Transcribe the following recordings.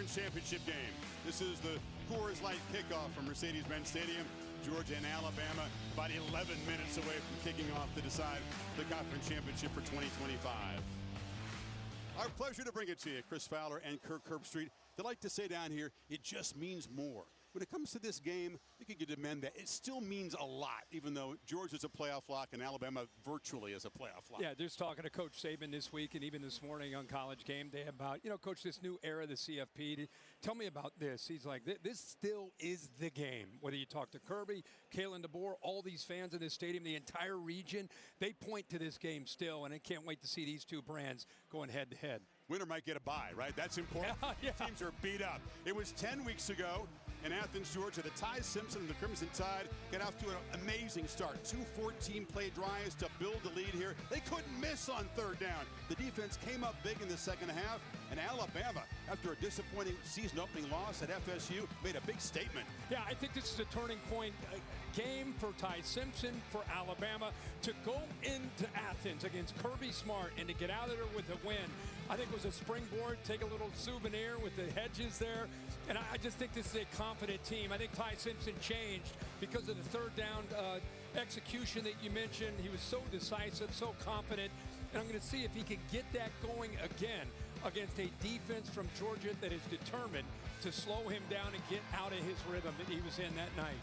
Championship game. This is the Coors Light kickoff from Mercedes-Benz Stadium. Georgia and Alabama about 11 minutes away from kicking off to decide the conference championship for 2025. Our pleasure to bring it to you, Chris Fowler and Kirk Herbstreit. They like to say down here, it just means more. When it comes to this game, I think you could demand that it still means a lot, even though Georgia's a playoff lock and Alabama virtually is a playoff lock. Yeah, just talking to Coach Saban this week and even this morning on College Game Day about, Coach, this new era, the CFP. Tell me about this. He's like, this still is the game. Whether you talk to Kirby, Kalen DeBoer, all these fans in this stadium, the entire region, they point to this game still, and I can't wait to see these two brands going head-to-head. Winner might get a bye, right? That's important. Yeah. Teams are beat up. It was 10 weeks ago in Athens, Georgia. The Ty Simpson and the Crimson Tide get off to an amazing start. 2 14-play drives to build the lead here. They couldn't miss on third down. The defense came up big in the second half, and Alabama, after a disappointing season-opening loss at FSU, made a big statement. Yeah, I think this is a turning point game for Ty Simpson, for Alabama, to go into Athens against Kirby Smart and to get out of there with a win. I think it was a springboard, take a little souvenir with the hedges there. And I just think this is a confident team. I think Ty Simpson changed because of the third down execution that you mentioned. He was so decisive, so confident. And I'm going to see if he can get that going again against a defense from Georgia that is determined to slow him down and get out of his rhythm that he was in that night.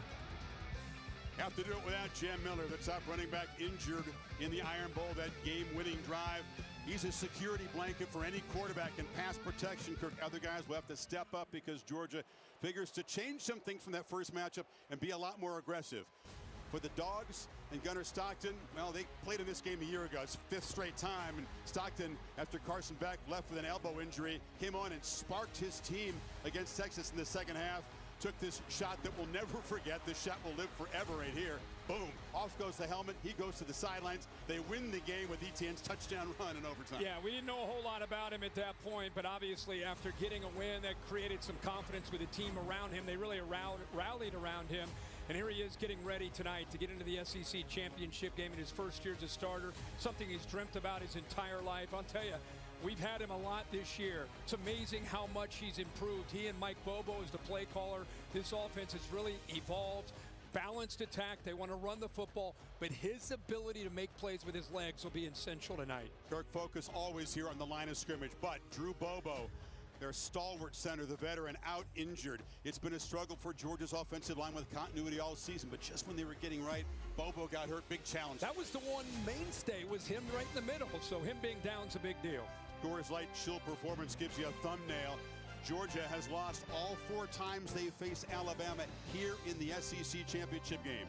Have to do it without Jam Miller, the top running back, injured in the Iron Bowl, that game-winning drive. He's a security blanket for any quarterback in pass protection. Kirk, other guys will have to step up because Georgia figures to change something from that first matchup and be a lot more aggressive. For the Dogs and Gunnar Stockton, well, they played in this game a year ago. It's 5th straight time. And Stockton, after Carson Beck left with an elbow injury, came on and sparked his team against Texas in the second half. Took this shot that we'll never forget. This shot will live forever right here. Boom. Off goes the helmet. He goes to the sidelines. They win the game with Etienne's touchdown run in overtime. Yeah, we didn't know a whole lot about him at that point, but obviously after getting a win, that created some confidence with the team around him. They really rallied around him. And here he is getting ready tonight to get into the SEC championship game in his first year as a starter, something he's dreamt about his entire life. I'll tell you, we've had him a lot this year. It's amazing how much he's improved. He and Mike Bobo as the play caller. This offense has really evolved. Balanced attack. They want to run the football, but his ability to make plays with his legs will be essential tonight. Kirk focus always here on the line of scrimmage, but Drew Bobo, their stalwart center, the veteran, out injured. It's been a struggle for Georgia's offensive line with continuity all season, but just when they were getting right, Bobo got hurt. Big challenge. That was the one mainstay, was him right in the middle, so him being down's a big deal. Coors Light chill performance gives you a thumbnail. Georgia has lost all 4 times they face Alabama here in the SEC championship game.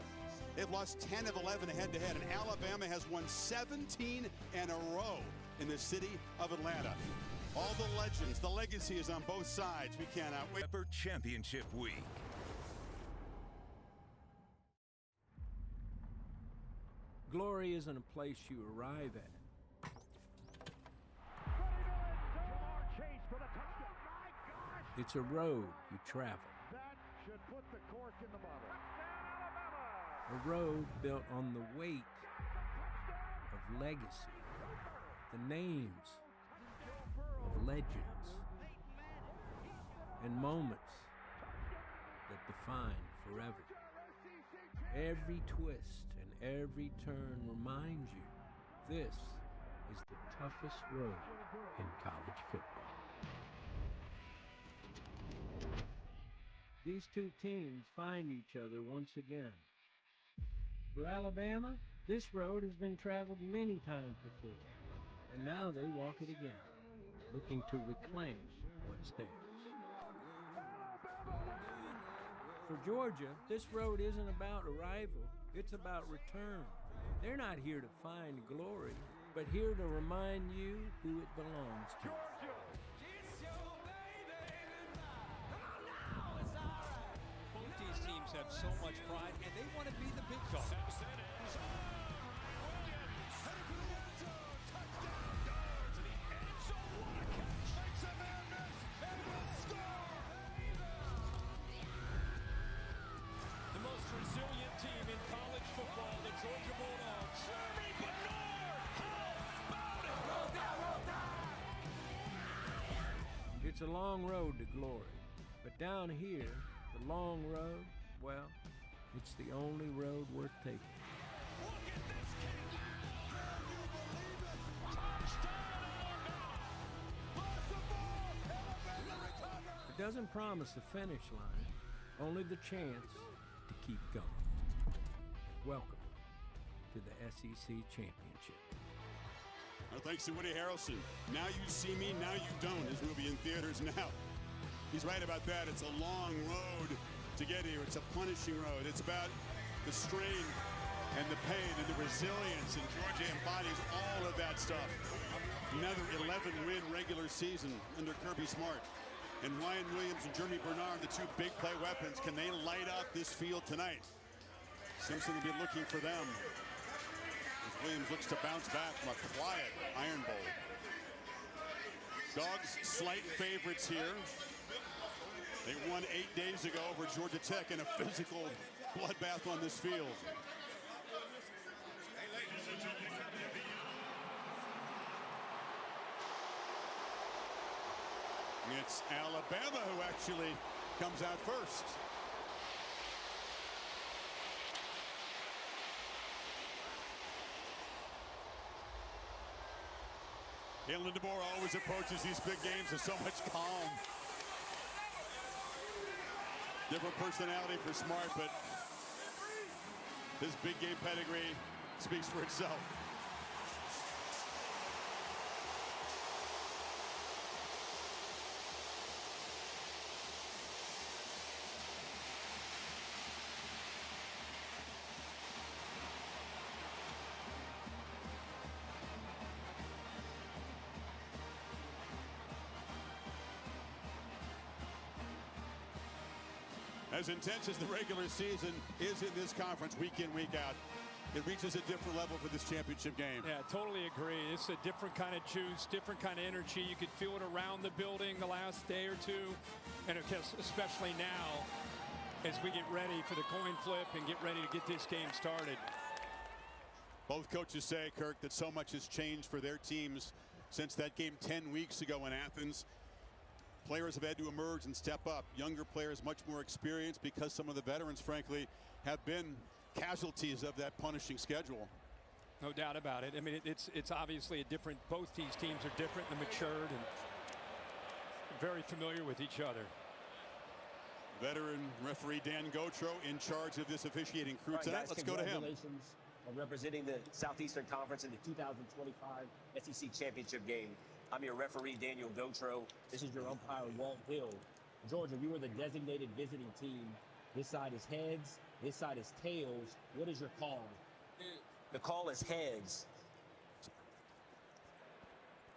They've lost 10 of 11 head-to-head, and Alabama has won 17 in a row in the city of Atlanta. All the legends, the legacy is on both sides. We cannot wait. Pepper Championship Week. Glory isn't a place you arrive at. It's a road you travel. That should put the cork in the bottle. A road built on the weight of legacy, the names of legends, and moments that define forever. Every twist and every turn reminds you this is the toughest road in college football. These two teams find each other once again. For Alabama, this road has been traveled many times before, and now they walk it again, looking to reclaim what's theirs. For Georgia, this road isn't about arrival, it's about return. They're not here to find glory, but here to remind you who it belongs to. Both these teams have so much pride, and they want to be the big dog. The most resilient team in college football, the Georgia Bulldogs. Jeremy Bernard, how about it? Roll down, roll down. It's a long road to glory, but down here, the long road, well, it's the only road worth taking. It doesn't promise the finish line, only the chance to keep going. Welcome to the SEC Championship. Well, thanks to Woody Harrelson. Now You See Me, Now You Don't. His movie in theaters now. He's right about that. It's a long road to get here. It's a punishing road. It's about the strain and the pain and the resilience, and Georgia embodies all of that stuff. Another 11-win regular season under Kirby Smart. And Ryan Williams and Jeremy Bernard, the two big play weapons. Can they light up this field tonight? Simpson will be looking for them as Williams looks to bounce back from a quiet Iron Bowl. Dogs slight favorites here. They won 8 days ago over Georgia Tech in a physical bloodbath on this field. It's Alabama who actually comes out first. Kalen DeBoer always approaches these big games with so much calm. Different personality for Smart, but his big game pedigree speaks for itself. As intense as the regular season is in this conference week in, week out, it reaches a different level for this championship game. Yeah, totally agree. It's a different kind of juice, different kind of energy. You could feel it around the building the last day or two, and especially now as we get ready for the coin flip and get ready to get this game started. Both coaches say, Kirk, that so much has changed for their teams since that game 10 weeks ago in Athens. Players have had to emerge and step up. Younger players much more experienced because some of the veterans, frankly, have been casualties of that punishing schedule. No doubt about it. I mean, it's obviously a different, both these teams are different and matured and very familiar with each other. Veteran referee Dan Gotro in charge of this officiating crew tonight. Guys, let's go to him. Congratulations on representing the Southeastern Conference in the 2025 SEC Championship game. I'm your referee, Daniel Gotro. This is your umpire, Walt Hill. Georgia, you are the designated visiting team. This side is heads, this side is tails. What is your call? The call is heads.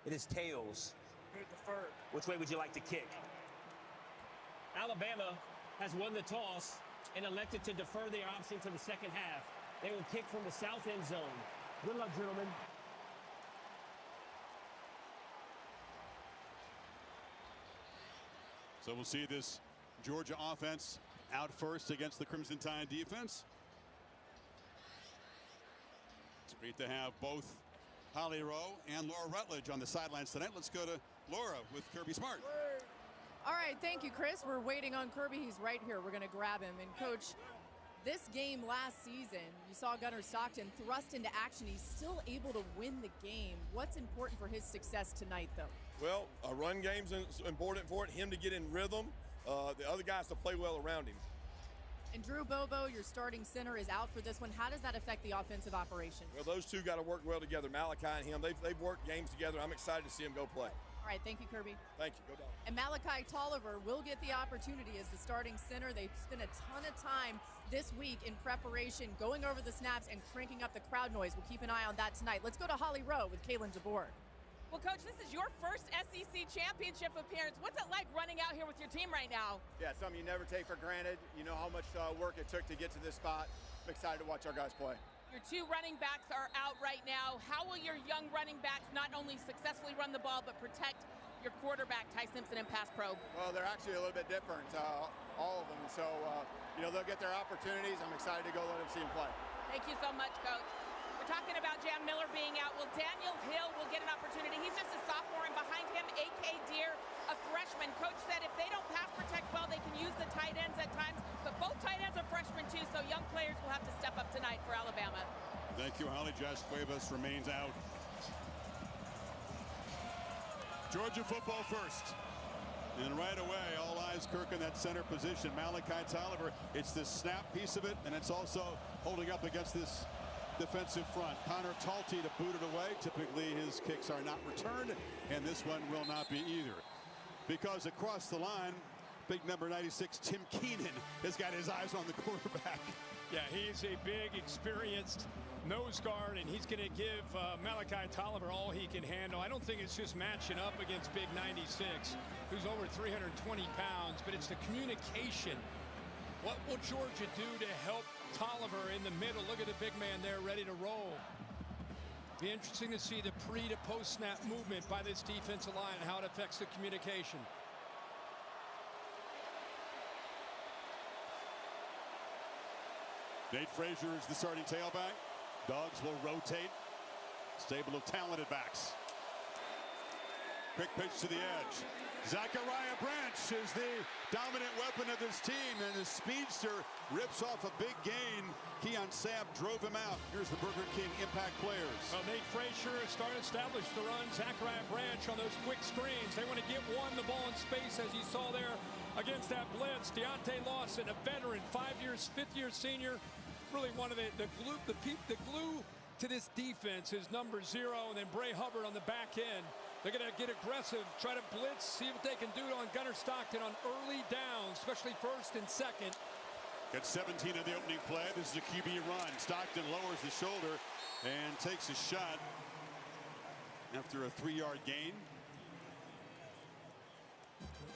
It is tails. Which way would you like to kick? Alabama has won the toss and elected to defer their option to the second half. They will kick from the south end zone. Good luck, gentlemen. So we'll see this Georgia offense out first against the Crimson Tide defense. It's great to have both Holly Rowe and Laura Rutledge on the sidelines tonight. Let's go to Laura with Kirby Smart. All right, thank you, Chris. We're waiting on Kirby. He's right here. We're going to grab him. And, Coach, this game last season, you saw Gunnar Stockton thrust into action. He's still able to win the game. What's important for his success tonight, though? Well, a run game's important for it, him to get in rhythm, the other guys to play well around him. And Drew Bobo, your starting center, is out for this one. How does that affect the offensive operation? Well, those two got to work well together, Malachi and him. They've worked games together. I'm excited to see them go play. All right, thank you, Kirby. Thank you. Go Dogs. And Malachi Tolliver will get the opportunity as the starting center. They've spent a ton of time this week in preparation, going over the snaps and cranking up the crowd noise. We'll keep an eye on that tonight. Let's go to Holly Rowe with Kalen DeBoer. Well, Coach, this is your first SEC championship appearance. What's it like running out here with your team right now? Yeah, something you never take for granted. You know how much work it took to get to this spot. I'm excited to watch our guys play. Your two running backs are out right now. How will your young running backs not only successfully run the ball, but protect your quarterback, Ty Simpson, in pass pro? Well, they're actually a little bit different, all of them. So, they'll get their opportunities. I'm excited to go let them see them play. Thank you so much, Coach. We're talking about Jam Miller being out. Well, Daniel Hill will get an opportunity. He's just a sophomore, and behind him, A.K. Deere, a freshman. Matthew Holly, Josh Cuevas remains out. Georgia football first. And right away, all eyes, Kirk, in that center position. Malachi Tolliver, it's the snap piece of it, and it's also holding up against this defensive front. Connor Talty to boot it away. Typically, his kicks are not returned, and this one will not be either. Because across the line, big number 96, Tim Keenan, has got his eyes on the quarterback. Yeah, he's a big, experienced nose guard, and he's going to give Malachi Tolliver all he can handle. I don't think it's just matching up against big 96, who's over 320 pounds, but it's the communication. What will Georgia do to help Tolliver in the middle? Look at the big man there ready to roll. Be interesting to see the pre to post snap movement by this defensive line and how it affects the communication. Nate Frazier is the starting tailback. Dogs will rotate. Stable of talented backs. Quick pitch to the edge. Zachariah Branch is the dominant weapon of this team, and his speedster rips off a big gain. Keon Sabb drove him out. Here's the Burger King impact players. Well, Nate Frazier established the run. Zachariah Branch on those quick screens. They want to get the ball in space, as you saw there against that blitz. Deontay Lawson, a veteran, 5 years, fifth-year senior. Really one of the glue to this defense is number 0, and then Bray Hubbard on the back end. They're going to get aggressive, try to blitz, see what they can do on Gunnar Stockton on early downs, especially first and second. Got 17 of the opening play. This is a QB run. Stockton lowers the shoulder and takes a shot after a 3-yard gain.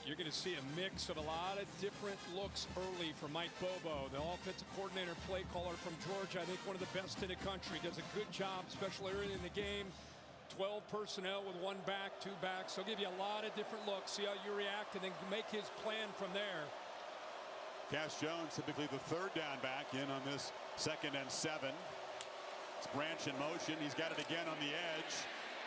You're going to see a mix of a lot of different looks early from Mike Bobo, the offensive coordinator, play caller from Georgia. I think one of the best in the country. Does a good job, especially early in the game. 12 personnel with 1 back, 2 backs. He'll give you a lot of different looks, see how you react, and then make his plan from there. Cass Jones, typically the 3rd down back, in on this 2nd and 7. It's Branch in motion. He's got it again on the edge.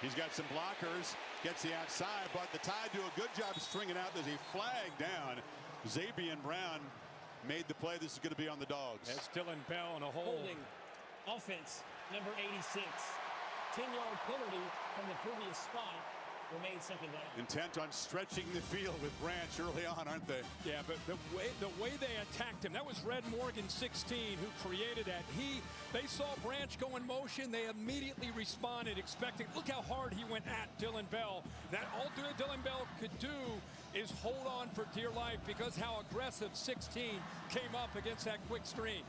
He's got some blockers, gets the outside, but the Tide do a good job stringing out. There's a flag down. Zabian Brown made the play. This is going to be on the Dogs. That's Dylan Bell in a hole. Holding offense, number 86. 10-yard penalty from the previous spot. Remains 2nd down. Intent on stretching the field with Branch early on, aren't they? Yeah, but the way they attacked him, that was Red Morgan 16 who created that. They saw Branch go in motion. They immediately responded, expecting. Look how hard he went at Dylan Bell. That all Dylan Bell could do is hold on for dear life because how aggressive 16 came up against that quick screen.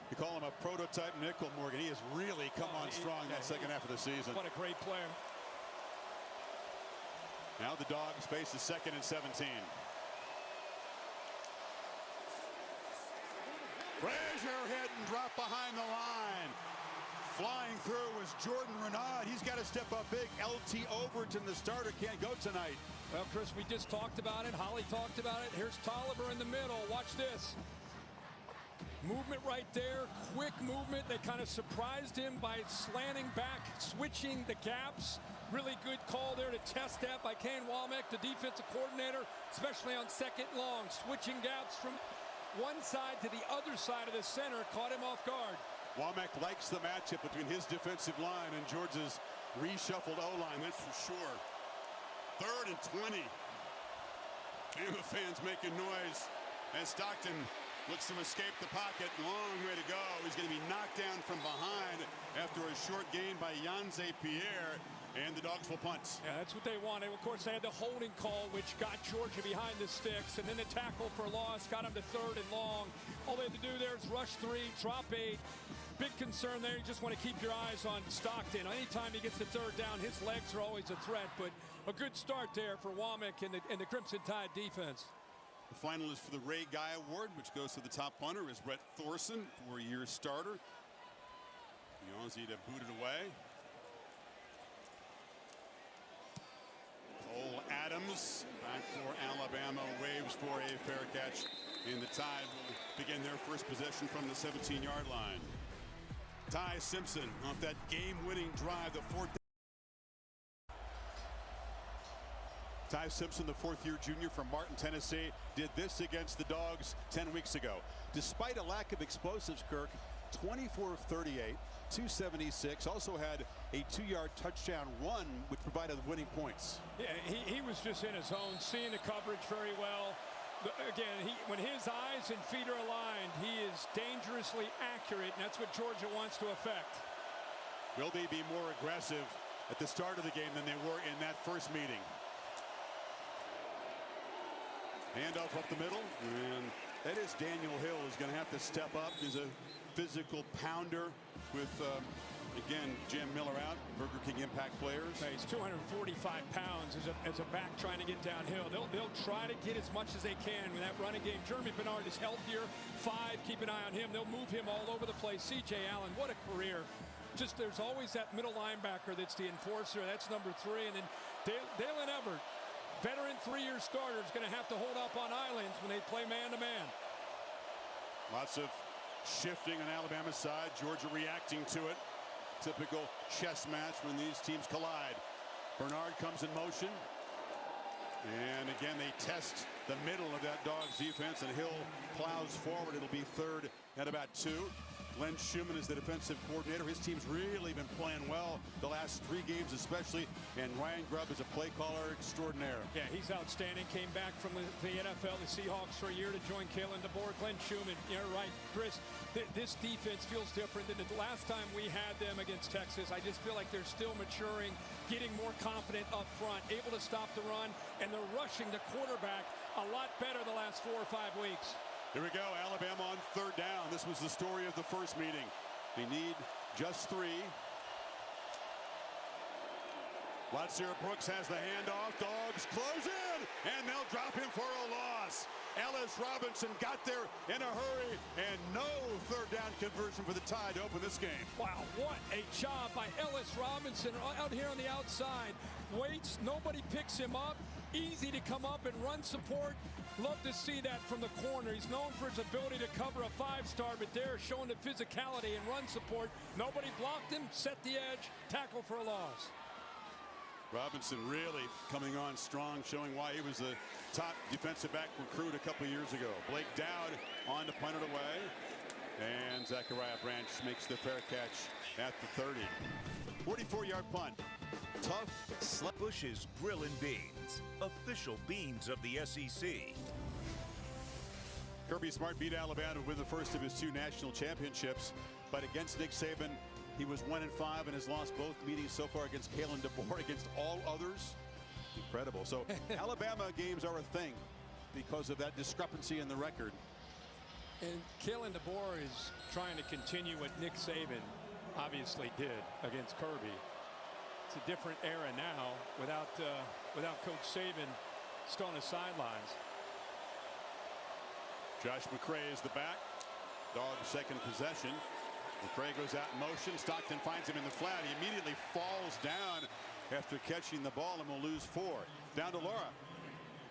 You call him a prototype nickel, Morgan. He has really come on strong that second half of the season. What a great player. Now the Dogs face the 2nd and 17. Frazier hit and dropped behind the line. Flying through was Jordan Renaud. He's got to step up big. LT Overton, the starter, can't go tonight. Well, Chris, we just talked about it. Holly talked about it. Here's Tolliver in the middle. Watch this. Movement right there, quick movement. They kind of surprised him by slanting back, switching the gaps. Really good call there to test that by Kane Womack, the defensive coordinator, especially on 2nd long. Switching gaps from one side to the other side of the center, caught him off guard. Womack likes the matchup between his defensive line and Georgia's reshuffled O-line, that's for sure. 3rd and 20. Bama fans making noise as Stockton looks to escape the pocket. Long way to go. He's going to be knocked down from behind after a short gain by Yanze Pierre, and the Dogs will punt. Yeah, that's what they wanted. Of course, they had the holding call, which got Georgia behind the sticks, and then the tackle for loss got him to 3rd and long. All they had to do there is rush 3, drop 8. Big concern there. You just want to keep your eyes on Stockton. Anytime he gets the 3rd down, his legs are always a threat, but a good start there for Womack and the Crimson Tide defense. The finalist for the Ray Guy Award, which goes to the top punter, is Brett Thorson, 4-year starter. Yazzie to boot it away. Cole Adams back for Alabama, waves for a fair catch, and the Tide will begin their first possession from the 17-yard line. Ty Simpson off that game-winning drive, the 4th. Ty Simpson, the 4th-year junior from Martin, Tennessee, did this against the Dogs 10 weeks ago. Despite a lack of explosives, Kirk, 24 of 38, 276. Also had a 2-yard touchdown run, which provided winning points. Yeah, he was just in his zone, seeing the coverage very well. Again, when his eyes and feet are aligned, he is dangerously accurate, and that's what Georgia wants to affect. Will they be more aggressive at the start of the game than they were in that first meeting? Handoff up the middle, and that is Daniel Hill who's going to have to step up. He's a physical pounder with, again, Jim Miller out, Burger King impact players. Yeah, he's 245 pounds as a back trying to get downhill. They'll try to get as much as they can in that running game. Jeremy Bernard is healthier. 5, keep an eye on him. They'll move him all over the place. C.J. Allen, what a career. Just there's always that middle linebacker that's the enforcer. That's number 3. And then Dalen Everett, veteran 3-year starter, is going to have to hold up on islands when they play man-to-man. Lots of shifting on Alabama's side. Georgia reacting to it. Typical chess match when these teams collide. Bernard comes in motion. And again, they test the middle of that Dogs defense, and Hill plows forward. It'll be 3rd and about 2. Glenn Schumann is the defensive coordinator. His team's really been playing well the last 3 games especially, and Ryan Grubb is a play caller extraordinaire. Yeah, he's outstanding. Came back from the NFL, the Seahawks, for a year to join Kalen DeBoer. Glenn Schumann, you're right, Chris. This defense feels different than the last time we had them against Texas. I just feel like they're still maturing, getting more confident up front, able to stop the run, and they're rushing the quarterback a lot better the last 4 or 5 weeks. Here we go, Alabama on 3rd down. This was the story of the first meeting. They need just 3. Latsir Brooks has the handoff. Dogs close in, and they'll drop him for a loss. Ellis Robinson got there in a hurry, and no 3rd down conversion for the Tide to open this game. Wow, what a job by Ellis Robinson out here on the outside. Waits, nobody picks him up. Easy to come up and run support. Love to see that from the corner. He's known for his ability to cover a 5-star, but there showing the physicality and run support. Nobody blocked him, set the edge, tackle for a loss. Robinson really coming on strong, showing why he was the top defensive back recruit a couple years ago. Blake Dowd on to punt it away. And Zachariah Branch makes the fair catch at the 30. 44-yard punt. Tough. Bush's Grill and Beans, official beans of the SEC. Kirby Smart beat Alabama to win the first of his 2 national championships, but against Nick Saban, he was 1-5 and has lost both meetings so far against Kalen DeBoer. Against all others, incredible. So Alabama games are a thing because of that discrepancy in the record. And Kalen DeBoer is trying to continue what Nick Saban obviously did against Kirby. It's a different era now without Coach Saban still on the sidelines. Josh McCray is the back. Dogs second possession. McCray goes out in motion. Stockton finds him in the flat. He immediately falls down after catching the ball and will lose 4. Down to Laura.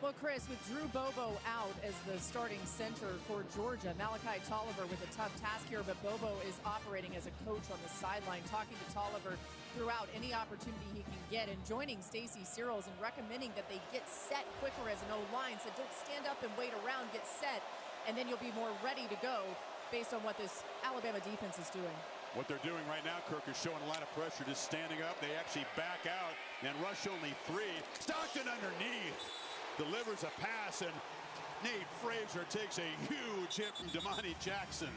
Well, Chris, with Drew Bobo out as the starting center for Georgia, Malachi Tolliver with a tough task here, but Bobo is operating as a coach on the sideline, talking to Tolliver throughout any opportunity he can get, and joining Stacy Searles and recommending that they get set quicker as an O-line. So don't stand up and wait around, get set, and then you'll be more ready to go based on what this Alabama defense is doing. What they're doing right now, Kirk, is showing a lot of pressure, just standing up. They actually back out and rush only 3. Stockton underneath. Delivers a pass, and Nate Frazier takes a huge hit from Damani Jackson.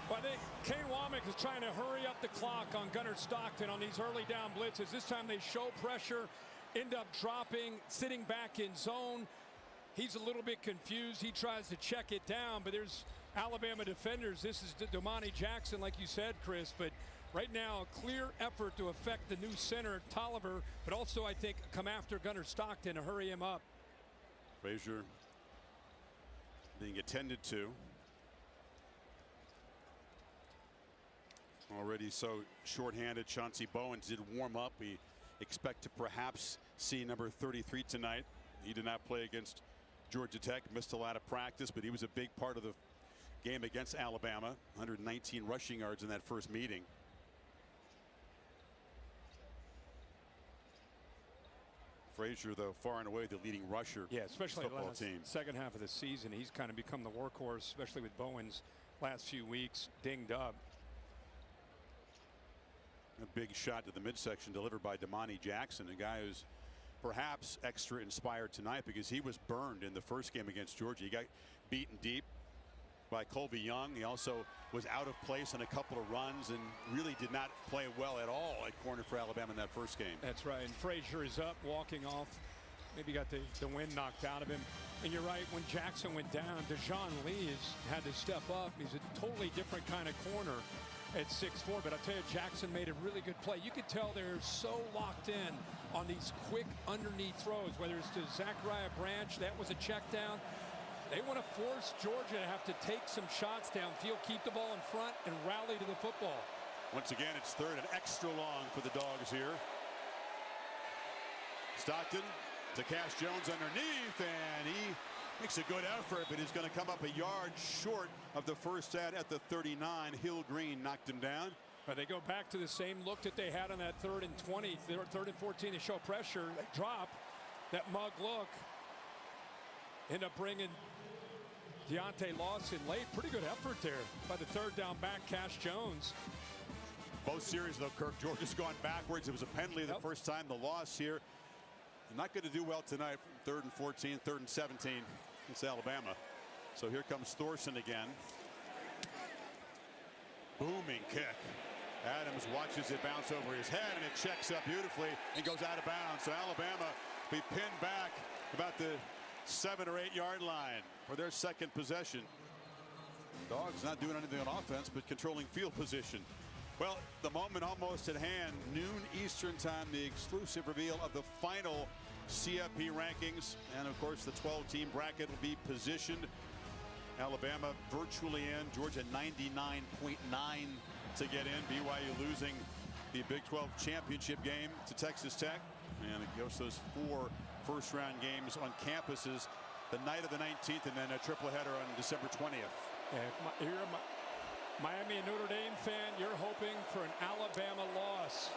Well, I think Kane Womack is trying to hurry up the clock on Gunnar Stockton on these early down blitzes. This time they show pressure, end up dropping, sitting back in zone. He's a little bit confused. He tries to check it down, but there's Alabama defenders. This is Damani Jackson, like you said, Chris, but right now a clear effort to affect the new center, Tolliver, but also I think come after Gunnar Stockton to hurry him up. Frazier being attended to. Already so shorthanded. Chauncey Bowens did warm up. We expect to perhaps see number 33 tonight. He did not play against Georgia Tech, missed a lot of practice, but he was a big part of the game against Alabama. 119 rushing yards in that first meeting. Frazier, though, far and away the leading rusher. Yeah, especially football the last team. Second half of the season, he's kind of become the workhorse, especially with Bowens last few weeks dinged up. A big shot to the midsection delivered by Damani Jackson, a guy who's perhaps extra inspired tonight because he was burned in the first game against Georgia. He got beaten deep by Colby Young. He also was out of place on a couple of runs and really did not play well at all at corner for Alabama in that first game. That's right. And Frazier is up, walking off. Maybe got the wind knocked out of him. And you're right, when Jackson went down, Dejon Lee had to step up. He's a totally different kind of corner at 6'4", but I'll tell you, Jackson made a really good play. You could tell they're so locked in on these quick underneath throws, whether it's to Zachariah Branch, that was a check down. They want to force Georgia to have to take some shots downfield, keep the ball in front, and rally to the football. Once again, it's third and extra long for the Dogs here. Stockton to Cash Jones underneath, and he makes a good effort, but he's going to come up a yard short of the first down at the 39. Hill Green knocked him down. But they go back to the same look that they had on that 3rd and 20, 3rd and 14. They show pressure, they drop that mug look, end up bringing Deontay Lawson late. Pretty good effort there by the 3rd down back, Cash Jones. Both series, though, Kirk, Georgia's gone backwards. It was a penalty the first time. The loss here. Not going to do well tonight. 3rd and 14, 3rd and 17. It's Alabama. So here comes Thorson again. Booming kick. Adams watches it bounce over his head, and it checks up beautifully and goes out of bounds. So Alabama be pinned back about the 7 or 8 yard line for their second possession. Dogs not doing anything on offense, but controlling field position. Well, the moment almost at hand, noon Eastern time, the exclusive reveal of the final CFP rankings. And of course, the 12-team bracket will be positioned. Alabama virtually in, Georgia 99.9 to get in. BYU losing the Big 12 championship game to Texas Tech. And it goes those 4 first-round games on campuses the night of the 19th, and then a triple header on December 20th. If you're a Miami and Notre Dame fan, you're hoping for an Alabama loss.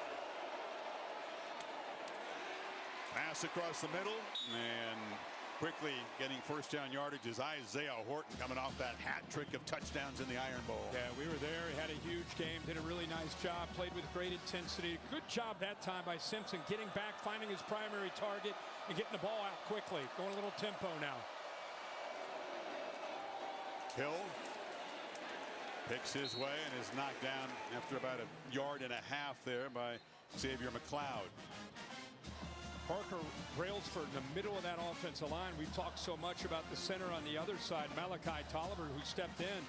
Pass across the middle, and quickly getting first down yardage is Isaiah Horton, coming off that hat trick of touchdowns in the Iron Bowl. Yeah, we were there. He had a huge game, did a really nice job, played with great intensity. Good job that time by Simpson, getting back, finding his primary target, and getting the ball out quickly. Going a little tempo now. Hill picks his way and is knocked down after about 1.5 yards there by Xavier McLeod. Parker Brailsford in the middle of that offensive line. We've talked so much about the center on the other side, Malachi Tolliver, who stepped in.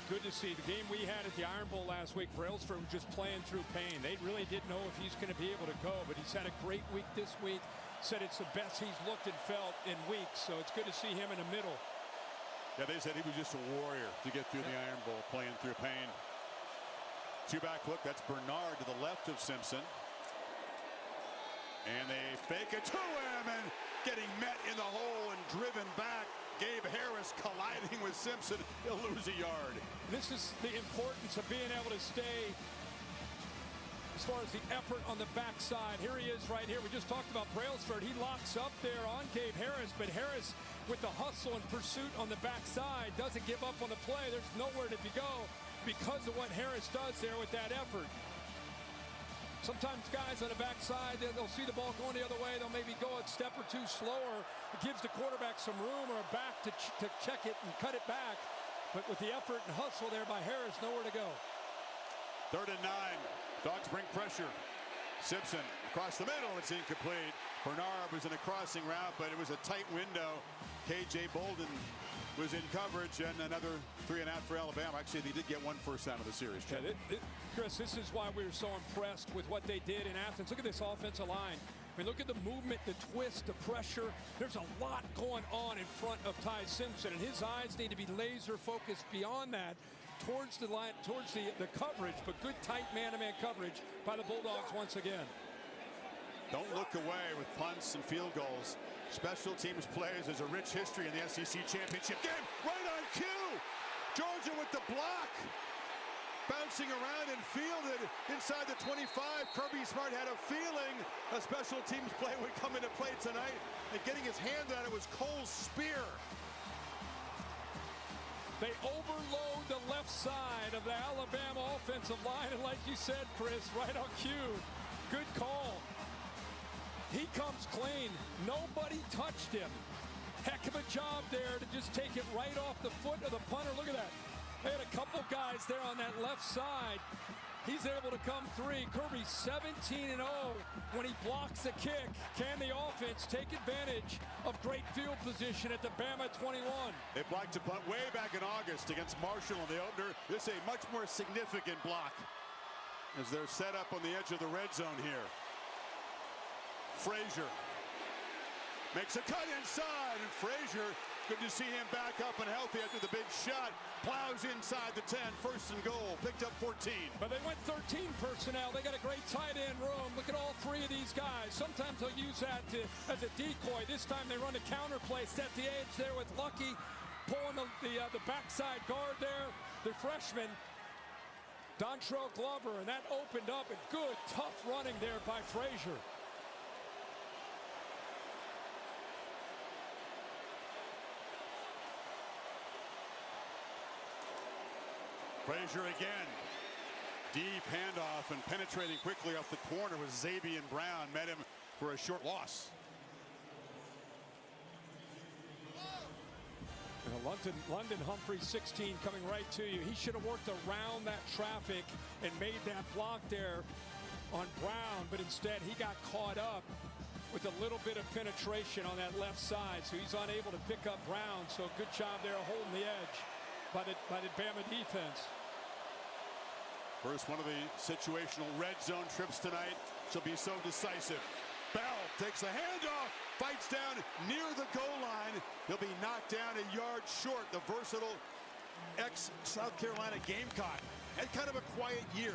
Good to see. The game we had at the Iron Bowl last week, Brailsford was just playing through pain. They really didn't know if he's going to be able to go, but he's had a great week this week. Said it's the best he's looked and felt in weeks, so it's good to see him in the middle. Yeah, they said he was just a warrior to get through the Iron Bowl, playing through pain. 2-back look. That's Bernard to the left of Simpson. And they fake it to him, and getting met in the hole and driven back. Gabe Harris colliding with Simpson. He'll lose a yard. This is the importance of being able to stay as far as the effort on the backside. Here he is right here. We just talked about Brailsford. He locks up there on Gabe Harris, but Harris with the hustle and pursuit on the backside doesn't give up on the play. There's nowhere to go because of what Harris does there with that effort. Sometimes guys on the backside, they'll see the ball going the other way. They'll maybe go a step or two slower. It gives the quarterback some room or a back to check it and cut it back. But with the effort and hustle there by Harris, nowhere to go. 3rd and 9. Dogs bring pressure. Simpson across the middle. It's incomplete. Bernard was in a crossing route, but it was a tight window. KJ Bolden was in coverage, and another 3 and out for Alabama. Actually, they did get 1 first down of the series. Yeah, Chris, this is why we were so impressed with what they did in Athens. Look at this offensive line. I mean, look at the movement, the twist, the pressure. There's a lot going on in front of Ty Simpson, and his eyes need to be laser focused beyond that towards the line, towards the coverage, but good tight man-to-man coverage by the Bulldogs once again. Don't look away with punts and field goals. Special teams plays is a rich history in the SEC championship game. Right on cue. Georgia with the block. Bouncing around and fielded inside the 25. Kirby Smart had a feeling a special teams play would come into play tonight. And getting his hand on it was Cole's spear. They overload the left side of the Alabama offensive line, and like you said, Chris, right on cue. Good call. He comes clean. Nobody touched him. Heck of a job there to just take it right off the foot of the punter. Look at that. They had a couple guys there on that left side. He's able to come free. Kirby 17-0 when he blocks the kick. Can the offense take advantage of great field position at the Bama 21? They blocked a punt way back in August against Marshall in the opener. This is a much more significant block as they're set up on the edge of the red zone here. Frazier makes a cut inside, and Frazier, good to see him back up and healthy after the big shot. Plows inside the 10, first and goal, picked up 14. But they went 13 personnel. They got a great tight end room. Look at all three of these guys. Sometimes they'll use that as a decoy. This time they run a counter play, set the edge there with Lucky, pulling the backside guard there. The freshman, Dontrell Glover, and that opened up a good, tough running there by Frazier. Frazier again. Deep handoff and penetrating quickly off the corner with Xavier Brown. Met him for a short loss. London Humphrey, 16, coming right to you. He should have worked around that traffic and made that block there on Brown, but instead he got caught up with a little bit of penetration on that left side, so he's unable to pick up Brown. So good job there holding the edge by the Bama defense. First one of the situational red zone trips tonight. She'll be so decisive. Bell takes a handoff, fights down near the goal line. He'll be knocked down a yard short. The versatile ex-South Carolina Gamecock. Had kind of a quiet year.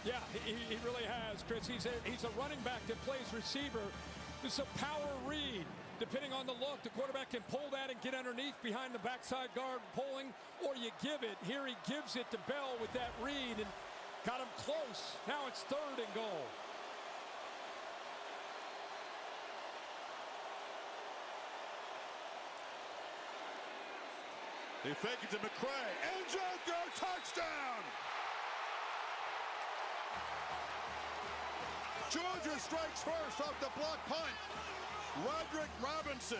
Yeah, he really has, Chris. He's a running back that plays receiver. It's a power read. Depending on the look, the quarterback can pull that and get underneath behind the backside guard pulling, or you give it. Here he gives it to Bell with that read and got him close. Now it's 3rd and goal. They fake it to McCray. Ends out there, touchdown! Georgia strikes first off the block punt. Roderick Robinson.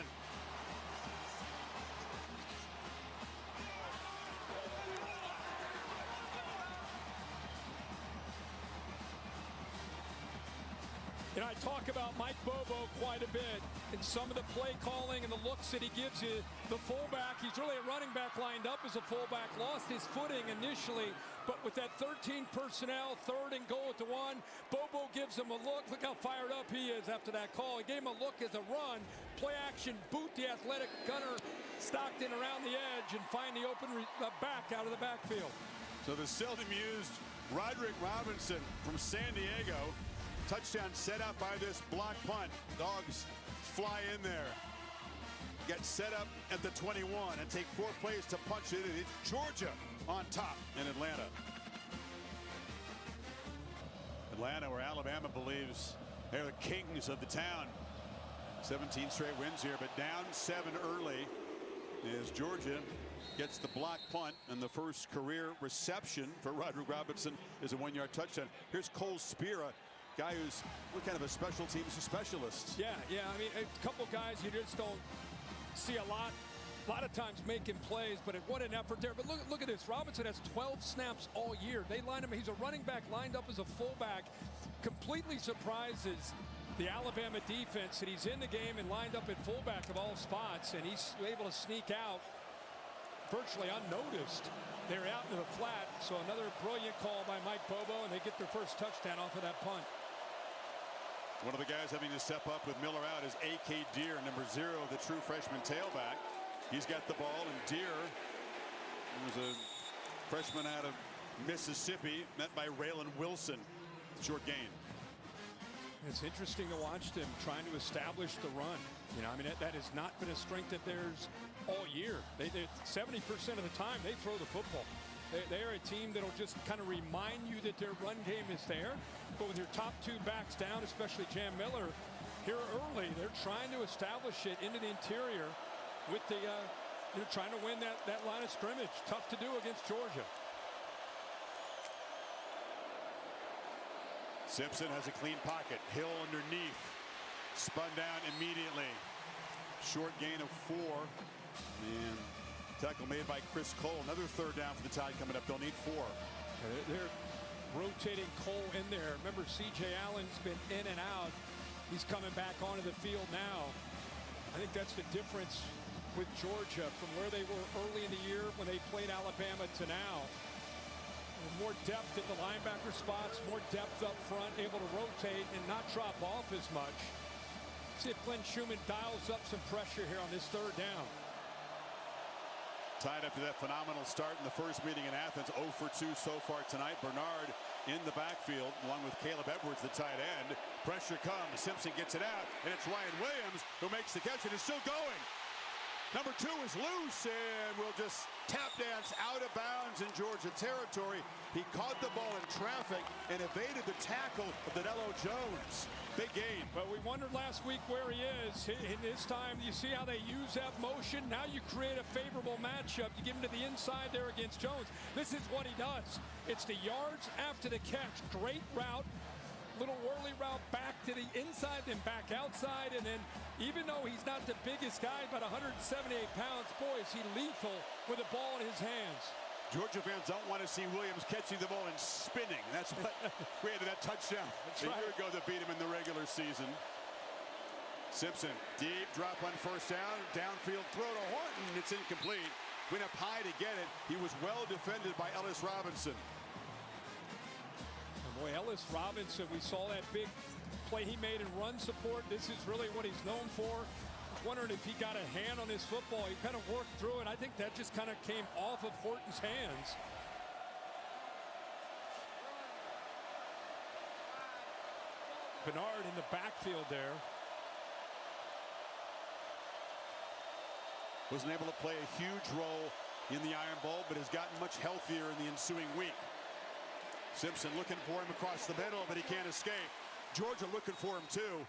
And I talk about Mike Bobo quite a bit and some of the play calling and the looks that he gives you. The fullback, he's really a running back lined up as a fullback, lost his footing initially, but with that 13 personnel, 3rd and goal at the 1, Bobo gives him a look. Look how fired up he is after that call. He gave him a look as a run, play action, boot the athletic gunner Stockton around the edge and find the open back out of the backfield. So the seldom used Roderick Robinson from San Diego. Touchdown set up by this block punt. Dogs fly in there. Get set up at the 21 and take 4 plays to punch it. It's Georgia on top in Atlanta. Atlanta, where Alabama believes they're the kings of the town. 17 straight wins here, but down 7 early as Georgia gets the block punt, and the first career reception for Roderick Robinson is a 1-yard touchdown. Here's Cole Spira, guy who's kind of a special teams specialist. Yeah, I mean, a couple guys you just don't see a lot of times making plays, but what an effort there. But look at this. Robinson has 12 snaps all year. They line him. He's a running back lined up as a fullback. Completely surprises the Alabama defense that he's in the game and lined up at fullback of all spots, and he's able to sneak out virtually unnoticed. They're out into the flat, so another brilliant call by Mike Bobo, and they get their first touchdown off of that punt. One of the guys having to step up with Miller out is A.K. Deere, number 0, the true freshman tailback. He's got the ball, and Deere was a freshman out of Mississippi, met by Raylan Wilson. Short gain. It's interesting to watch them trying to establish the run. You know, I mean, that has not been a strength of theirs all year. They 70% of the time they throw the football. They are a team that'll just kind of remind you that their run game is there. But with your top 2 backs down, especially Jam Miller, here early, they're trying to establish it into the interior with the They're trying to win that line of scrimmage. Tough to do against Georgia. Simpson has a clean pocket. Hill underneath. Spun down immediately. Short gain of 4. And tackle made by Chris Cole. Another third down for the Tide coming up. They'll need 4. They're rotating Cole in there. Remember, C.J. Allen's been in and out. He's coming back onto the field now. I think that's the difference with Georgia from where they were early in the year when they played Alabama to now. More depth at the linebacker spots, more depth up front, able to rotate and not drop off as much. See if Glenn Schumann dials up some pressure here on this third down. Tied up to that phenomenal start in the first meeting in Athens. 0 for 2 so far tonight. Bernard in the backfield along with Caleb Edwards, the tight end. Pressure comes. Simpson gets it out, and it's Ryan Williams who makes the catch and is still going. Number 2 is loose and will just tap dance out of bounds in Georgia territory. He caught the ball in traffic and evaded the tackle of Danilo Jones. Big gain. But we wondered last week where he is. In this time, you see how they use that motion. Now you create a favorable matchup. You give him to the inside there against Jones. This is what he does. It's the yards after the catch. Great route. Little whirly route back to the inside, then back outside, and then even though he's not the biggest guy, about 178 pounds, boy, is he lethal with the ball in his hands. Georgia fans don't want to see Williams catching the ball and spinning. That's what created that touchdown a year ago that beat him in the regular season. Simpson, deep drop on first down, downfield throw to Horton. It's incomplete. Went up high to get it. He was well defended by Ellis Robinson. Boy, Ellis Robinson, we saw that big play he made in run support. This is really what he's known for. I was wondering if he got a hand on his football. He kind of worked through it. I think that just kind of came off of Horton's hands. Bernard in the backfield there. Wasn't able to play a huge role in the Iron Bowl, but has gotten much healthier in the ensuing week. Simpson looking for him across the middle, but he can't escape. Georgia looking for him too.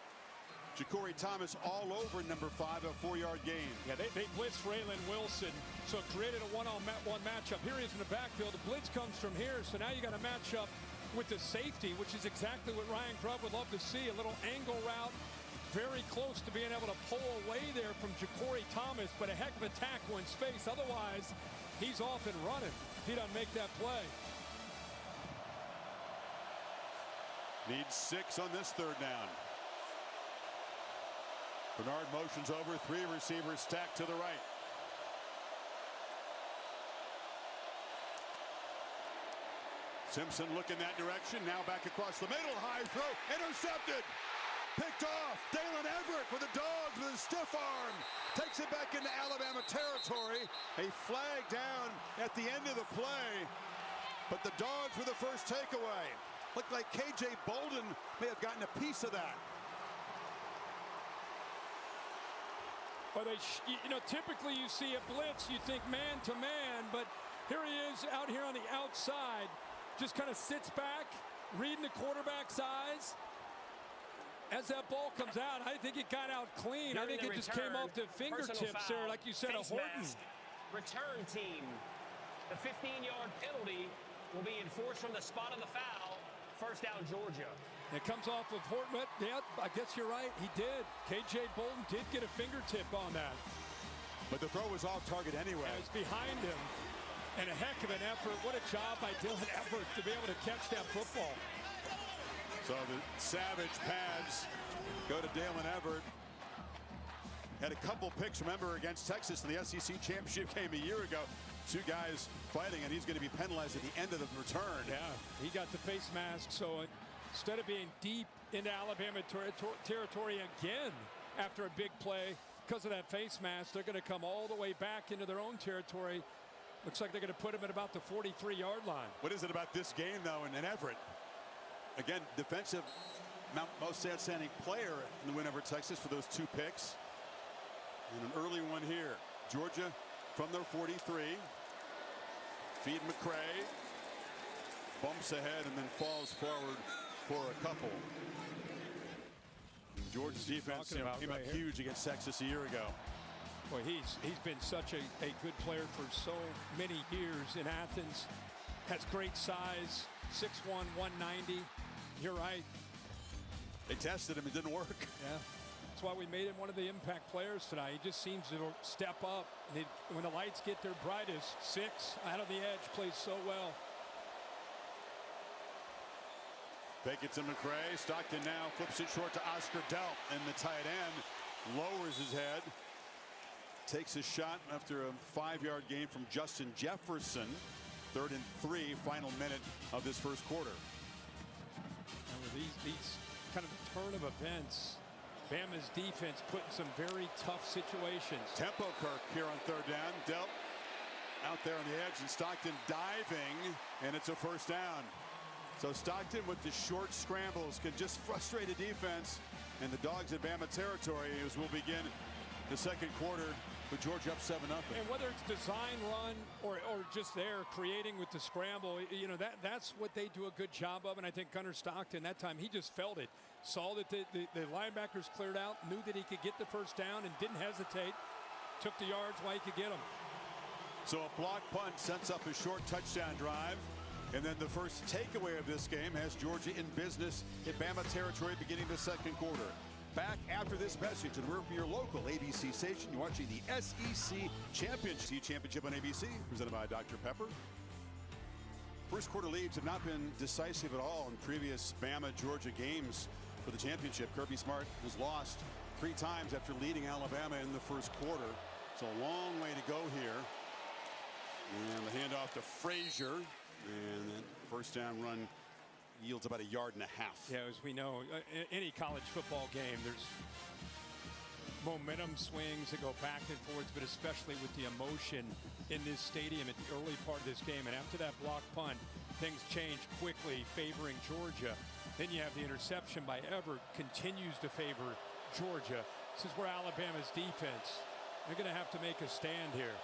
Ja'Cory Thomas all over number 5, a 4-yard gain. Yeah, they blitzed Raylan Wilson, so it created a one-on-one matchup. Here he is in the backfield. The blitz comes from here, so now you got a matchup with the safety, which is exactly what Ryan Grubb would love to see. A little angle route, very close to being able to pull away there from Ja'Cory Thomas, but a heck of a tackle in space. Otherwise, he's off and running if he doesn't make that play. Needs 6 on this third down. Bernard motions over, 3 receivers stacked to the right. Simpson looking that direction, now back across the middle, high throw, intercepted. Picked off, Dalen Everett for the Dogs with a stiff arm. Takes it back into Alabama territory. A flag down at the end of the play, but the Dogs were the first takeaway. Looked like K.J. Bolden may have gotten a piece of that. Or typically you see a blitz, you think man to man, but here he is out here on the outside, just kind of sits back, reading the quarterback's eyes. As that ball comes out, I think it got out clean. I think it just came off the fingertips there, like you said, a Horton. Return team. The 15-yard penalty will be enforced from the spot of the foul. First down, Georgia. It comes off of Horton. Yeah, I guess you're right. He did. K.J. Bolden did get a fingertip on that. But the throw was off target anyway. And it's behind him. And a heck of an effort. What a job by Dylan Everett to be able to catch that football. So the savage pads go to Dalen Everett. Had a couple picks, remember, against Texas in the SEC championship game a year ago. 2 guys fighting, and he's going to be penalized at the end of the return. Yeah, he got the face mask, so instead of being deep into Alabama territory again after a big play, because of that face mask, they're going to come all the way back into their own territory. Looks like they're going to put him at about the 43-yard line. What is it about this game, though, and Everett? Again, defensive, most outstanding player in the win over Texas for those 2 picks. And an early one here. Georgia from their 43. Feed McCray. Bumps ahead and then falls forward for a couple. And Georgia's defense came up huge against Texas a year ago. Boy, he's been such a good player for so many years in Athens. Has great size, 6'1", 190. You're right. They tested him, it didn't work. Yeah, that's why we made him one of the impact players tonight. He just seems to step up. And when the lights get their brightest, 6 out of the edge, plays so well. Fake it to McCray. Stockton now flips it short to Oscar Delp, and the tight end lowers his head. Takes a shot after a 5-yard gain from Justin Jefferson. 3rd and 3, final minute of this first quarter. And with these kind of turn of events, Bama's defense put in some very tough situations. Tempo Kirk here on 3rd down. Delp out there on the edge, and Stockton diving, and it's a first down. So Stockton with the short scrambles can just frustrate a defense, and the Dogs at Bama territory as we'll begin the second quarter with Georgia up 7-0. And whether it's design run or just there creating with the scramble, you know, that's what they do a good job of. And I think Gunnar Stockton that time, he just felt it, saw that the linebackers cleared out, knew that he could get the first down and didn't hesitate, took the yards while he could get them. So a block punt sets up a short touchdown drive. And then the first takeaway of this game has Georgia in business in Bama territory beginning the second quarter. Back after this message, and we're from your local ABC station. You're watching the SEC Championship on ABC, presented by Dr. Pepper. First quarter leads have not been decisive at all in previous Bama-Georgia games for the championship. Kirby Smart has lost 3 times after leading Alabama in the first quarter. It's a long way to go here. And the handoff to Frazier. And then first down run yields about 1.5 yards. Yeah, as we know, any college football game, there's momentum swings that go back and forth, but especially with the emotion in this stadium at the early part of this game. And after that block punt, things change quickly, favoring Georgia. Then you have the interception by Everett, continues to favor Georgia. This is where Alabama's defense, they're going to have to make a stand here.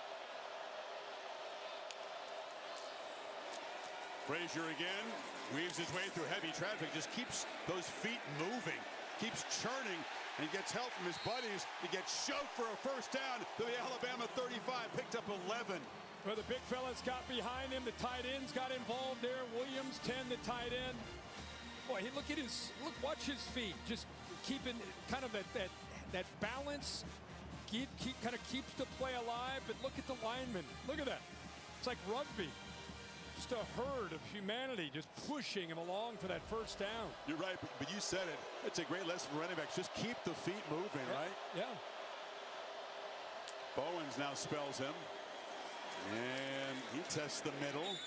Frazier again, weaves his way through heavy traffic, just keeps those feet moving, keeps churning, and gets help from his buddies. He gets shoved for a first down to the Alabama 35, picked up 11. Well, the big fellas got behind him. The tight ends got involved there. Williams, 10, the tight end. Boy, look at his, watch his feet. Just keeping kind of that balance, kind of keeps the play alive. But look at the linemen. Look at that. It's like rugby. Just a herd of humanity just pushing him along for that first down. You're right, but you said it. It's a great lesson for running backs. Just keep the feet moving, right? Yeah. Bowens now spells him. And he tests the middle.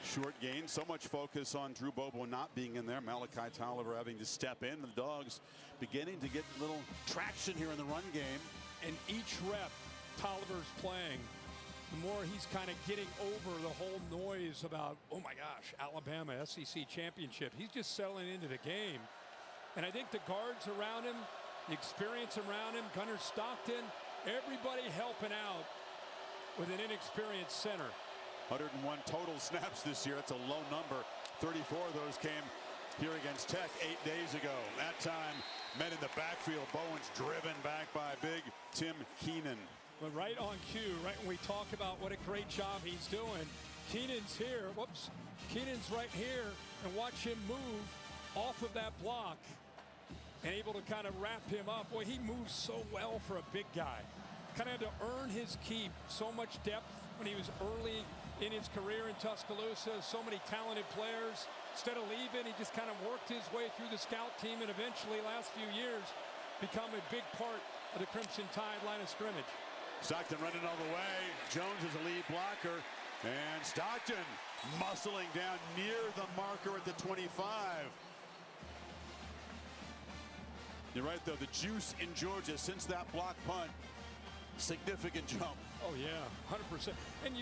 Short gain. So much focus on Drew Bobo not being in there. Malachi Tolliver having to step in. The Dogs beginning to get a little traction here in the run game. And each rep Tolliver's playing, the more he's kind of getting over the whole noise about, oh my gosh, Alabama SEC championship. He's just settling into the game. And I think the guards around him, the experience around him, Gunnar Stockton, everybody helping out with an inexperienced center. 101 total snaps this year. That's a low number. 34 of those came here against Tech 8 days ago. That time, met in the backfield. Bowens driven back by big Tim Keenan. But right on cue, right when we talk about what a great job he's doing, Keenan's here. Whoops. Keenan's right here, and watch him move off of that block and able to kind of wrap him up. Boy, he moves so well for a big guy. Kind of had to earn his keep. So much depth when he was early in his career in Tuscaloosa. So many talented players. Instead of leaving, he just kind of worked his way through the scout team and eventually, last few years, become a big part of the Crimson Tide line of scrimmage. Stockton running all the way. Jones is a lead blocker. And Stockton muscling down near the marker at the 25. You're right, though. The juice in Georgia since that block punt. Significant jump. Oh, yeah, 100%. And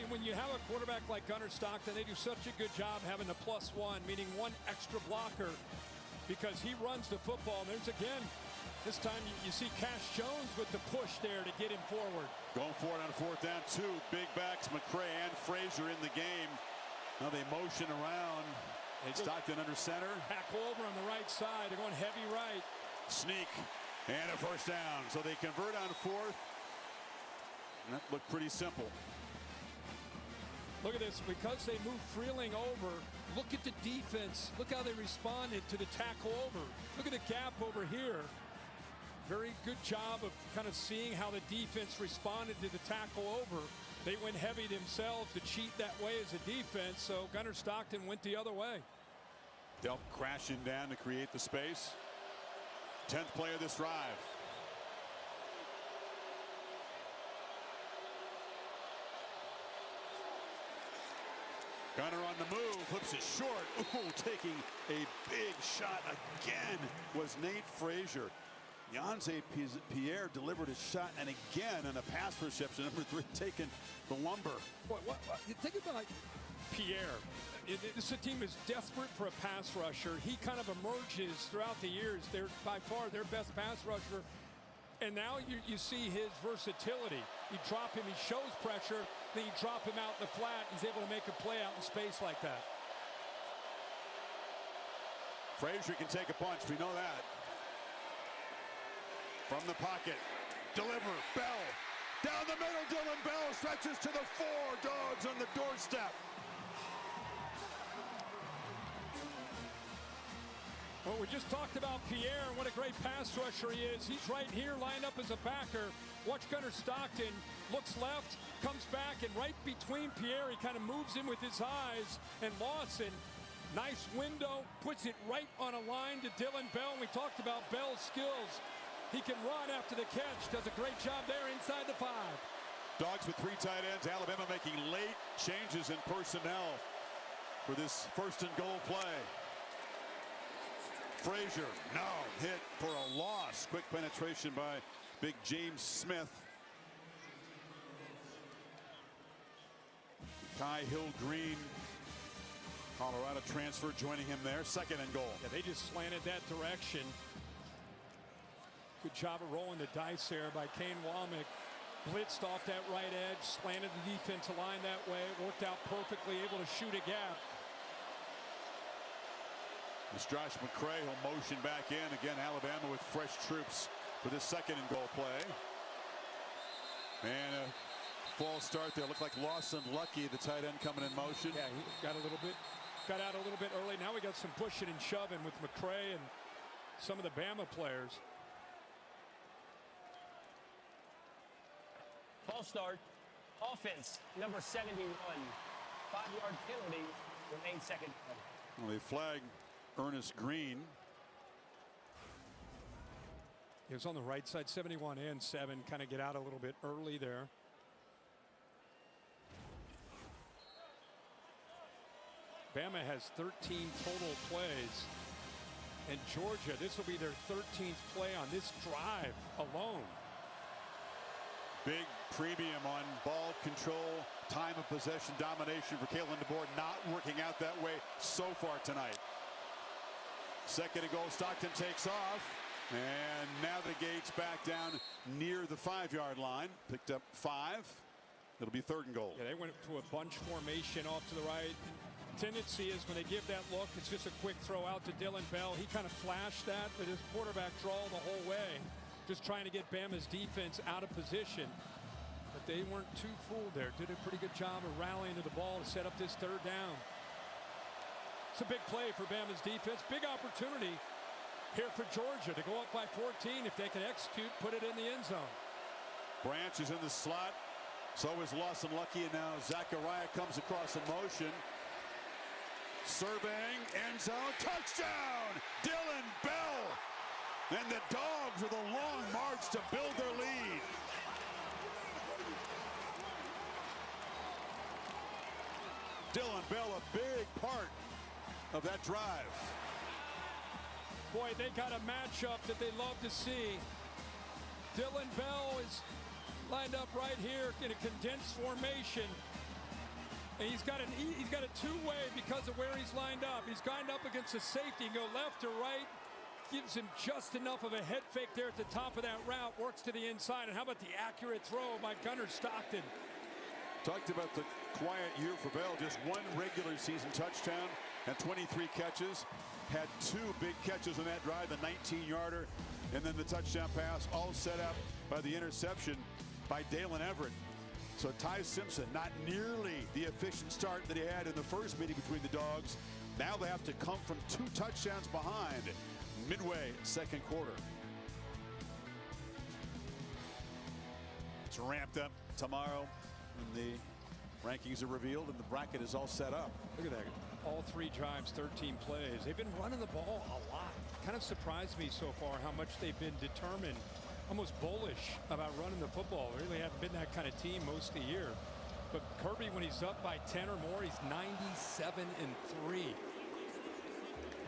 when you have a quarterback like Gunnar Stockton, they do such a good job having the +1, meaning one extra blocker, because he runs the football. And there's, again, this time you see Cash Jones with the push there to get him forward. Going for it on 4th down. 2 big backs, McCray and Frazier in the game. Now they motion around. Stockton under center. Tackle over on the right side. They're going heavy right. Sneak and a first down. So they convert on 4th. And that looked pretty simple. Look at this. Because they moved Freeling over, look at the defense. Look how they responded to the tackle over. Look at the gap over here. Very good job of kind of seeing how the defense responded to the tackle over. They went heavy themselves to cheat that way as a defense, so Gunnar Stockton went the other way. Delp crashing down to create the space. 10th play of this drive. Gunnar on the move, flips it short. Ooh, taking a big shot again was Nate Frazier. Yanze Pierre delivered a shot, and again on a pass reception. Number 3 taking the lumber. What you think about Pierre? This team is desperate for a pass rusher. He kind of emerges throughout the years. They're by far their best pass rusher. And now you see his versatility. You drop him, he shows pressure, then you drop him out in the flat. He's able to make a play out in space like that. Frazier can take a punch, we know that. From the pocket, deliver, Bell. Down the middle, Dylan Bell stretches to the 4, Dogs on the doorstep. Well, we just talked about Pierre and what a great pass rusher he is. He's right here lined up as a backer. Watch Gunnar Stockton, looks left, comes back, and right between Pierre, he kind of moves in with his eyes. And Lawson, nice window, puts it right on a line to Dylan Bell. And we talked about Bell's skills. He can run after the catch, does a great job there inside the 5. Dogs with 3 tight ends. Alabama making late changes in personnel for this 1st and goal play. Frazier, no, hit for a loss. Quick penetration by big James Smith. Kai Hill-Green, Colorado transfer, joining him there. 2nd and goal. Yeah, they just slanted that direction. Good job of rolling the dice there by Kane Womack. Blitzed off that right edge, slanted the defensive line that way. Worked out perfectly, able to shoot a gap. It's Josh McCray, who'll motion back in. Again, Alabama with fresh troops for this 2nd and goal play. And a false start there. Looked like Lawson Lucky, the tight end, coming in motion. Yeah, he got out a little bit early. Now we got some pushing and shoving with McCray and some of the Bama players. False start. Offense, number 71. 5-yard penalty. Remains 2nd. Well, they flagged Ernest Green. He was on the right side, 71 and 7. Kind of get out a little bit early there. Bama has 13 total plays. And Georgia, this will be their 13th play on this drive alone. Big premium on ball control, time of possession, domination for Kalen DeBoer. Not working out that way so far tonight. 2nd and goal, Stockton takes off and navigates back down near the 5-yard line. Picked up 5. It'll be 3rd and goal. Yeah, they went to a bunch formation off to the right. Tendency is when they give that look, it's just a quick throw out to Dylan Bell. He kind of flashed that, but his quarterback draw the whole way. Just trying to get Bama's defense out of position. But they weren't too fooled there. Did a pretty good job of rallying to the ball to set up this 3rd down. It's a big play for Bama's defense. Big opportunity here for Georgia to go up by 14. If they can execute, put it in the end zone. Branch is in the slot. So is Lawson Lucky, and now Zachariah comes across in motion. Surveying, end zone, touchdown! Dylan Bell! And the Dogs with a long march to build their lead. Dylan Bell, a big part of that drive. Boy, they got a matchup that they love to see. Dylan Bell is lined up right here in a condensed formation. And he's got a two-way because of where he's lined up. He's lined up against a safety. Go left or right. Gives him just enough of a head fake there at the top of that route. Works to the inside. And how about the accurate throw by Gunnar Stockton? Talked about the quiet year for Bell. Just 1 regular season touchdown and 23 catches. Had 2 big catches on that drive, the 19-yarder and then the touchdown pass, all set up by the interception by Dalen Everett. So Ty Simpson, not nearly the efficient start that he had in the first meeting between the Dogs. Now they have to come from 2 touchdowns behind midway second quarter. It's ramped up tomorrow when the rankings are revealed and the bracket is all set up. Look at that. All 3 drives, 13 plays. They've been running the ball a lot. Kind of surprised me so far how much they've been determined, almost bullish about running the football. They really haven't been that kind of team most of the year. But Kirby, when he's up by 10 or more, he's 97-3.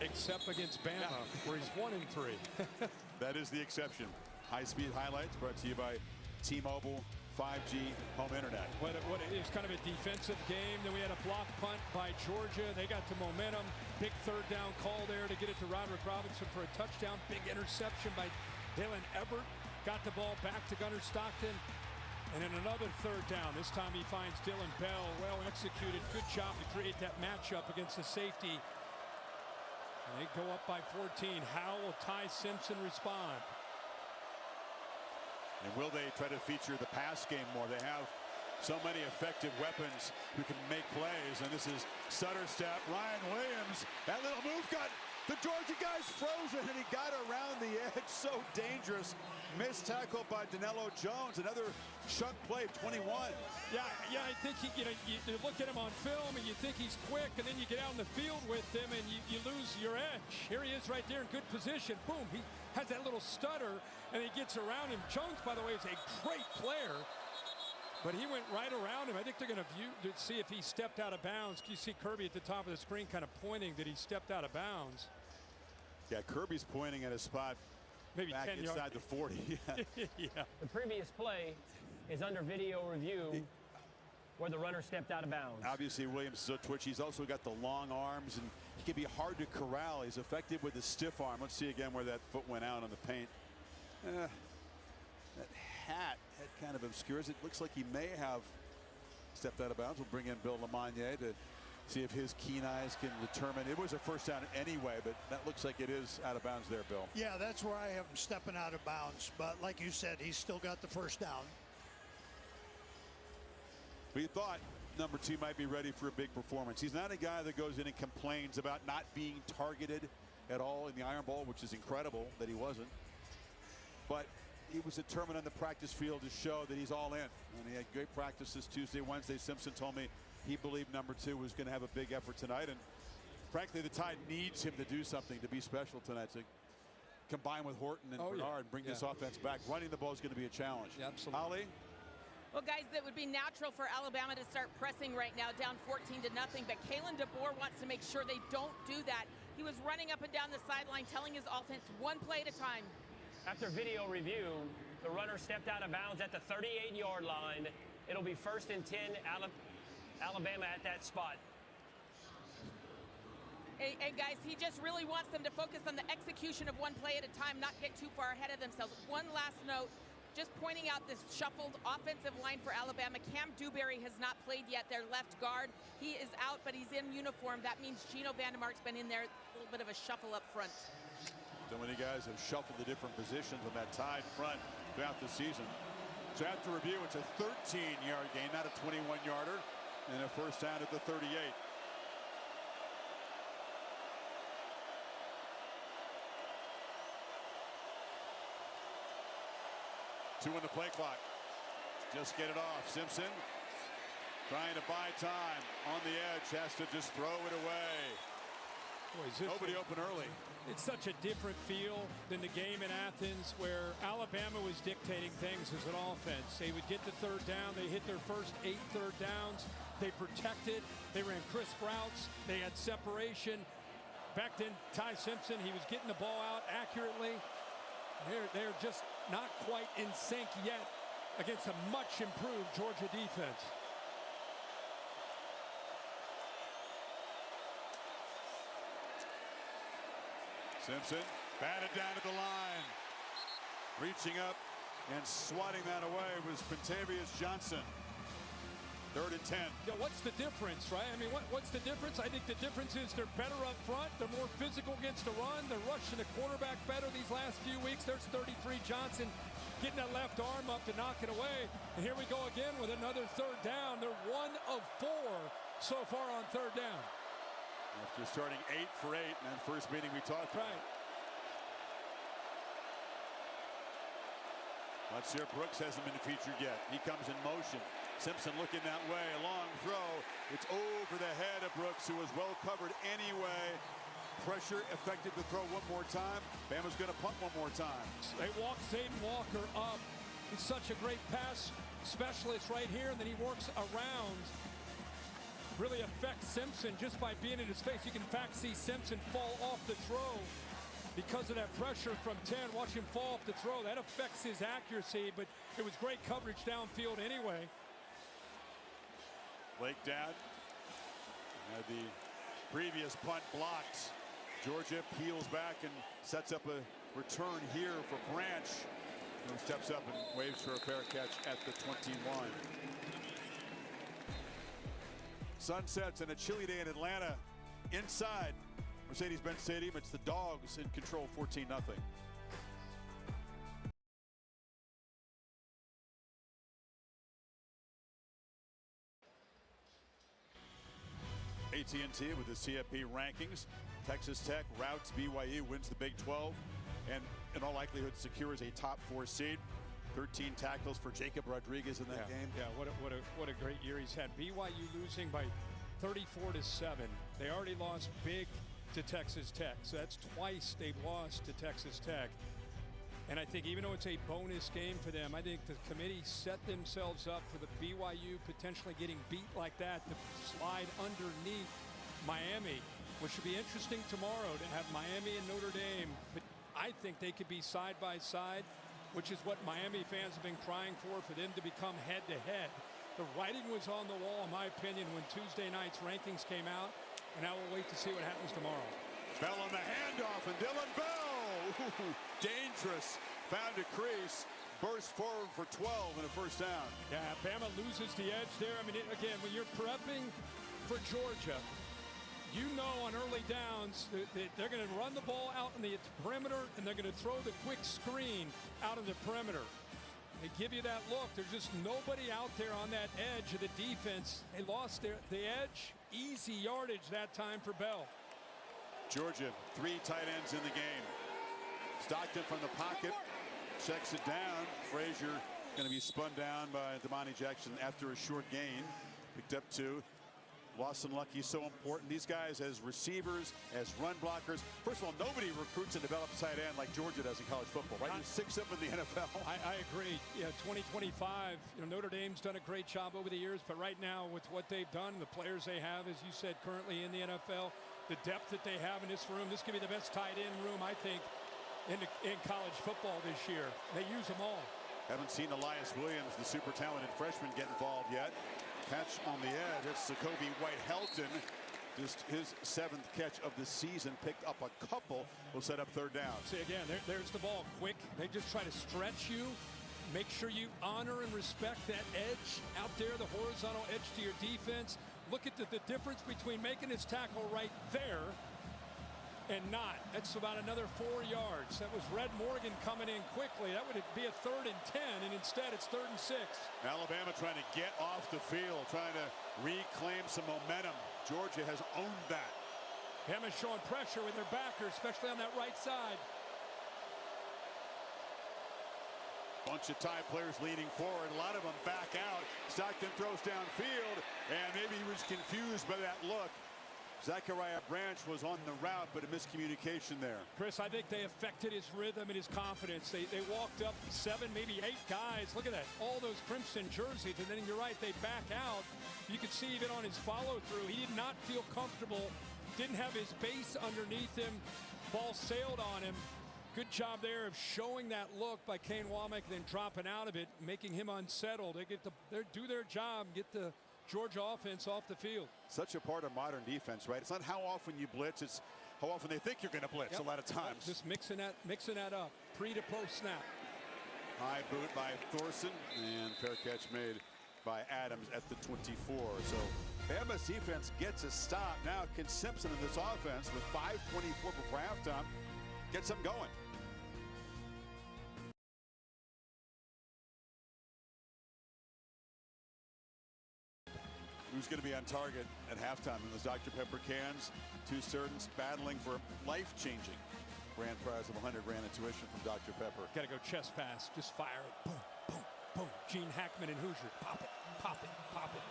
Except against Bama, where he's 1-3. That is the exception. High-speed highlights brought to you by T-Mobile 5G home internet. It was kind of a defensive game. Then we had a block punt by Georgia. They got the momentum. Big third down call there to get it to Roderick Robinson for a touchdown. Big interception by Dalen Everett. Got the ball back to Gunnar Stockton. And then another third down. This time he finds Dylan Bell. Well executed. Good job to create that matchup against the safety. And they go up by 14. How will Ty Simpson respond? And will they try to feature the pass game more? They have so many effective weapons who can make plays. And this is Sutter step. Ryan Williams. That little move got the Georgia guy's frozen, and he got around the edge. So dangerous. Missed tackle by Danilo Jones. Another chuck play, 21. Yeah, I think you look at him on film and you think he's quick, and then you get out in the field with him and you lose your edge. Here he is right there in good position. Boom, he has that little stutter and he gets around him. Jones, by the way, is a great player, but he went right around him. I think they're going to see if he stepped out of bounds. You see Kirby at the top of the screen kind of pointing that he stepped out of bounds. Yeah, Kirby's pointing at a spot maybe back 10 inside the 40. Yeah. The previous play is under video review where the runner stepped out of bounds. Obviously, Williams is so twitchy. He's also got the long arms, and he can be hard to corral. He's effective with the stiff arm. Let's see again where that foot went out on the paint. That hat kind of obscures it. Looks like he may have stepped out of bounds. We'll bring in Bill Lamagnier to see if his keen eyes can determine. It was a first down anyway, but that looks like it is out of bounds there, Bill. Yeah, that's where I have him stepping out of bounds. But like you said, he's still got the first down. We thought number 2 might be ready for a big performance. He's not a guy that goes in and complains about not being targeted at all in the Iron Bowl, which is incredible that he wasn't. But he was determined on the practice field to show that he's all in. And he had great practices Tuesday, Wednesday. Simpson told me he believed number 2 was going to have a big effort tonight. And frankly, the Tide needs him to do something to be special tonight, to combine with Horton and Bernard and bring this offense back. Running the ball is going to be a challenge. Yeah, absolutely. Holly? Well, guys, it would be natural for Alabama to start pressing right now, down 14-0. But Kalen DeBoer wants to make sure they don't do that. He was running up and down the sideline, telling his offense 1 play at a time. After video review, the runner stepped out of bounds at the 38-yard line. It'll be 1st and 10, Alabama at that spot. And guys, he just really wants them to focus on the execution of 1 play at a time, not get too far ahead of themselves. One last note, just pointing out this shuffled offensive line for Alabama. Cam Dewberry has not played yet, their left guard. He is out, but he's in uniform. That means Gino Vandemark's been in there, a little bit of a shuffle up front. So many guys have shuffled the different positions on that Tide front throughout the season. So after review, it's a 13-yard gain, not a 21-yarder, and a first down at the 38. Two on the play clock. Just get it off. Simpson trying to buy time on the edge, has to just throw it away. Boy, nobody open early. It's such a different feel than the game in Athens, where Alabama was dictating things as an offense. They would get the third down. They hit their first 8 third downs. They protected. They ran crisp routes. They had separation. Back then, Ty Simpson, he was getting the ball out accurately. They're just not quite in sync yet against a much improved Georgia defense. Simpson batted down at the line. Reaching up and swatting that away was Pentavious Johnson. 3rd and 10. Yeah, what's the difference, right? I mean, what's the difference? I think the difference is they're better up front. They're more physical against the run. They're rushing the quarterback better these last few weeks. There's 33 Johnson getting that left arm up to knock it away. And here we go again with another 3rd down. They're 1 of 4 so far on 3rd down. After starting 8 for 8 in that first meeting we talked about. Right. Let's hear Brooks hasn't been featured yet. He comes in motion. Simpson looking that way. A long throw. It's over the head of Brooks, who was well covered anyway. Pressure effective to throw one more time. Bama's going to punt one more time. They walk Zayden Walker up. He's such a great pass specialist right here, and then he works around. Really affects Simpson just by being in his face. You can in fact see Simpson fall off the throw because of that pressure from 10. Watch him fall off the throw. That affects his accuracy, but it was great coverage downfield anyway. Blake down. Had the previous punt blocked. Georgia peels back and sets up a return here for Branch, who steps up and waves for a fair catch at the 21. Sunsets and a chilly day in Atlanta. Inside Mercedes-Benz Stadium, it's the Dogs in control, 14-0. AT&T with the CFP rankings. Texas Tech routs BYU, wins the Big 12, and in all likelihood secures a top 4 seed. 13 tackles for Jacob Rodriguez in that game. Yeah, what a great year he's had. BYU losing by 34-7. They already lost big to Texas Tech, so that's twice they've lost to Texas Tech. And I think even though it's a bonus game for them, I think the committee set themselves up for the BYU potentially getting beat like that to slide underneath Miami, which should be interesting tomorrow to have Miami and Notre Dame. But I think they could be side by side, which is what Miami fans have been crying for them to become head-to-head. The writing was on the wall, in my opinion, when Tuesday night's rankings came out, and now we'll wait to see what happens tomorrow. Bell on the handoff, and Dylan Bell, ooh, dangerous, found a crease, burst forward for 12 and a first down. Yeah, Bama loses the edge there. I mean, again, when you're prepping for Georgia, you know on early downs that they're going to run the ball out in the perimeter, and they're going to throw the quick screen out of the perimeter. They give you that look. There's just nobody out there on that edge of the defense. They lost the edge. Easy yardage that time for Bell. Georgia, 3 tight ends in the game. Stockton from the pocket checks it down. Frazier going to be spun down by Damani Jackson after a short gain. Picked up 2. Lawson Lucky so important. These guys as receivers, as run blockers. First of all, nobody recruits and develops tight end like Georgia does in college football, right? There's 6 of them in the NFL. I agree. Yeah, 2025, Notre Dame's done a great job over the years, but right now with what they've done, the players they have, as you said, currently in the NFL, the depth that they have in this room, this could be the best tight end room, I think, in college football this year. They use them all. Haven't seen Elias Williams, the super talented freshman, get involved yet. Catch on the edge. It's Jacoby White-Helton. Just his 7th catch of the season. Picked up a couple. Will set up 3rd down. See, again, there's the ball. Quick. They just try to stretch you. Make sure you honor and respect that edge out there, the horizontal edge to your defense. Look at the difference between making his tackle right there and not. That's about another 4 yards. That was Red Morgan coming in quickly. That would be a 3rd and 10, and instead it's 3rd and 6. Alabama trying to get off the field, trying to reclaim some momentum. Georgia has owned that. Bama's showing pressure with their backers, especially on that right side. Bunch of Tide players leaning forward. A lot of them back out. Stockton throws downfield, and maybe he was confused by that look. Zachariah Branch was on the route, but a miscommunication there. Chris, I think they affected his rhythm and his confidence. They walked up 7, maybe 8 guys. Look at that. All those crimson jerseys. And then you're right, they back out. You could see even on his follow-through, he did not feel comfortable. Didn't have his base underneath him. Ball sailed on him. Good job there of showing that look by Kane Womack, then dropping out of it, making him unsettled. They do their job, get the Georgia offense off the field. Such a part of modern defense, right? It's not how often you blitz, it's how often they think you're going to blitz. A lot of times. Just mixing that up, pre to post snap. High boot by Thorson, and fair catch made by Adams at the 24. So Bama's defense gets a stop. Now can Simpson in this offense with 5:24 before halftime get something going? Who's going to be on target at halftime in those Dr. Pepper cans? Two students battling for life-changing grand prize of 100 grand in tuition from Dr. Pepper. Got to go chest pass. Just fire it. Boom, boom, boom. Gene Hackman and Hoosier. Pop it, pop it, pop it.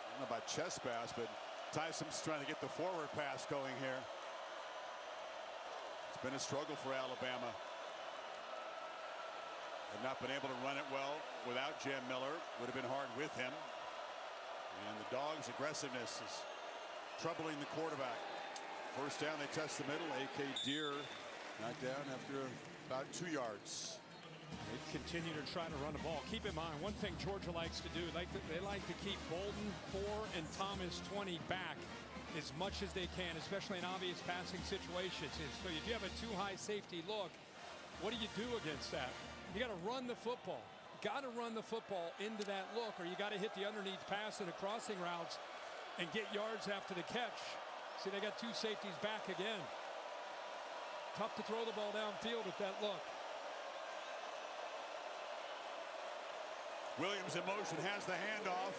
I don't know about chest pass, but Ty Simpson's trying to get the forward pass going here. It's been a struggle for Alabama. Have not been able to run it well without Jam Miller. Would have been hard with him. And the Dogs' aggressiveness is troubling the quarterback. First down, they test the middle. A.K. Deere knocked down after about 2 yards. They continue to try to run the ball. Keep in mind, one thing Georgia likes to do, they like to keep Bolden 4 and Thomas 20 back as much as they can, especially in obvious passing situations. So if you have a too high safety look, what do you do against that? You got to run the football. Got to run the football into that look, or you got to hit the underneath pass and the crossing routes and get yards after the catch. See, they got two safeties back again. Tough to throw the ball downfield with that look. Williams in motion, has the handoff.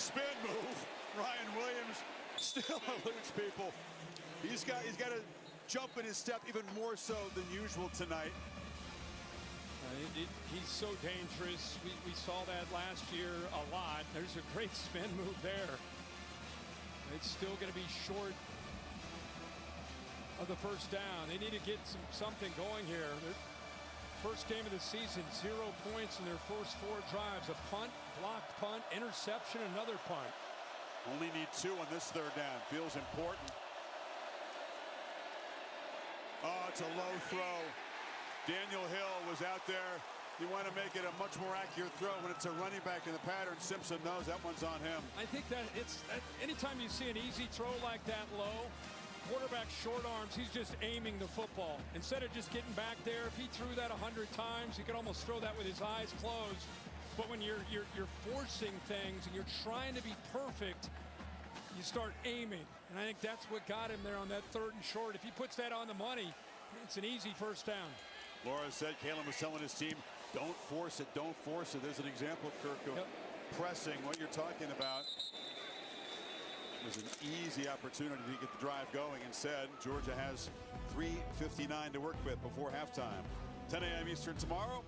Spin move. Ryan Williams still eludes people. He's got to jump in his step even more so than usual tonight. He's so dangerous. We saw that last year a lot. There's a great spin move there. It's still going to be short of the first down. They need to get something going here. First game of the season, 0 points in their first 4 drives. A punt, blocked punt, interception, another punt. Only need 2 on this third down. Feels important. Oh, it's a low throw. Daniel Hill was out there. You want to make it a much more accurate throw when it's a running back in the pattern. Simpson knows that one's on him. I think that anytime you see an easy throw like that low, quarterback short arms, he's just aiming the football. Instead of just getting back there, if he threw that 100 times, he could almost throw that with his eyes closed. But when you're forcing things and you're trying to be perfect, you start aiming. And I think that's what got him there on that 3rd and short. If he puts that on the money, it's an easy first down. Laura said, Kalen was telling his team, don't force it, don't force it. There's an example, Kirk, of pressing what you're talking about. It was an easy opportunity to get the drive going. Instead, Georgia has 3:59 to work with before halftime. 10 a.m. Eastern tomorrow,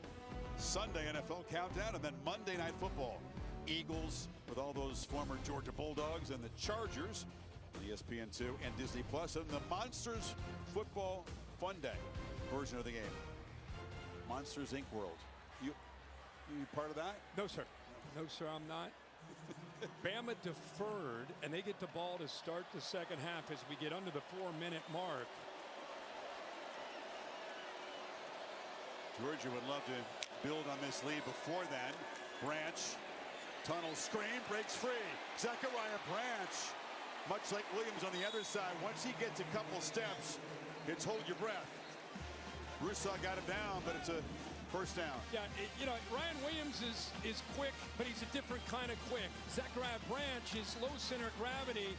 Sunday NFL countdown, and then Monday Night Football. Eagles with all those former Georgia Bulldogs and the Chargers, ESPN2 and Disney Plus, and the Monsters Football Fun Day version of the game. Monsters Inc. World. You part of that? No, sir. No, sir, I'm not. Bama deferred, and they get the ball to start the second half as we get under the 4-minute mark. Georgia would love to build on this lead before then. Branch, tunnel screen, breaks free. Zechariah Branch, much like Williams on the other side, once he gets a couple steps, it's hold your breath. Broussard got him down, but it's a first down. Yeah, Ryan Williams is quick, but he's a different kind of quick. Zechariah Branch is low center of gravity,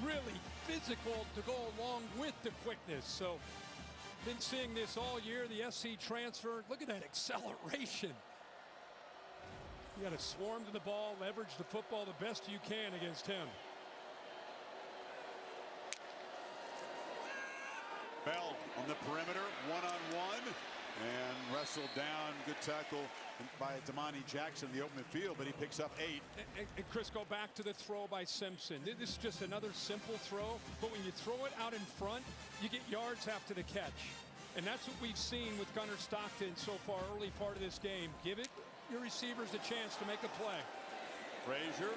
really physical to go along with the quickness. So, been seeing this all year, the SC transfer. Look at that acceleration. You got to swarm to the ball, leverage the football the best you can against him. Bell on the perimeter, one-on-one, and wrestled down. Good tackle by Damani Jackson in the open field, but he picks up 8. And Chris, go back to the throw by Simpson. This is just another simple throw, but when you throw it out in front, you get yards after the catch. And that's what we've seen with Gunnar Stockton so far, early part of this game. Give it your receivers a chance to make a play. Frazier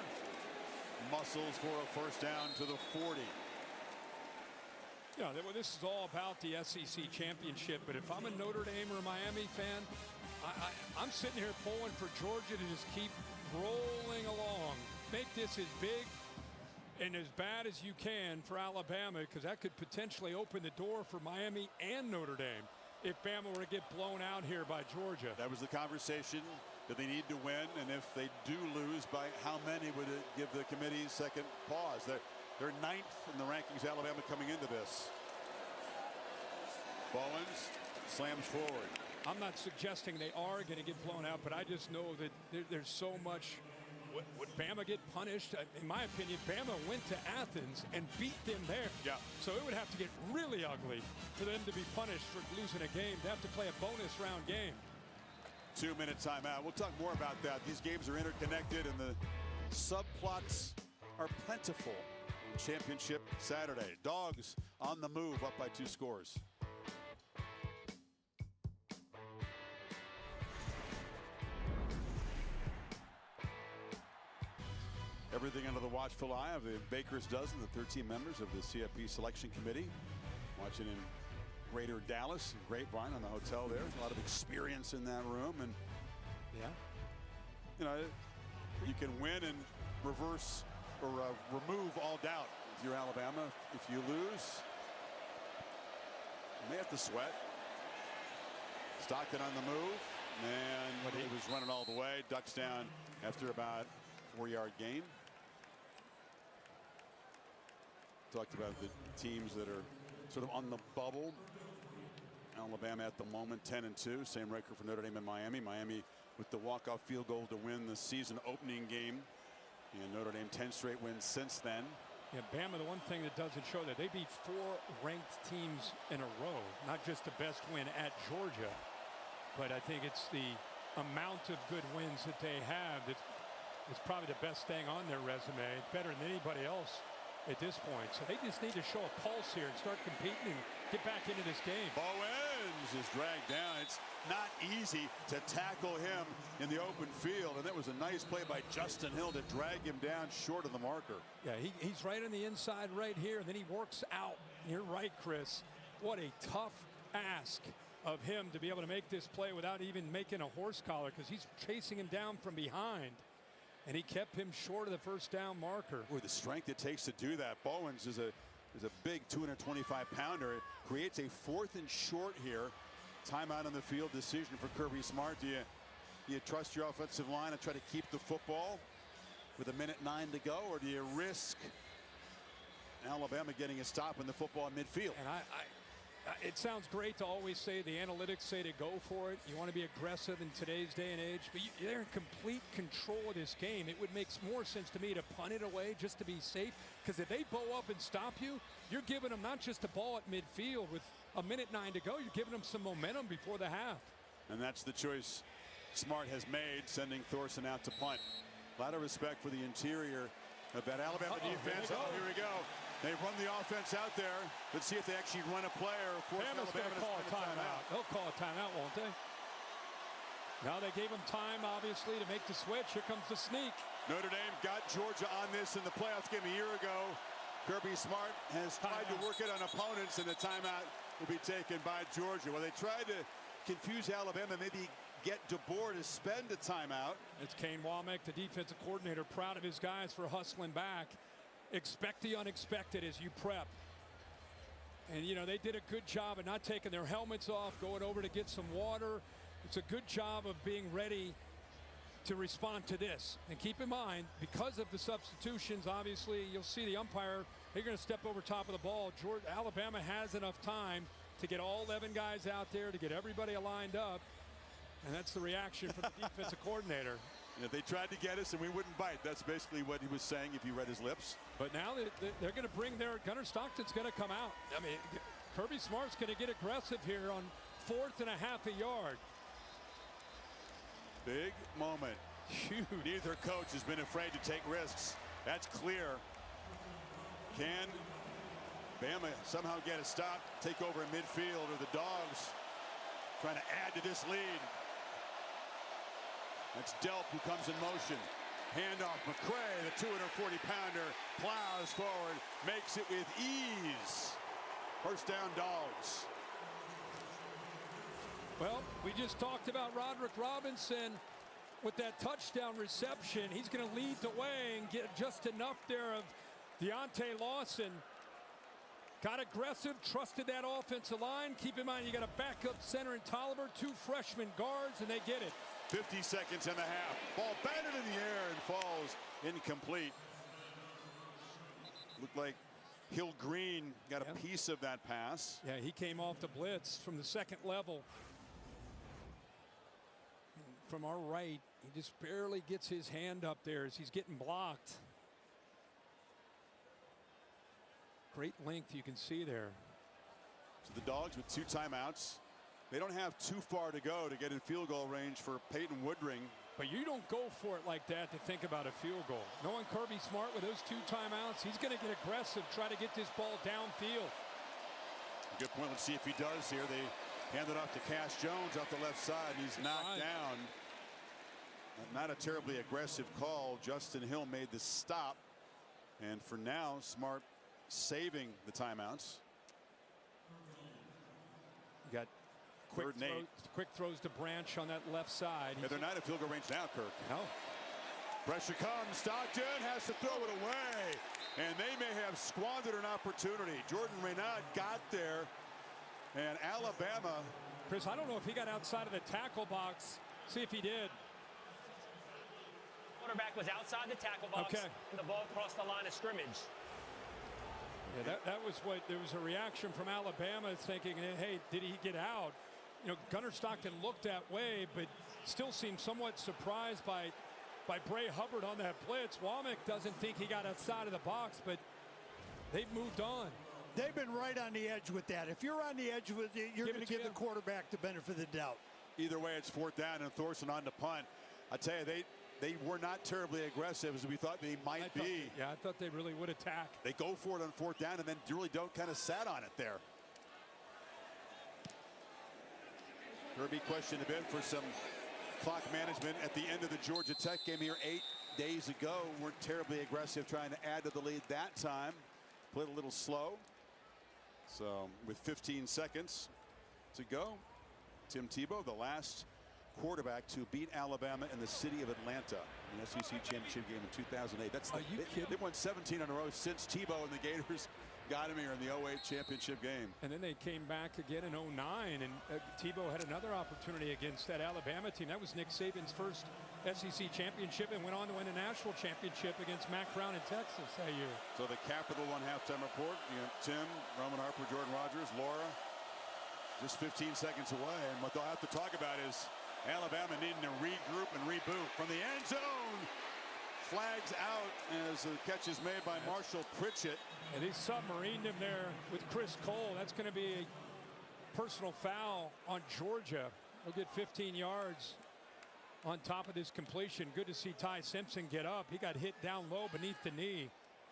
muscles for a first down to the 40. Yeah, this is all about the SEC championship, but if I'm a Notre Dame or a Miami fan, I'm sitting here pulling for Georgia to just keep rolling along. Make this as big and as bad as you can for Alabama, because that could potentially open the door for Miami and Notre Dame. if Bama were to get blown out here by Georgia. That was the conversation. Do they need to win? And if they do lose, by how many would it give the committee second pause? They're ninth in the rankings, Alabama, coming into this. Bowens slams forward. I'm not suggesting they are going to get blown out, but I just know that there's so much. Would Bama get punished? In my opinion, Bama went to Athens and beat them there. Yeah. So it would have to get really ugly for them to be punished for losing a game. They have to play a bonus round game. 2-minute timeout. We'll talk more about that. These games are interconnected, and the subplots are plentiful. Championship Saturday. Dogs on the move, up by 2 scores. Everything under the watchful eye of the Baker's Dozen, the 13 members of the CFP Selection Committee. Watching in Greater Dallas, Grapevine on the hotel there. A lot of experience in that room. And, yeah, you know, you can win and reverse or remove all doubt if you're Alabama. If you lose, you may have to sweat. Stockton on the move. And he was running all the way. Ducks down after about 4-yard gain. Talked about the teams that are sort of on the bubble. Alabama at the moment 10-2, same record for Notre Dame and Miami. Miami with the walk-off field goal to win the season opening game, and Notre Dame 10 straight wins since then. Yeah, Bama, the one thing that doesn't show that they beat 4 ranked teams in a row, not just the best win at Georgia, but I think it's the amount of good wins that they have that's probably the best thing on their resume, better than anybody else at this point. So they just need to show a pulse here and start competing and get back into this game. Bowens is dragged down. It's not easy to tackle him in the open field, and that was a nice play by Justin Hill to drag him down short of the marker. Yeah, he's right on the inside right here, and then he works out. You're right, Chris. What a tough ask of him to be able to make this play without even making a horse collar, because he's chasing him down from behind. And he kept him short of the first down marker. Boy, the strength it takes to do that. Bowens is a big 225-pounder. It creates a 4th and short here. Timeout on the field decision for Kirby Smart. Do you trust your offensive line and try to keep the football with 1:09 to go, or do you risk Alabama getting a stop in the football in midfield? And it sounds great to always say, the analytics say to go for it. You want to be aggressive in today's day and age, but they're in complete control of this game. It would make more sense to me to punt it away just to be safe, because if they bow up and stop you, you're giving them not just a ball at midfield with 1:09 to go, you're giving them some momentum before the half. And that's the choice Smart has made, sending Thorson out to punt. A lot of respect for the interior of that Alabama defense. Here we go. They run the offense out there. Let's see if they actually run a play, or force Bama's going to call a timeout. They'll call a timeout, won't they? Now they gave him time, obviously, to make the switch. Here comes the sneak. Notre Dame got Georgia on this in the playoff game a year ago. Kirby Smart has tried to work it on opponents, and the timeout will be taken by Georgia. Well, they tried to confuse Alabama, maybe get DeBoer to spend a timeout. It's Kane Womack, the defensive coordinator, proud of his guys for hustling back. Expect the unexpected as you prep. And, you know, they did a good job of not taking their helmets off, going over to get some water. It's a good job of being ready to respond to this. And keep in mind, because of the substitutions, obviously, you'll see the umpire, they're going to step over top of the ball. Alabama has enough time to get all 11 guys out there, to get everybody lined up. And that's the reaction from the defensive coordinator. Yeah, they tried to get us and we wouldn't bite. That's basically what he was saying if you read his lips. But now they're going to bring Gunnar Stockton's going to come out. I mean, Kirby Smart's going to get aggressive here on 4th and a half a yard. Big moment. Huge. Neither coach has been afraid to take risks. That's clear. Can Bama somehow get a stop, take over in midfield, or the Dogs trying to add to this lead? That's Delp who comes in motion. Handoff, McCray, the 240-pounder, plows forward, makes it with ease. First down, Dogs. Well, we just talked about Roderick Robinson with that touchdown reception. He's going to lead the way and get just enough there of Deontay Lawson Got aggressive, trusted that offensive line. Keep in mind, you got a backup center in Tolliver, 2 freshman guards, and they get it. 50 seconds and a half. Ball batted in the air and falls incomplete. Looked like Hill Green got a piece of that pass. Yeah, he came off the blitz from the second level. From our right, he just barely gets his hand up there as he's getting blocked. Great length you can see there. So the Dogs with 2 timeouts. They don't have too far to go to get in field goal range for Peyton Woodring. But you don't go for it like that to think about a field goal. Knowing Kirby Smart with those 2 timeouts, he's going to get aggressive, try to get this ball downfield. Good point. Let's see if he does here. They hand it off to Cash Jones off the left side. He's knocked down. Not a terribly aggressive call. Justin Hill made the stop. And for now, Smart saving the timeouts. You got quick throws to Branch on that left side. Yeah, they're not at field goal range now, Kirk. No. Pressure comes. Stockton has to throw it away. And they may have squandered an opportunity. Jordan Renaud got there. And Alabama. Chris, I don't know if he got outside of the tackle box. See if he did. Quarterback was outside the tackle box. Okay. And the ball crossed the line of scrimmage. Yeah, that was what, there was a reaction from Alabama thinking, hey, did he get out? You know, Gunnar Stockton looked that way, but still seemed somewhat surprised by Bray Hubbard on that blitz. Womack doesn't think he got outside of the box, but they've moved on. They've been right on the edge with that. If you're on the edge with it, you're going to give the quarterback the benefit of the doubt. Either way, it's 4th down and Thorson on the punt. I tell you, they were not terribly aggressive as we thought they might be. Yeah, I thought they really would attack. They go for it on 4th down and then really don't kind of sat on it there. Kirby questioned a bit for some clock management at the end of the Georgia Tech game here 8 days ago. Weren't terribly aggressive trying to add to the lead that time. Played a little slow. So with 15 seconds to go, Tim Tebow, the last quarterback to beat Alabama in the city of Atlanta in the SEC championship game in 2008. That's they won 17 in a row since Tebow and the Gators got him here in the 08 championship game. And then they came back again in 09, and Tebow had another opportunity against that Alabama team. That was Nick Saban's first SEC championship, and went on to win a national championship against Mack Brown in Texas that year. So the Capital One halftime report. You know, Tim, Roman Harper, Jordan Rogers, Laura, just 15 seconds away, and what they'll have to talk about is Alabama needing to regroup and reboot from the end zone. Flags out as the catch is made by Marshall Pritchett. And he submarined him there with Chris Cole. That's going to be a personal foul on Georgia. He'll get 15 yards on top of this completion. Good to see Ty Simpson get up. He got hit down low beneath the knee.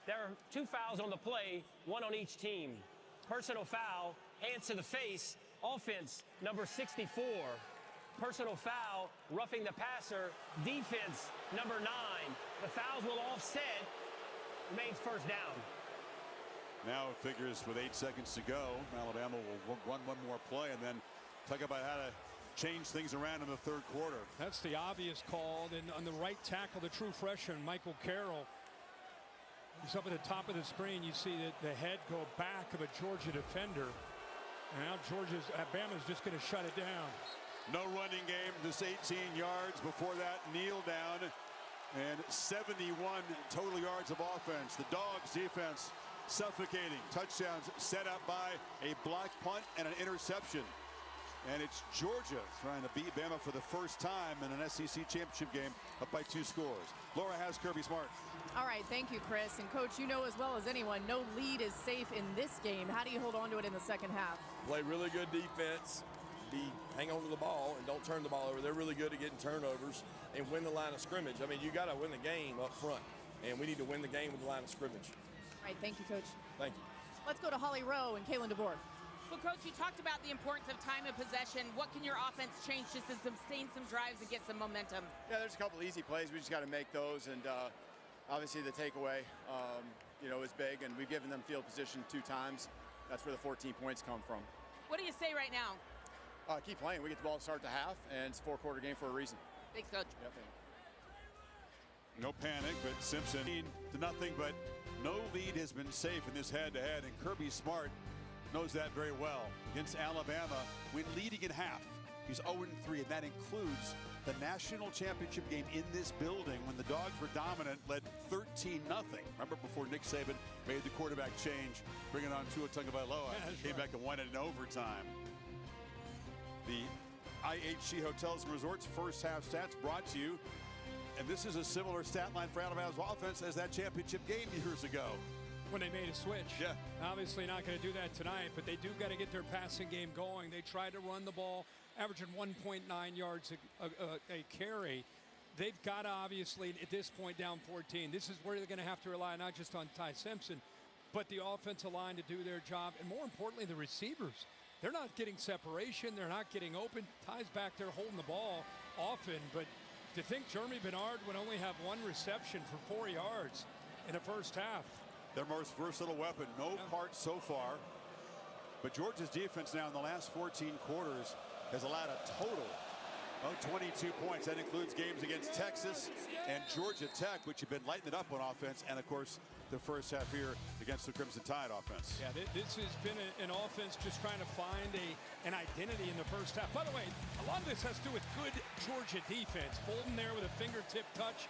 There are 2 fouls on the play, 1 on each team. Personal foul, hands to the face, offense number 64. Personal foul, roughing the passer, defense number 9. The fouls will offset, remains first down. Now it figures with 8 seconds to go, Alabama will run one more play and then talk about how to change things around in the 3rd quarter. That's the obvious call. Then on the right tackle, the true freshman, Michael Carroll. He's up at the top of the screen. You see the head go back of a Georgia defender. And now Alabama's just going to shut it down. No running game, just 18 yards. Before that, kneel down. And 71 total yards of offense. The Dogs defense suffocating. Touchdowns set up by a blocked punt and an interception. And it's Georgia trying to beat Bama for the first time in an SEC championship game, up by 2 scores. Laura has Kirby Smart. All right, thank you, Chris. And Coach, you know as well as anyone, no lead is safe in this game. How do you hold on to it in the second half? Play really good defense. Hang on to the ball and don't turn the ball over. They're really good at getting turnovers and win the line of scrimmage. I mean, you got to win the game up front, and we need to win the game with the line of scrimmage. All right, thank you, Coach. Thank you. Let's go to Holly Rowe and Kalen DeBoer. Well, Coach, you talked about the importance of time and possession. What can your offense change just to sustain some drives and get some momentum? Yeah, there's a couple easy plays. We just got to make those, and obviously the takeaway, is big, and we've given them field position 2 times. That's where the 14 points come from. What do you say right now? Keep playing. We get the ball to start the half, and it's a 4-quarter game for a reason. Thanks, Coach. Yep. No panic, but Simpson to nothing but No lead has been safe in this head-to-head, and Kirby Smart knows that very well. Against Alabama, when leading in half, he's 0-3, and that includes the national championship game in this building when the Dogs were dominant, led 13-0. Remember, before Nick Saban made the quarterback change, bringing on Tua Tagovailoa, came back and won it in overtime. The IHG Hotels and Resorts first half stats brought to you, and this is a similar stat line for Alabama's offense as that championship game years ago. When they made a switch. Yeah. Obviously not going to do that tonight, but they do got to get their passing game going. They tried to run the ball, averaging 1.9 yards a carry. They've got to obviously, at this point, down 14. This is where they're going to have to rely not just on Ty Simpson, but the offensive line to do their job, and more importantly, the receivers. They're not getting separation. They're not getting open. Ty's back there holding the ball often, but to think Jeremy Bernard would only have one reception for 4 yards in the first half. Their most versatile weapon, no parts so far. But Georgia's defense now in the last 14 quarters has allowed a total of 22 points. That includes games against Texas and Georgia Tech, which have been lighting it up on offense, and of course the first half here against the Crimson Tide offense. Yeah, this has been an offense just trying to find an identity in the first half. By the way, a lot of this has to do with good Georgia defense. Bolden there with a fingertip touch.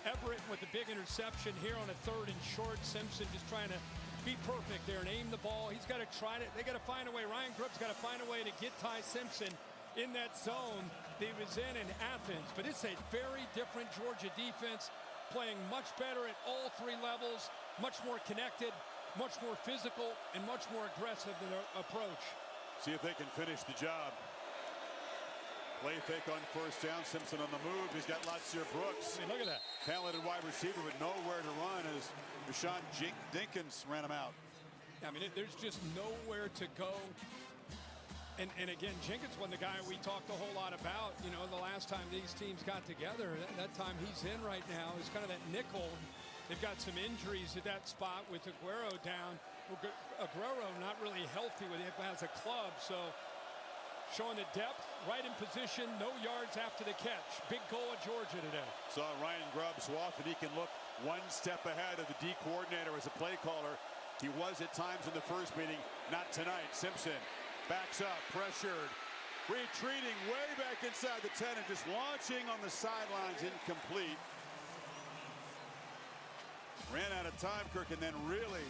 Everett with the big interception here on a 3rd and short. Simpson just trying to be perfect there and aim the ball. He's got to try to, they got to find a way. Ryan Grubb's got to find a way to get Ty Simpson in that zone that he was in Athens. But it's a very different Georgia defense, playing much better at all 3 levels, much more connected, much more physical, and much more aggressive in their approach. See if they can finish the job. Play fake on first down. Simpson on the move. He's got Latsier Brooks. I mean, look at that. Talented wide receiver, but nowhere to run as Rashawn Dinkins ran him out. I mean, there's just nowhere to go. And again, Jenkins was the guy we talked a whole lot about, you know, the last time these teams got together. That time he's in right now is kind of that nickel. They've got some injuries at that spot with Aguero down. Aguero not really healthy with it as a club, so showing the depth, right in position, no yards after the catch. Big goal of Georgia today. Saw Ryan Grubb so often he can look one step ahead of the D coordinator as a play caller. He was at times in the first meeting, not tonight. Simpson backs up, pressured, retreating way back inside the 10 and just launching on the sidelines, incomplete. Ran out of time, Kirk, and then really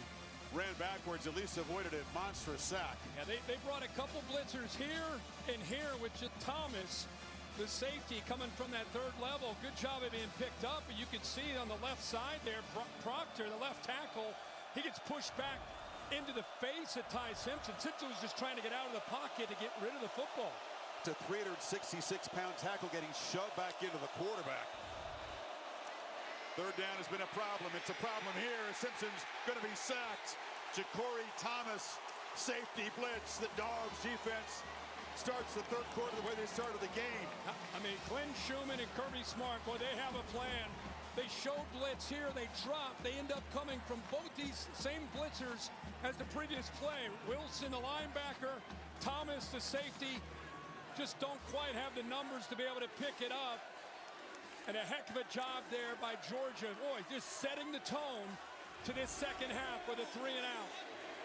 ran backwards, at least avoided a monstrous sack. Yeah, they brought a couple blitzers here and here with Thomas, the safety coming from that 3rd level. Good job of being picked up, but you can see on the left side there, Proctor, the left tackle, he gets pushed back into the face of Ty Simpson. Simpson was just trying to get out of the pocket to get rid of the football. It's a 366-pound tackle getting shoved back into the quarterback. 3rd down has been a problem. It's a problem here. Simpson's going to be sacked. Ja'Cory Thomas, safety blitz. The Dogs defense starts the 3rd quarter the way they started the game. I mean, Glenn Schumann and Kirby Smart, boy, they have a plan. They show blitz here, they drop. They end up coming from both these same blitzers as the previous play. Wilson, the linebacker, Thomas, the safety, just don't quite have the numbers to be able to pick it up. And a heck of a job there by Georgia. Boy, just setting the tone to this second half with a 3 and out.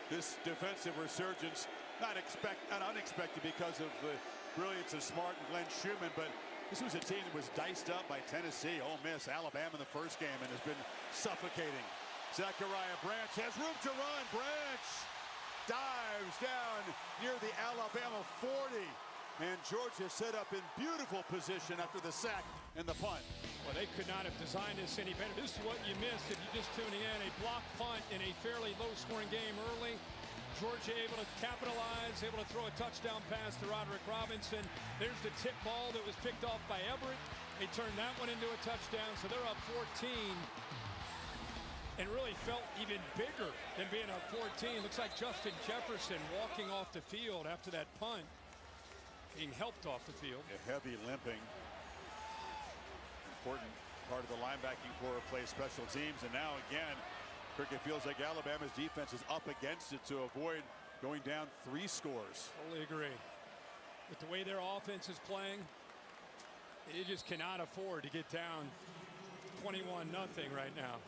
This defensive resurgence, not unexpected because of the brilliance of Smart and Glenn Schumann, but this was a team that was diced up by Tennessee, Ole Miss, Alabama in the first game, and has been suffocating. Zachariah Branch has room to run. Branch dives down near the Alabama 40. And Georgia set up in beautiful position after the sack and the punt. Well, they could not have designed this any better. This is what you missed if you're just tuning in. A block punt in a fairly low-scoring game early. Georgia able to capitalize, able to throw a touchdown pass to Roderick Robinson. There's the tip ball that was picked off by Everett. They turned that one into a touchdown, so they're up 14. And really felt even bigger than being up 14. Looks like Justin Jefferson walking off the field after that punt, being helped off the field. A heavy limping. Important part of the linebacking core plays special teams. And now again, it feels like Alabama's defense is up against it to avoid going down 3 scores. Totally agree. With the way their offense is playing, they just cannot afford to get down 21-0 right now.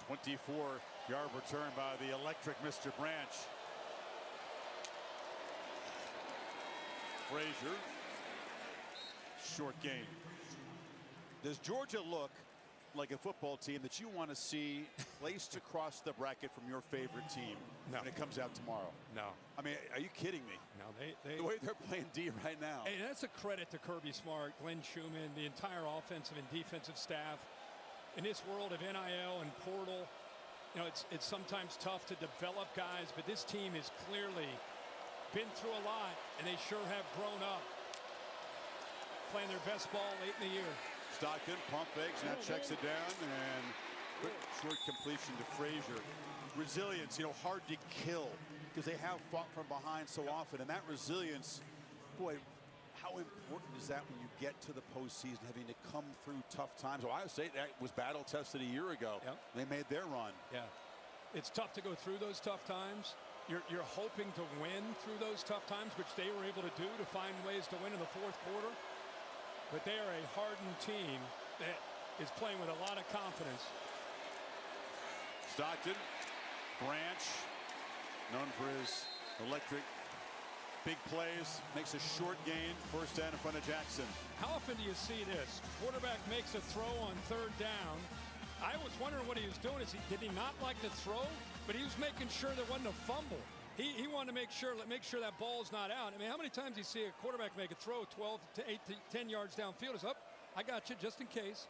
24-yard return by the electric Mr. Branch. Frazier. Short gain. Does Georgia look like a football team that you want to see placed across the bracket from your favorite team when it comes out tomorrow? No. I mean, are you kidding me? No, the way they're playing D right now. Hey, that's a credit to Kirby Smart, Glenn Schumann, the entire offensive and defensive staff. In this world of NIL and portal, you know, it's sometimes tough to develop guys, but this team has clearly been through a lot, and they sure have grown up, playing their best ball late in the year. Stockton pump fakes, now checks it down, and quick short completion to Frazier. Resilience, you know, hard to kill because they have fought from behind so often, and that resilience, boy, how important is that when you get to the postseason, having to come through tough times? Ohio State, that was battle tested a year ago. They made their run. Yeah, it's tough to go through those tough times. You're hoping to win through those tough times, which they were able to do to find ways to win in the fourth quarter. But they are a hardened team that is playing with a lot of confidence. Stockton, Branch, known for his electric big plays, makes a short gain, first down in front of Jackson. How often do you see this? Quarterback makes a throw on third down. I was wondering what he was doing. Did he not like to throw? But he was making sure there wasn't a fumble. He wanted to make sure that ball's not out. I mean, how many times do you see a quarterback make a throw 12 to 8 to 10 yards downfield? It's up. I got you just in case.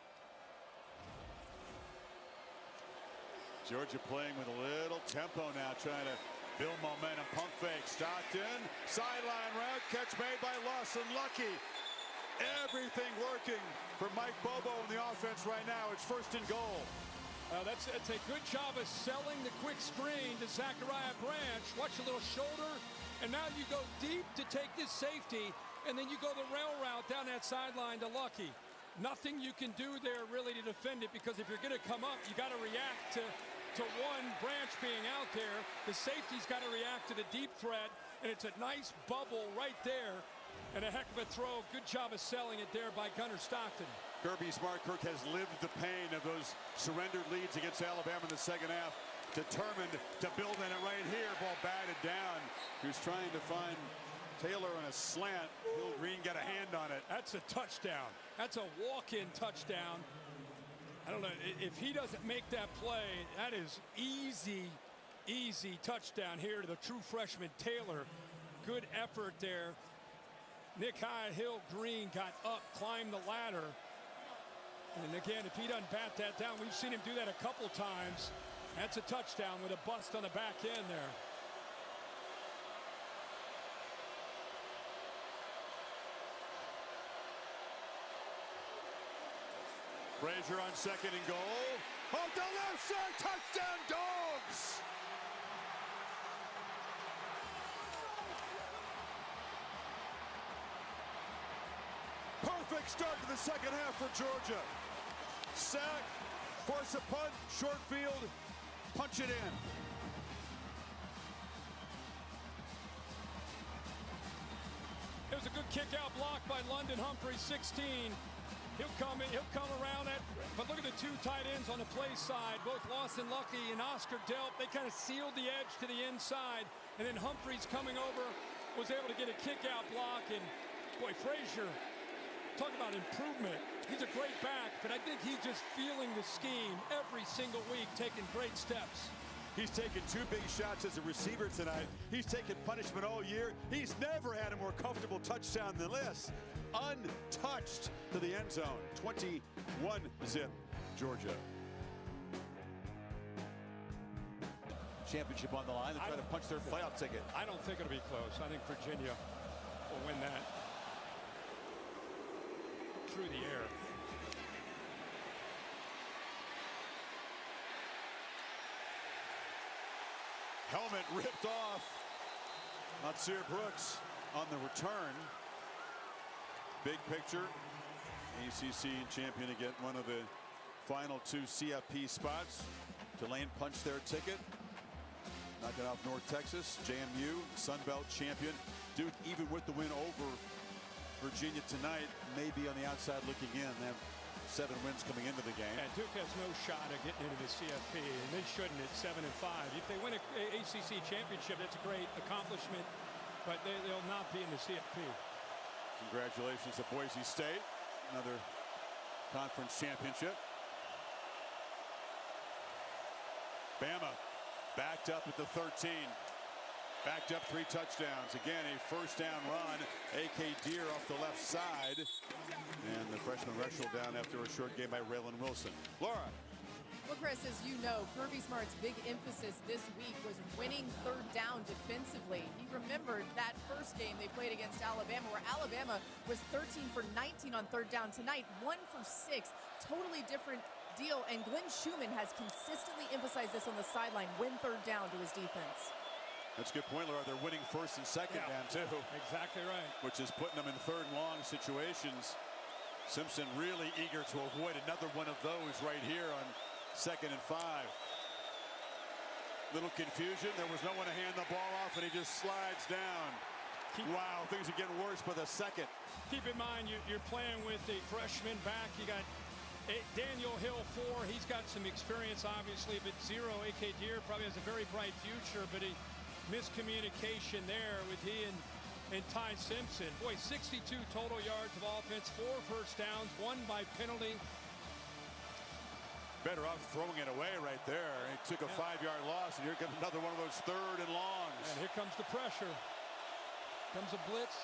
Georgia playing with a little tempo now, trying to build momentum. Pump fake. Stockton, sideline route, catch made by Lawson Lucky. Everything working for Mike Bobo in the offense right now. It's first and goal. That's a good job of selling the quick screen to Zachariah Branch. Watch a little shoulder, and now you go deep to take this safety, and then you go the rail route down that sideline to Lucky. Nothing you can do there really to defend it, because if you're going to come up, you got to react to one Branch being out there. The safety's got to react to the deep threat, and it's a nice bubble right there, and a heck of a throw. Good job of selling it there by Gunnar Stockton. Kirby Smart Kirk has lived the pain of those surrendered leads against Alabama in the second half. Determined to build on it right here. Ball batted down. He was trying to find Taylor on a slant. Hill Green got a hand on it. That's a touchdown. That's a walk-in touchdown. I don't know, if he doesn't make that play, that is easy touchdown here to the true freshman Taylor. Good effort there. Nick Hill Green got up, climbed the ladder. And again, if he doesn't bat that down, we've seen him do that a couple times. That's a touchdown with a bust on the back end there. Frazier on second and goal. Off the left side, touchdown Dogs! Perfect start to the second half for Georgia. Sack, force a punt, short field, punch it in. It was a good kick out block by London Humphrey, 16. He'll come around it. But look at the two tight ends on the play side, both Lawson Lucky and Oscar Delp. They kind of sealed the edge to the inside. And then Humphreys coming over was able to get a kick out block. And boy, Frazier, talk about improvement. He's a great back, but I think he's just feeling the scheme every single week, taking great steps. He's taken two big shots as a receiver tonight. He's taken punishment all year. He's never had a more comfortable touchdown than this. Untouched to the end zone. 21-zip, Georgia. Championship on the line. They're trying to punch their playoff ticket. I don't think it'll be close. I think Virginia will win that through the air. Helmet ripped off. Natsir Brooks on the return. Big picture. ACC champion to get one of the final two CFP spots. Tulane punched their ticket. Knocking off North Texas. JMU, Sun Belt champion. Duke, even with the win over Virginia tonight, may be on the outside looking in. They have 7 wins coming into the game. And Duke has no shot at getting into the CFP, and they shouldn't at 7-5. If they win a ACC championship, that's a great accomplishment, but they'll not be in the CFP. Congratulations to Boise State, another conference championship. Bama backed up at the 13. Backed up 3 touchdowns. Again, a first down run. A.K. Deer off the left side. And the freshman wrestled down after a short game by Raylan Wilson. Laura. Well, Chris, as you know, Kirby Smart's big emphasis this week was winning third down defensively. He remembered that first game they played against Alabama, where Alabama was 13 for 19 on third down. Tonight, 1 for 6. Totally different deal. And Glenn Schumann has consistently emphasized this on the sideline, win third down to his defense. That's a good point, Laura. They're winning first and second down, too. Exactly right. Which is putting them in third and long situations. Simpson really eager to avoid another one of those right here on 2nd and 5. Little confusion. There was no one to hand the ball off, and he just slides down. Wow, things are getting worse by the second. Keep in mind, you're playing with a freshman back. You got Daniel Hill, 4. He's got some experience, obviously, but 0. A.K. Deer probably has a very bright future, but he miscommunication there with he and Ty Simpson. Boy, 62 total yards of offense, 4 first downs, 1 by penalty. Better off throwing it away right there. He took a 5-yard loss, and here comes another one of those third and longs. And here comes the pressure. Comes a blitz.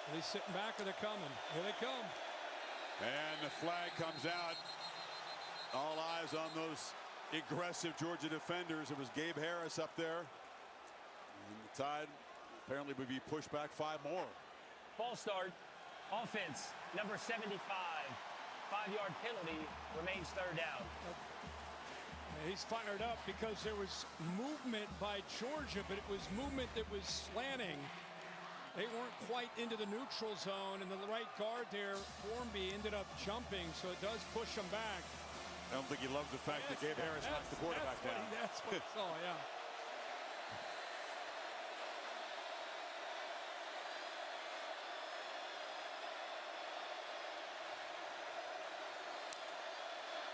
Are they sitting back or they're coming? Here they come. And the flag comes out. All eyes on those aggressive Georgia defenders. It was Gabe Harris up there. And the Tide apparently would be pushed back 5 more. False start. Offense, number 75. 5-yard penalty. Remains third down. He's fired up because there was movement by Georgia, but it was movement that was slanting. They weren't quite into the neutral zone, and the right guard there, Formby, ended up jumping, so it does push them back. I don't think he loves the fact that Gabe Harris knocked the quarterback down. That's what he saw, yeah.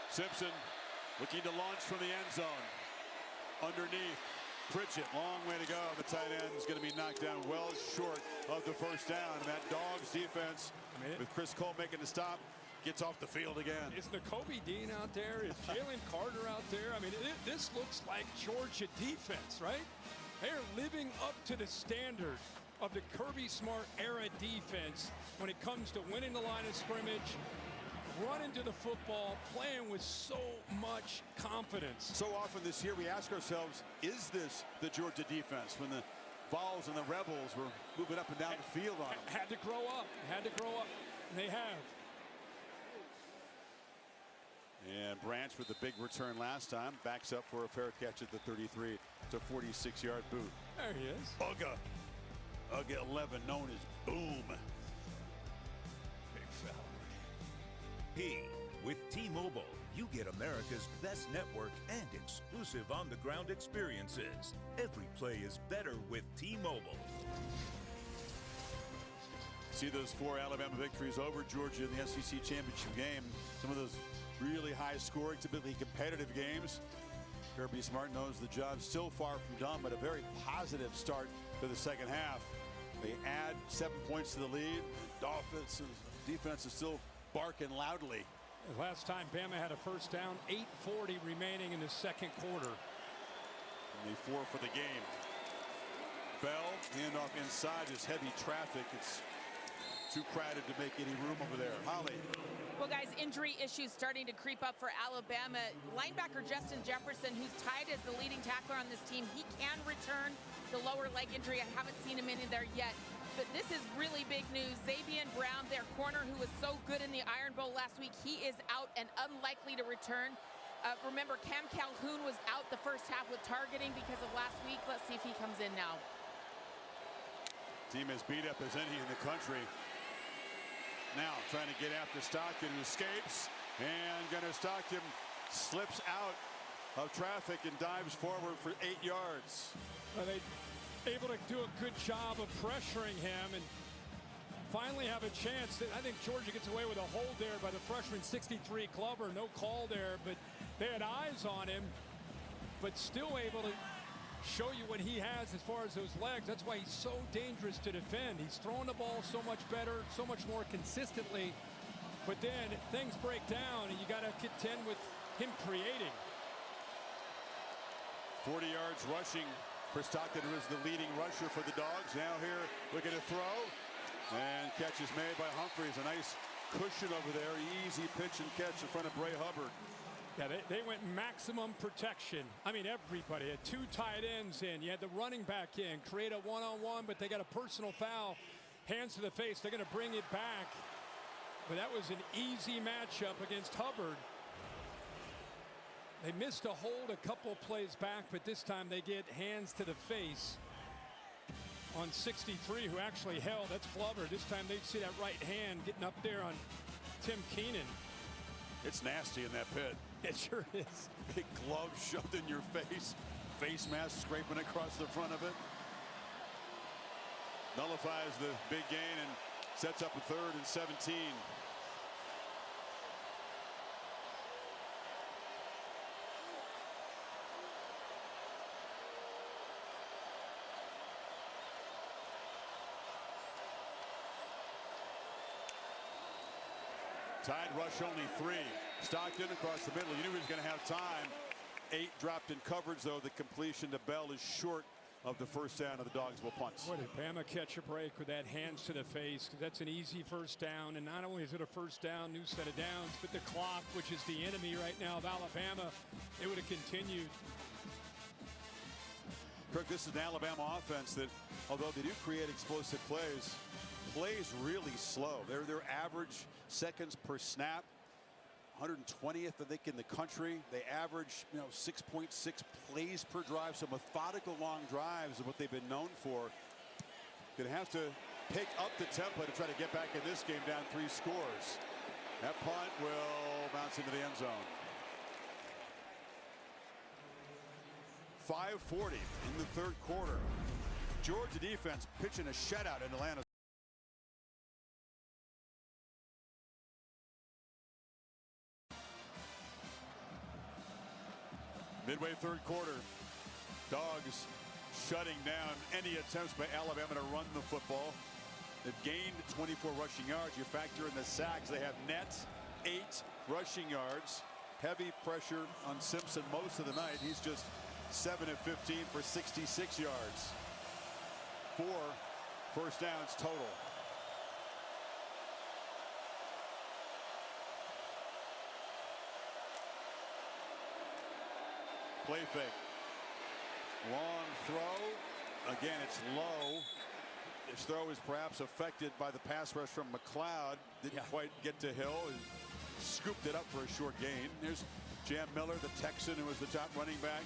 Simpson looking to launch from the end zone. Underneath. Pritchett, long way to go. The tight end is going to be knocked down well short of the first down. And that Dogs defense, with Chris Cole making the stop, gets off the field again. Is Nakobe Dean out there? Is Jalen Carter out there? I mean, this looks like Georgia defense, right? They're living up to the standard of the Kirby Smart era defense when it comes to winning the line of scrimmage, running to the football, playing with so much confidence. So often this year we ask ourselves, is this the Georgia defense when the Vols and the Rebels were moving up and down the field on them? Had to grow up. Had to grow up. And they have. And Branch with the big return last time backs up for a fair catch at the 33 to 46-yard boot. There he is. Ugga 11, known as Boom. Big fella. With T-Mobile, you get America's best network and exclusive on-the-ground experiences. Every play is better with T-Mobile. See those 4 Alabama victories over Georgia in the SEC championship game. Some of those really high-scoring, typically competitive games. Kirby Smart knows the job's still far from done, but a very positive start to the second half. They add 7 points to the lead. Dolphins' defense is still barking loudly. Last time Bama had a first down, 8:40 remaining in the second quarter. Only 4 for the game. Bell, handoff inside, is heavy traffic. It's too crowded to make any room over there. Holly. Well, guys, injury issues starting to creep up for Alabama. Linebacker Justin Jefferson, who's tied as the leading tackler on this team, he can return the lower leg injury. I haven't seen him in there yet. But this is really big news. Xavier Brown, their corner, who was so good in the Iron Bowl last week, he is out and unlikely to return. Remember, Cam Calhoun was out the first half with targeting because of last week. Let's see if he comes in now. Team as beat up as any in the country. Now trying to get after Stockton, who escapes, and Gunnar Stockton slips out of traffic and dives forward for 8 yards. They able to do a good job of pressuring him, and finally have a chance. I think Georgia gets away with a hold there by the freshman 63 Glover. No call there, but they had eyes on him, but still able to show you what he has as far as those legs. That's why he's so dangerous to defend. He's throwing the ball so much better, so much more consistently, but then things break down and you got to contend with him creating. 40 yards rushing for Stockton, who is the leading rusher for the Dogs. Now here, looking to throw, and catch is made by Humphreys. A nice cushion over there, easy pitch and catch in front of Bray Hubbard. Yeah, they went maximum protection. I mean, everybody had 2 tight ends in. You had the running back in, create a one-on-one, but they got a personal foul. Hands to the face. They're going to bring it back. But that was an easy matchup against Hubbard. They missed a hold a couple plays back, but this time they get hands to the face on 63, who actually held. That's Glover. This time they'd see that right hand getting up there on Tim Keenan. It's nasty in that pit. It sure is. Big glove shoved in your face. Face mask scraping across the front of it. Nullifies the big gain and sets up a 3rd and 17. Tide rush only 3. Stockton across the middle. You knew he was going to have time. 8 dropped in coverage, though. The completion to Bell is short of the first down of the Dogs will punt. Boy, did Bama catch a break with that hands to the face, because that's an easy first down. And not only is it a first down, new set of downs, but the clock, which is the enemy right now of Alabama, it would have continued. Kirk, this is an Alabama offense that, although they do create explosive plays really slow. Their average seconds per snap, 120th, I think, in the country. They average, 6.6 plays per drive. So methodical long drives is what they've been known for. Gonna have to pick up the tempo to try to get back in this game down 3 scores. That punt will bounce into the end zone. 5:40 in the 3rd quarter. Georgia defense pitching a shutout in Atlanta. Midway 3rd quarter, Dogs shutting down any attempts by Alabama to run the football. They've gained 24 rushing yards. You factor in the sacks, they have net 8 rushing yards. Heavy pressure on Simpson most of the night. He's just 7 of 15 for 66 yards. 4 first downs total. Play fake. Long throw. Again, it's low. This throw is perhaps affected by the pass rush from McLeod. Didn't quite get to Hill. Scooped it up for a short gain. There's Jam Miller, the Texan, who was the top running back.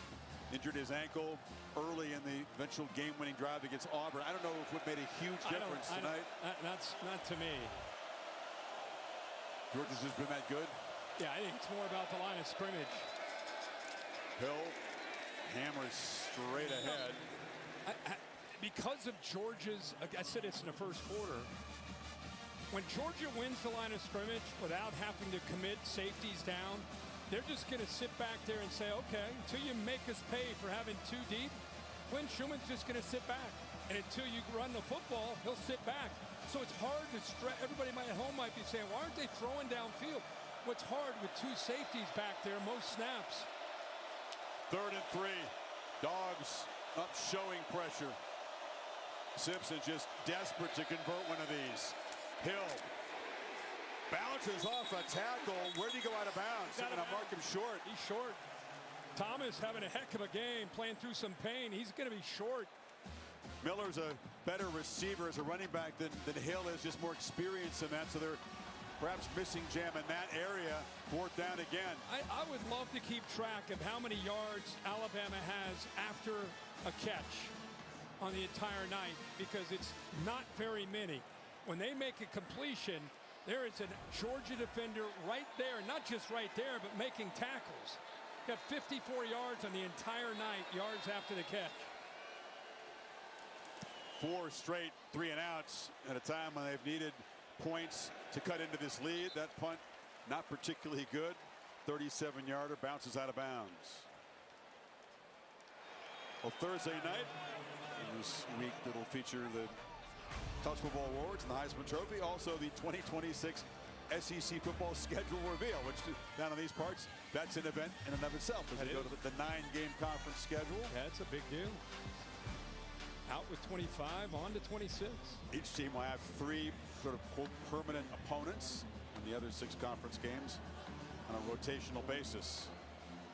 Injured his ankle early in the eventual game-winning drive against Auburn. I don't know if it made a huge difference tonight. That's not to me. Georgia's just been that good? Yeah, I think it's more about the line of scrimmage. Hill hammers straight ahead. Because of Georgia's, I said it's in the 1st quarter, when Georgia wins the line of scrimmage without having to commit safeties down, they're just going to sit back there and say, okay, until you make us pay for having 2 deep, Quinn Schumann's just going to sit back. And until you run the football, he'll sit back. So it's hard to stretch. Everybody at home might be saying, why aren't they throwing downfield? What's hard with 2 safeties back there, most snaps. 3rd and 3. Dogs up showing pressure. Simpson just desperate to convert one of these. Hill bounces off a tackle. Where'd he go out of bounds? They're going to mark him short. He's short. Thomas having a heck of a game, playing through some pain. He's going to be short. Miller's a better receiver as a running back than Hill is, just more experience in that. So they're perhaps missing Jam in that area. 4th down again. I would love to keep track of how many yards Alabama has after a catch on the entire night, because it's not very many. When they make a completion, there is a Georgia defender right there, not just right there, but making tackles. Got 54 yards on the entire night, yards after the catch. 4 straight 3-and-outs at a time when they've needed points to cut into this lead. That punt not particularly good. 37-yarder bounces out of bounds. Well, Thursday night in this week that'll feature the College Football Awards and the Heisman Trophy. Also the 2026 SEC football schedule reveal, which down in these parts, that's an event in and of itself as we go to the 9-game conference schedule. Yeah, it's a big deal. Out with 25, on to 26. Each team will have 3 sort of quote permanent opponents in the other 6 conference games on a rotational basis.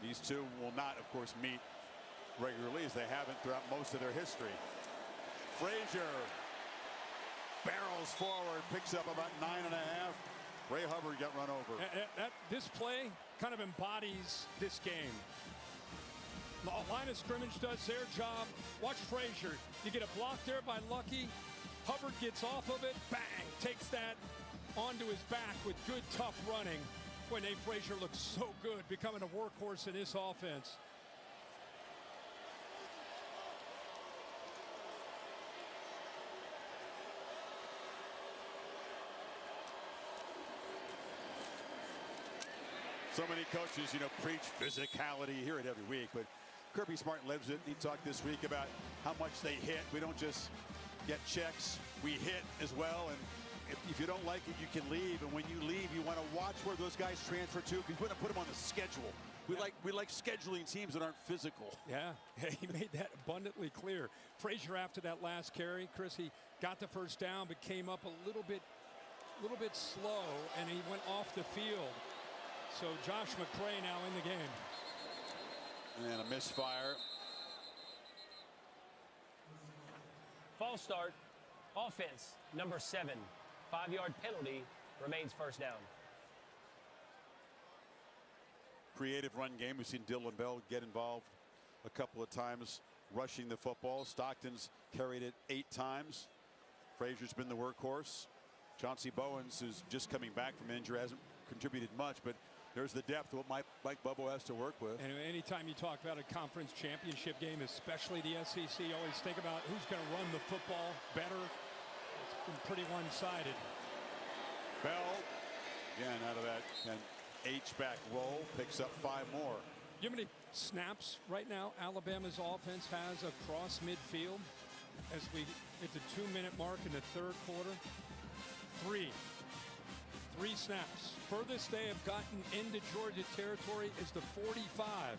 These 2 will not, of course, meet regularly, as they haven't throughout most of their history. Frazier barrels forward, picks up about 9.5. Ray Hubbard got run over. This play kind of embodies this game. The line of scrimmage does their job. Watch Frazier. You get a block there by Lucky. Hubbard gets off of it. Bang! Takes that onto his back with good, tough running. Boy, Nate Frazier looks so good, becoming a workhorse in this offense. So many coaches, preach physicality, hear it every week, but Kirby Smart lives it. He talked this week about how much they hit. We don't just get checks, we hit as well. And if you don't like it, you can leave. And when you leave, you want to watch where those guys transfer to, because we're going to put them on the schedule. We like scheduling teams that aren't physical. Yeah, he made that abundantly clear. Frazier, after that last carry, Chris, he got the first down, but came up a little bit slow, and he went off the field. So Josh McCray now in the game. And a misfire. False start. Offense, number 7. 5-yard penalty, remains first down. Creative run game. We've seen Dylan Bell get involved a couple of times rushing the football. Stockton's carried it 8 times. Frazier's been the workhorse. Chauncey Bowens, who's just coming back from injury, hasn't contributed much, but there's the depth of what Mike Bobo has to work with. And anytime you talk about a conference championship game, especially the SEC, you always think about who's going to run the football better. It's been pretty one-sided. Bell, again, out of that H-back roll, picks up 5 more. You know how many snaps right now Alabama's offense has across midfield as we hit the 2-minute mark in the 3rd quarter? 3 snaps. Furthest they have gotten into Georgia territory is the 45.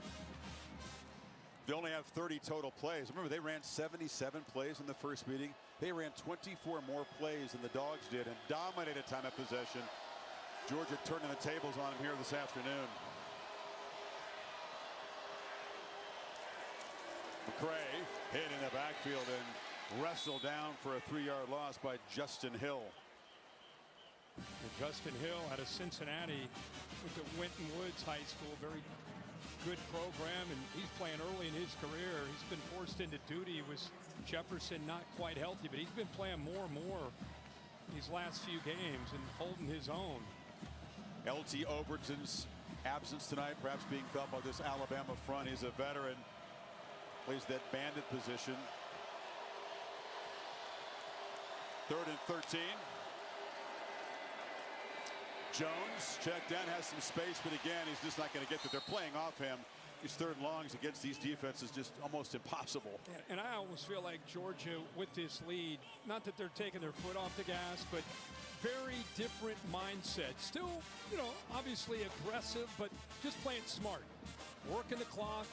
They only have 30 total plays. Remember, they ran 77 plays in the first meeting. They ran 24 more plays than the Dogs did and dominated time of possession. Georgia turning the tables on them here this afternoon. McCray hit in the backfield and wrestled down for a 3-yard loss by Justin Hill. And Justin Hill out of Cincinnati with the Winton Woods High School, very good program, and he's playing early in his career. He's been forced into duty with Jefferson not quite healthy, but he's been playing more and more these last few games and holding his own. LT Overton's absence tonight, perhaps being felt by this Alabama front. He's a veteran, plays that bandit position. 3rd and 13. Jones checked down, has some space, but again, he's just not going to get that. They're playing off him. These 3rd and longs against these defenses just almost impossible. And I almost feel like Georgia with this lead, not that they're taking their foot off the gas, but very different mindset. Still, obviously aggressive, but just playing smart. Working the clock.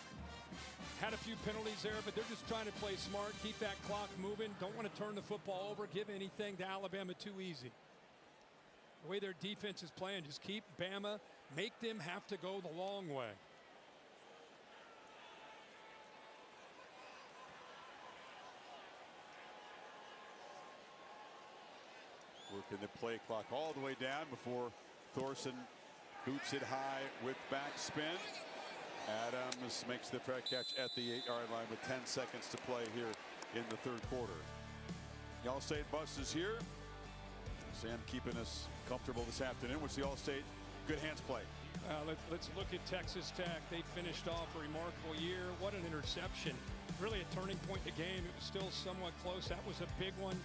Had a few penalties there, but they're just trying to play smart, keep that clock moving. Don't want to turn the football over, give anything to Alabama too easy. The way their defense is playing, just keep Bama, make them have to go the long way. Working the play clock all the way down before Thorson boots it high with backspin. Adams makes the fair catch at the 8-yard line with 10 seconds to play here in the 3rd quarter. The All-State bus is here. Sam keeping us comfortable this afternoon. What's the All-State good hands play? Let's look at Texas Tech. They finished off a remarkable year. What an interception Really a turning point in the game. It was still somewhat close. That was a big one.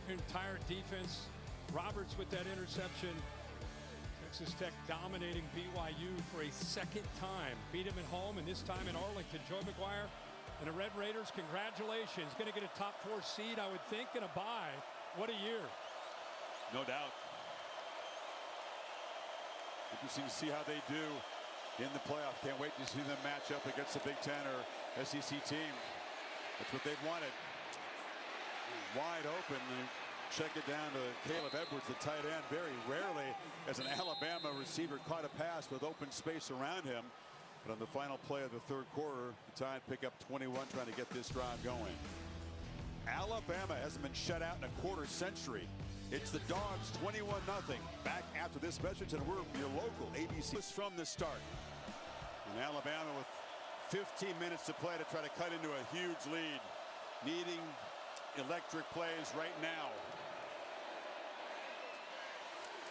Entire defense. Roberts with that interception. Texas Tech dominating BYU for a second time. Beat him at home, and this time in Arlington. Joey McGuire and the Red Raiders, congratulations. Going to get a top 4 seed, I would think, and a bye. What a year. No doubt. Interesting to see how they do in the playoff. Can't wait to see them match up against the Big Ten or SEC team. That's what they've wanted. Wide open. Check it down to Caleb Edwards, the tight end. Very rarely has an Alabama receiver caught a pass with open space around him. But on the final play of the third quarter, the Tide pick up 21, trying to get this drive going. Alabama hasn't been shut out in a quarter century. It's the Dogs 21-0. Back after this message, and we're your local ABC from the start. And Alabama with 15 minutes to play to try to cut into a huge lead. Needing electric plays right now.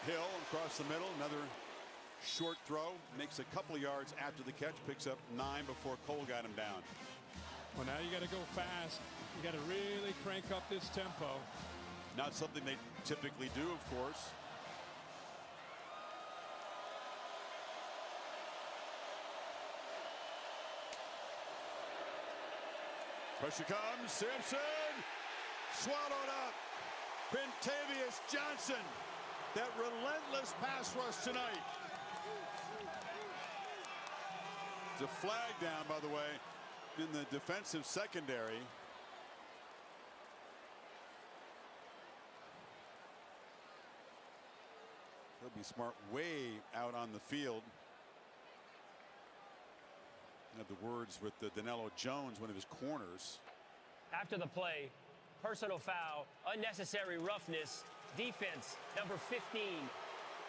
Hill across the middle, another short throw, makes a couple of yards after the catch, picks up 9 before Cole got him down. Well, now you got to go fast. You got to really crank up this tempo. Not something they typically do, of course. Pressure comes, Simpson, swallowed up. Quintavious Johnson, that relentless pass rush tonight. It's a flag down, by the way, in the defensive secondary. He'll be smart way out on the field. Have the words with the Danilo Jones, one of his corners. After the play, personal foul, unnecessary roughness, defense, number 15.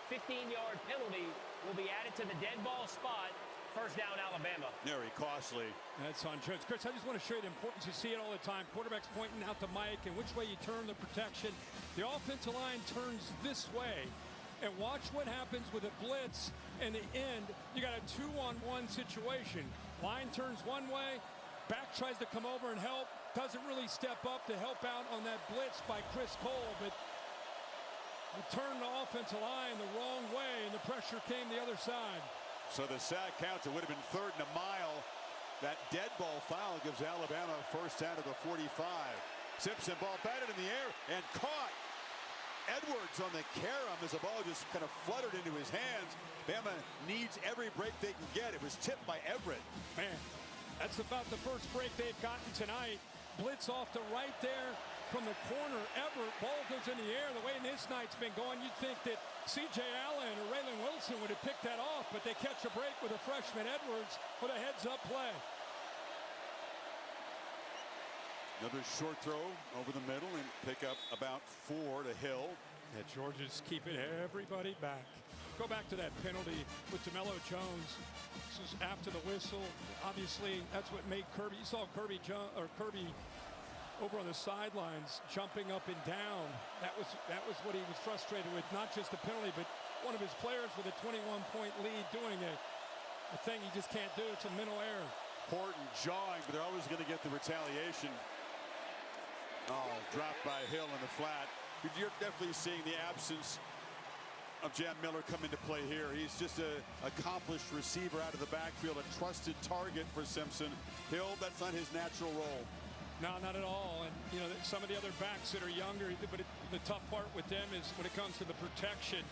15-yard penalty will be added to the dead ball spot. First down, Alabama. Very costly. That's on Jones. Chris, I just want to show you the importance. You see it all the time. Quarterback's pointing out to Mike, and which way you turn the protection. The offensive line turns this way. And watch what happens with a blitz and the end. You got a 2-on-1 situation. Line turns one way, back tries to come over and help, doesn't really step up to help out on that blitz by Chris Cole, but he turned the offensive line the wrong way, and the pressure came the other side. So the sack counts. It would have been 3rd and a mile. That dead ball foul gives Alabama a first down to the 45. Simpson, ball batted in the air and caught. Edwards on the carom as the ball just kind of fluttered into his hands. Bama needs every break they can get. It was tipped by Everett. Man, that's about the first break they've gotten tonight. Blitz off to right there from the corner. Everett, ball goes in the air. The way this night's been going, you'd think that C.J. Allen or Raylan Wilson would have picked that off, but they catch a break with a freshman Edwards with a heads-up play. Another short throw over the middle and pick up about 4 to Hill. Yeah, Georgia's keeping everybody back. Go back to that penalty with DeMello Jones. This was after the whistle. Obviously, that's what made Kirby. You saw Kirby over on the sidelines jumping up and down. That was what he was frustrated with. Not just the penalty, but one of his players with a 21-point lead doing a thing he just can't do. It's a mental error. Horton jawing, but they're always going to get the retaliation. Oh, dropped by Hill in the flat. You're definitely seeing the absence of Jam Miller come into play here. He's just an accomplished receiver out of the backfield, a trusted target for Simpson. Hill, that's not his natural role. No, not at all. And, you know, some of the other backs that are younger, but the tough part with them is when it comes to the protection.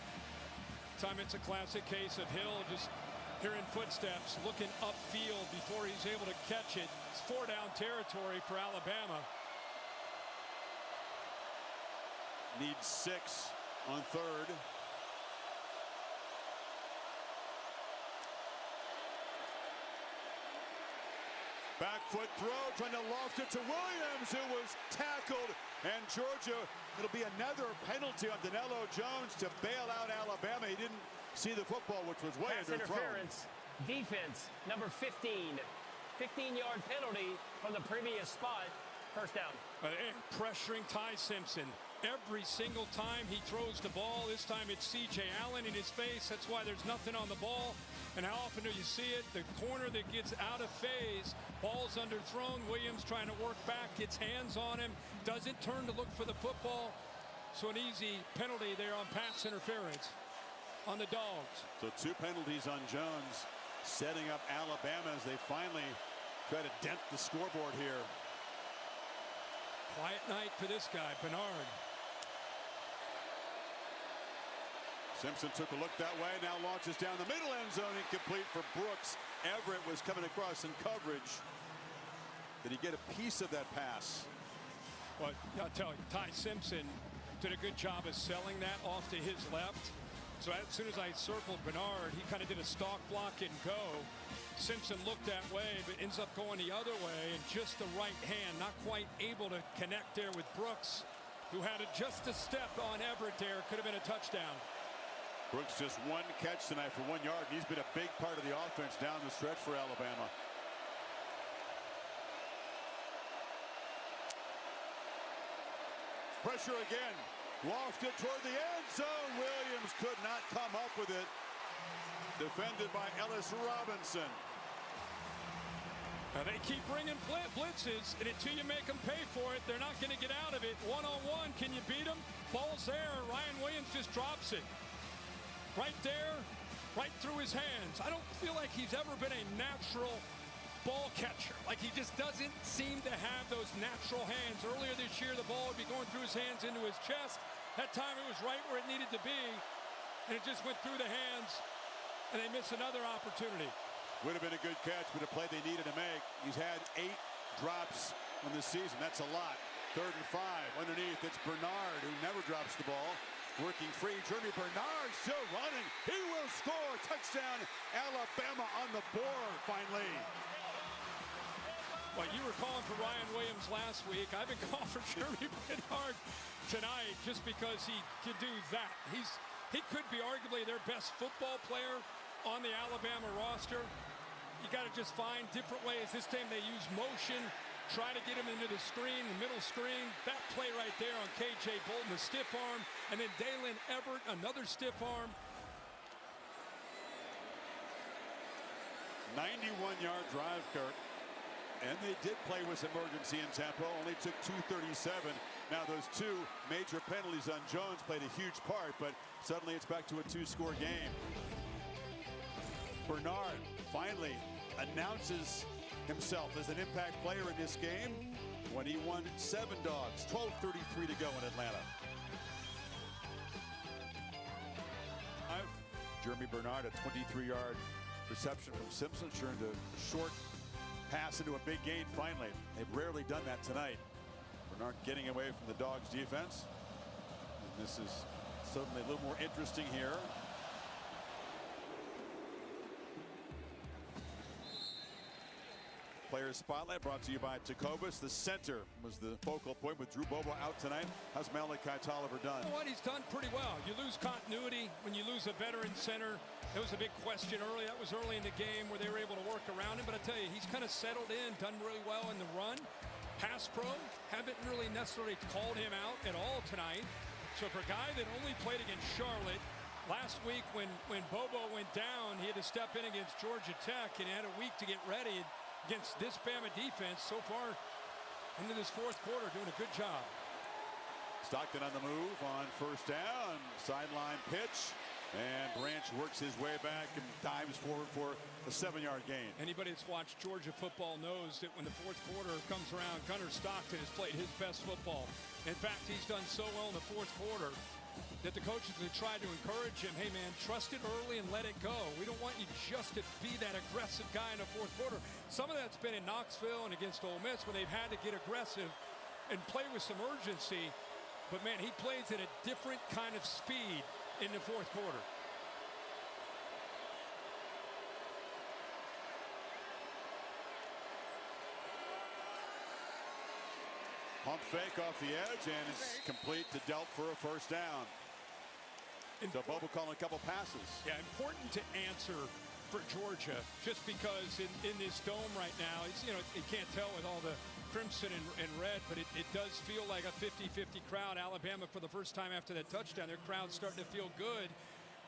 Time it's a classic case of Hill just hearing footsteps, looking upfield before he's able to catch it. It's 4-down territory for Alabama. Needs 6 on 3rd. Back foot throw, trying to loft it to Williams, who was tackled. And Georgia, it'll be another penalty on Danilo Jones to bail out Alabama. He didn't see the football, which was way Pass underthrown. interference, defense, number 15. 15-yard penalty from the previous spot. first down. And pressuring Ty Simpson. Every single time he throws the ball, this time it's C.J. Allen in his face. That's why there's nothing on the ball. And how often do you see it? The corner that gets out of phase, ball's underthrown. Williams trying to work back, gets hands on him, doesn't turn to look for the football. So an easy penalty there on pass interference on the Dogs. So 2 penalties on Jones, setting up Alabama as they finally try to dent the scoreboard here. Quiet night for this guy, Bernard. Simpson took a look that way, now launches down the middle end zone, incomplete for Brooks. Everett was coming across in coverage. Did he get a piece of that pass? But I'll tell you, Ty Simpson did a good job of selling that off to his left. So as soon as I circled Bernard, he kind of did a stalk block and go. Simpson looked that way, but ends up going the other way, and just the right hand, not quite able to connect there with Brooks, who had just a step on Everett there. Could have been a touchdown. Brooks just 1 catch tonight for 1 yard. He's been a big part of the offense down the stretch for Alabama. Pressure again. Lofted toward the end zone. Williams could not come up with it. Defended by Ellis Robinson. Now they keep bringing blitzes, and until you make them pay for it, they're not going to get out of it. One-on-one, can you beat them? Ball's there. Ryan Williams just drops it. Right there, right through his hands. I don't feel like he's ever been a natural ball catcher. Like he just doesn't seem to have those natural hands. Earlier this year, the ball would be going through his hands into his chest. That time it was right where it needed to be, and it just went through the hands, and they missed another opportunity. Would have been a good catch, but a play they needed to make. He's had 8 drops on this season. That's a lot. 3rd and 5. Underneath, it's Bernard, who never drops the ball. Working free, Jeremy Bernard still running. He will score. Touchdown, Alabama on the board, finally. Well, you were calling for Ryan Williams last week. I've been calling for Jeremy Bernard tonight just because he could do that. He could be arguably their best football player on the Alabama roster. You got to just find different ways. This time they use motion, try to get him into the screen, the middle screen. That play right there on K.J. Bolton, the stiff arm, and then Dalen Everett, another stiff arm. 91-yard drive, Kirk. And they did play with some urgency in tempo. Only took 2:37. Now those 2 major penalties on Jones played a huge part, but suddenly it's back to a 2-score game. Bernard finally announces himself as an impact player in this game when he won 7 dogs. 12:33 to go in Atlanta. Jeremy Bernard, a 23-yard reception from Simpson, turned a short pass into a big gain finally. They've rarely done that tonight. Bernard getting away from the Dogs defense. And this is suddenly a little more interesting here. Players Spotlight brought to you by Tecovas. The center was the focal point with Drew Bobo out tonight. How's Malachi Tolliver done? You know what? He's done pretty well. You lose continuity when you lose a veteran center. It was a big question early. That was early in the game where they were able to work around him. But I tell you, he's kind of settled in, done really well in the run. Pass pro, haven't really necessarily called him out at all tonight. So for a guy that only played against Charlotte, last week when Bobo went down, he had to step in against Georgia Tech and had a week to get ready against this Bama defense. So far into this 4th quarter, doing a good job. Stockton on the move on 1st down. Sideline pitch. And Branch works his way back and dives forward for a 7-yard gain. Anybody that's watched Georgia football knows that when the 4th quarter comes around, Gunnar Stockton has played his best football. In fact, he's done so well in the 4th quarter that the coaches have tried to encourage him. Hey, man, trust it early and let it go. We don't want you just to be that aggressive guy in the 4th quarter. Some of that's been in Knoxville and against Ole Miss when they've had to get aggressive and play with some urgency. But, man, he plays at a different kind of speed in the 4th quarter. Pump fake off the edge, and it's complete to Delp for a 1st down. So Bobo calling a couple passes. Yeah, important to answer for Georgia, just because in this dome right now, it's, you know, you can't tell with all the crimson and red, but it does feel like a 50-50 crowd. Alabama, for the first time after that touchdown, their crowd's starting to feel good.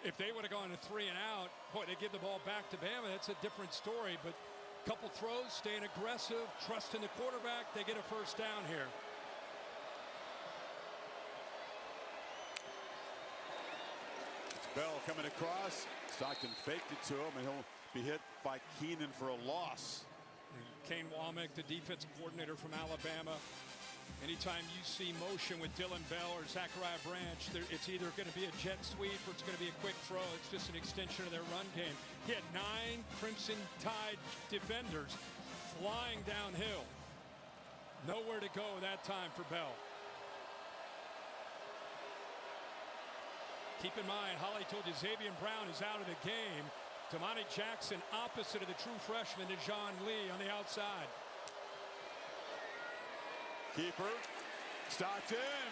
If they would have gone to 3 and out, boy, they give the ball back to Bama. That's a different story. But a couple throws, staying aggressive, trusting the quarterback. They get a first down here. It's Bell coming across. Stockton faked it to him, and he'll be hit by Keenan for a loss. Kane Womack, the defensive coordinator from Alabama. Anytime you see motion with Dylan Bell or Zachariah Branch, it's either going to be a jet sweep or it's going to be a quick throw. It's just an extension of their run game. He had 9 Crimson Tide defenders flying downhill. Nowhere to go that time for Bell. Keep in mind, Holly told you Xavier Brown is out of the game. Damani Jackson opposite of the true freshman, Dejon Lee, on the outside. Keeper, Stockton,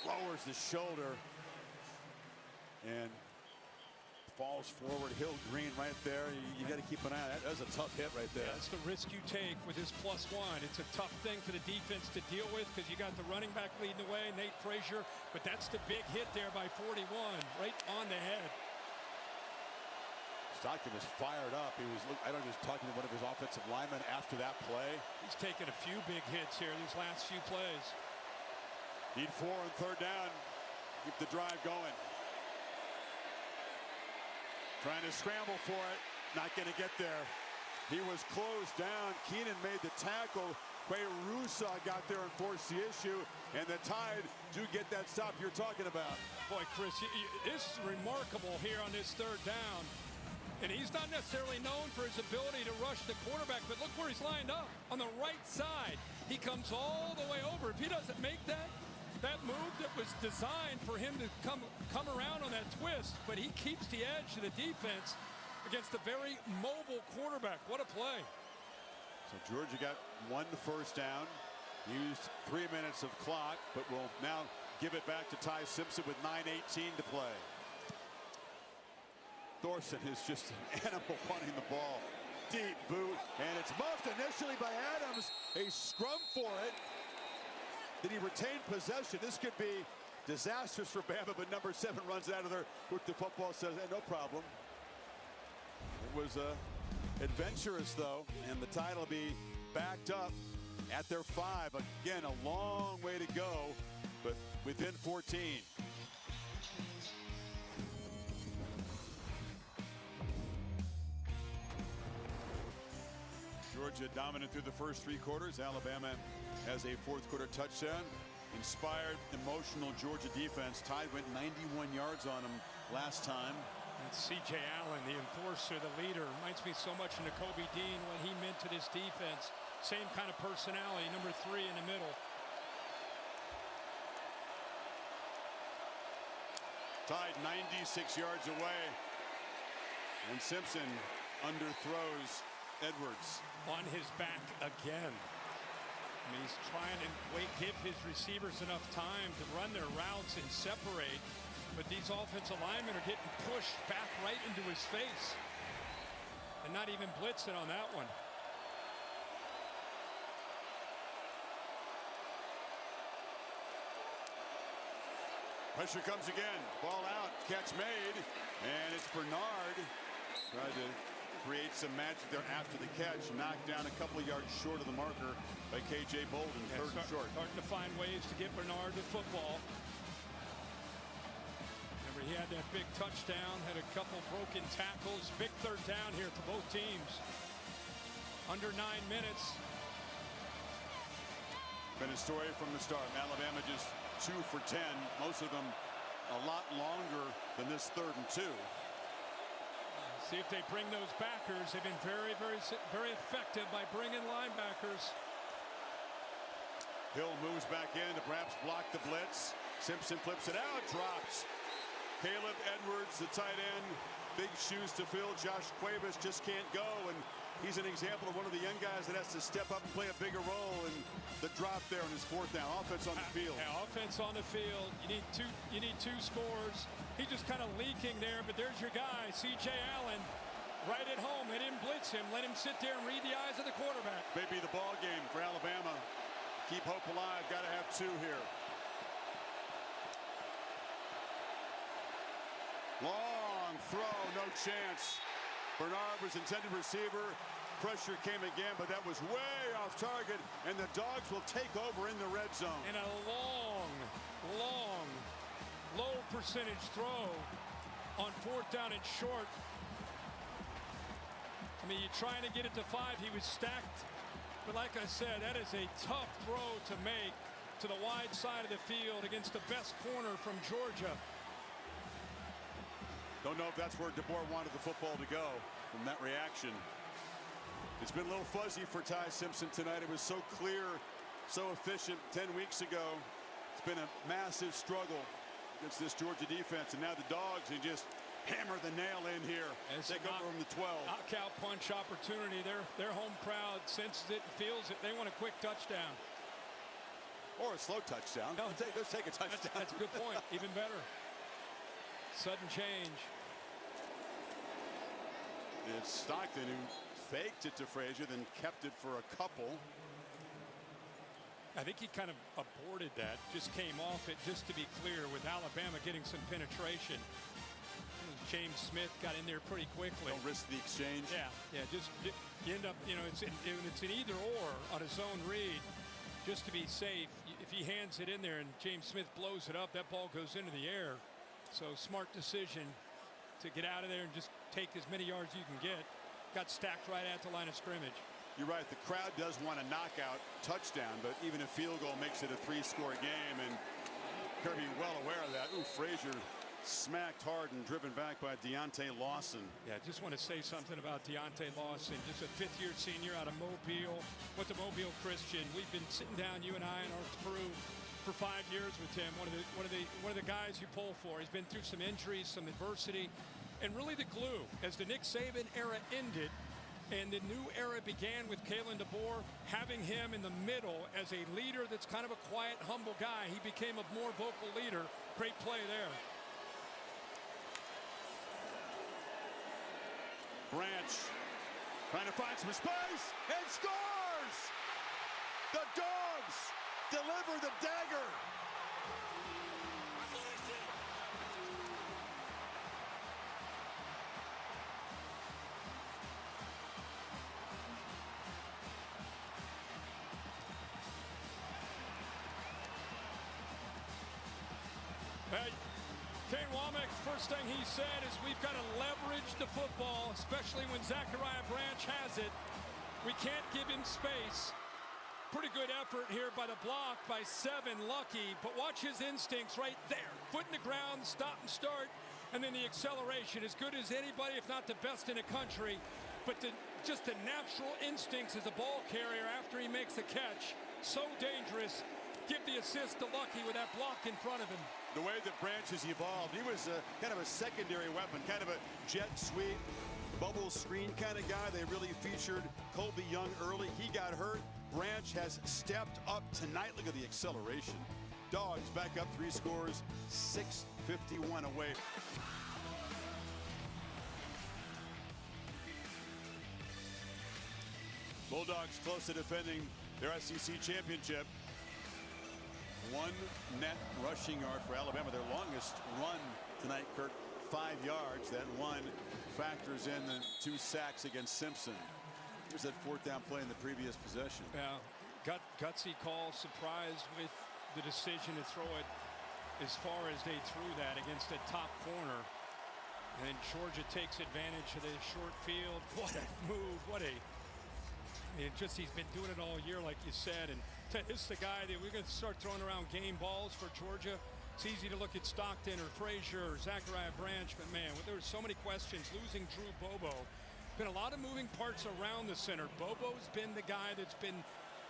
lowers the shoulder and falls forward. Hill Green right there. You got to keep an eye on that. That was a tough hit right there. Yeah, that's the risk you take with this +1. It's a tough thing for the defense to deal with because you got the running back leading the way, Nate Frazier, but that's the big hit there by 41, right on the head. Stockton was fired up. He was, I don't know, he was talking to one of his offensive linemen after that play. He's taken a few big hits here these last few plays. Need 4 on 3rd down. Keep the drive going. Trying to scramble for it. Not going to get there. He was closed down. Keenan made the tackle. Quay Rusa got there and forced the issue. And the Tide do get that stop you're talking about. Boy, Chris, this is remarkable here on this 3rd down. And he's not necessarily known for his ability to rush the quarterback, but look where he's lined up on the right side. He comes all the way over. If he doesn't make that move that was designed for him to come around on that twist, but he keeps the edge of the defense against a very mobile quarterback. What a play. So Georgia got 1 first down, used 3 minutes of clock, but will now give it back to Ty Simpson with 9:18 to play. Thorson is just an animal punting the ball. Deep boot, and it's muffed initially by Adams. A scrum for it. Did he retain possession? This could be disastrous for Bama, but number 7 runs out of there with the football, says, hey, no problem. It was adventurous, though, and the Tide will be backed up at their 5. Again, a long way to go, but within 14. Georgia dominant through the first 3 quarters. Alabama has a 4th quarter touchdown. Inspired, emotional Georgia defense. Tide went 91 yards on them last time. And C.J. Allen, the enforcer, the leader, reminds me so much of Nakobe Dean, what he meant to this defense. Same kind of personality, number 3 in the middle. Tide 96 yards away. And Simpson underthrows Edwards. On his back again. I mean, he's trying to give his receivers enough time to run their routes and separate, but these offensive linemen are getting pushed back right into his face and not even blitzing on that one. Pressure comes again. Ball out. Catch made. And it's Bernard. Tried to create some magic there after the catch. Knocked down a couple of yards short of the marker by K.J. Bolden. 3rd and short. Starting to find ways to get Bernard the football. Remember, he had that big touchdown. Had a couple broken tackles. Big 3rd down here for both teams. Under 9 minutes. Been a story from the start. Alabama just 2 for 10. Most of them a lot longer than this 3rd and 2. See if they bring those backers. They've been very, very effective by bringing linebackers. Hill moves back in to perhaps block the blitz. Simpson flips it out, drops. Caleb Edwards, the tight end, big shoes to fill. Josh Cuevas just can't go, and he's an example of one of the young guys that has to step up and play a bigger role. And the drop there on his 4th down. Offense on the field. Yeah, offense on the field. You need 2 scores. He's just kind of leaking there, but there's your guy, C.J. Allen. right at home. They didn't blitz him. Let him sit there and read the eyes of the quarterback. Maybe the ball game for Alabama. Keep hope alive. Got to have 2 here. Long throw, no chance. Bernard was intended receiver. Pressure came again, but that was way off target, and the Dogs will take over in the red zone. And a long, low percentage throw on 4th down and short. I mean, you're trying to get it to 5. He was stacked. But like I said, that is a tough throw to make to the wide side of the field against the best corner from Georgia. Don't know if that's where DeBoer wanted the football to go from that reaction. It's been a little fuzzy for Ty Simpson tonight. It was so clear, so efficient 10 weeks ago. It's been a massive struggle against this Georgia defense, and now the Dogs, they just hammer the nail in here. Take over from the 12. Knockout punch opportunity. Their home crowd senses it, feels it. They want a quick touchdown. Or a slow touchdown. No, let's take a touchdown. That's a good point. Even better. Sudden change. It's Stockton who faked it to Frazier, then kept it for a couple. I think he kind of aborted that. Just came off it, just to be clear, with Alabama getting some penetration. James Smith got in there pretty quickly. Don't risk the exchange. Yeah. Just you end up, it's an either or on a zone read. Just to be safe, if he hands it in there and James Smith blows it up, that ball goes into the air. So smart decision to get out of there and just take as many yards you can get. Got stacked right at the line of scrimmage. You're right. The crowd does want a knockout touchdown, but even a field goal makes it a 3-score game, and Kirby well aware of that. Ooh, Frazier smacked hard and driven back by Deontay Lawson. Yeah, just want to say something about Deontay Lawson, just a 5th-year senior out of Mobile. Went to Mobile Christian. We've been sitting down, you and I, and our crew, for 5 years with him. One of the guys you pull for. He's been through some injuries, some adversity, and really the glue as the Nick Saban era ended and the new era began with Kalen DeBoer. Having him in the middle as a leader that's kind of a quiet, humble guy, he became a more vocal leader. Great play there. Branch trying to find some space and scores! The Dogs deliver the dagger. Kane Womack, first thing he said is we've got to leverage the football, especially when Zachariah Branch has it. We can't give him space. Pretty good effort here by the block by 7, Lucky, but watch his instincts right there. Foot in the ground, stop and start, and then the acceleration. As good as anybody, if not the best in the country, but just the natural instincts as a ball carrier after he makes the catch. So dangerous. Give the assist to Lucky with that block in front of him. The way that Branch has evolved, he was kind of a secondary weapon, kind of a jet sweep, bubble screen kind of guy. They really featured Colby Young early. He got hurt. Branch has stepped up tonight. Look at the acceleration. Dogs back up 3 scores, 6:51 away. Bulldogs close to defending their SEC championship. 1 net rushing yard for Alabama. Their longest run tonight, Kirk, 5 yards. That one factors in the 2 sacks against Simpson. Here's that 4th down play in the previous possession. Yeah, gutsy call, surprised with the decision to throw it as far as they threw that against a top corner. And Georgia takes advantage of the short field. What a move, he's been doing it all year, like you said. And this is the guy that we're going to start throwing around game balls for Georgia. It's easy to look at Stockton or Frazier or Zachariah Branch, but man, there were so many questions. Losing Drew Bobo. Been a lot of moving parts around the center. Bobo's been the guy that's been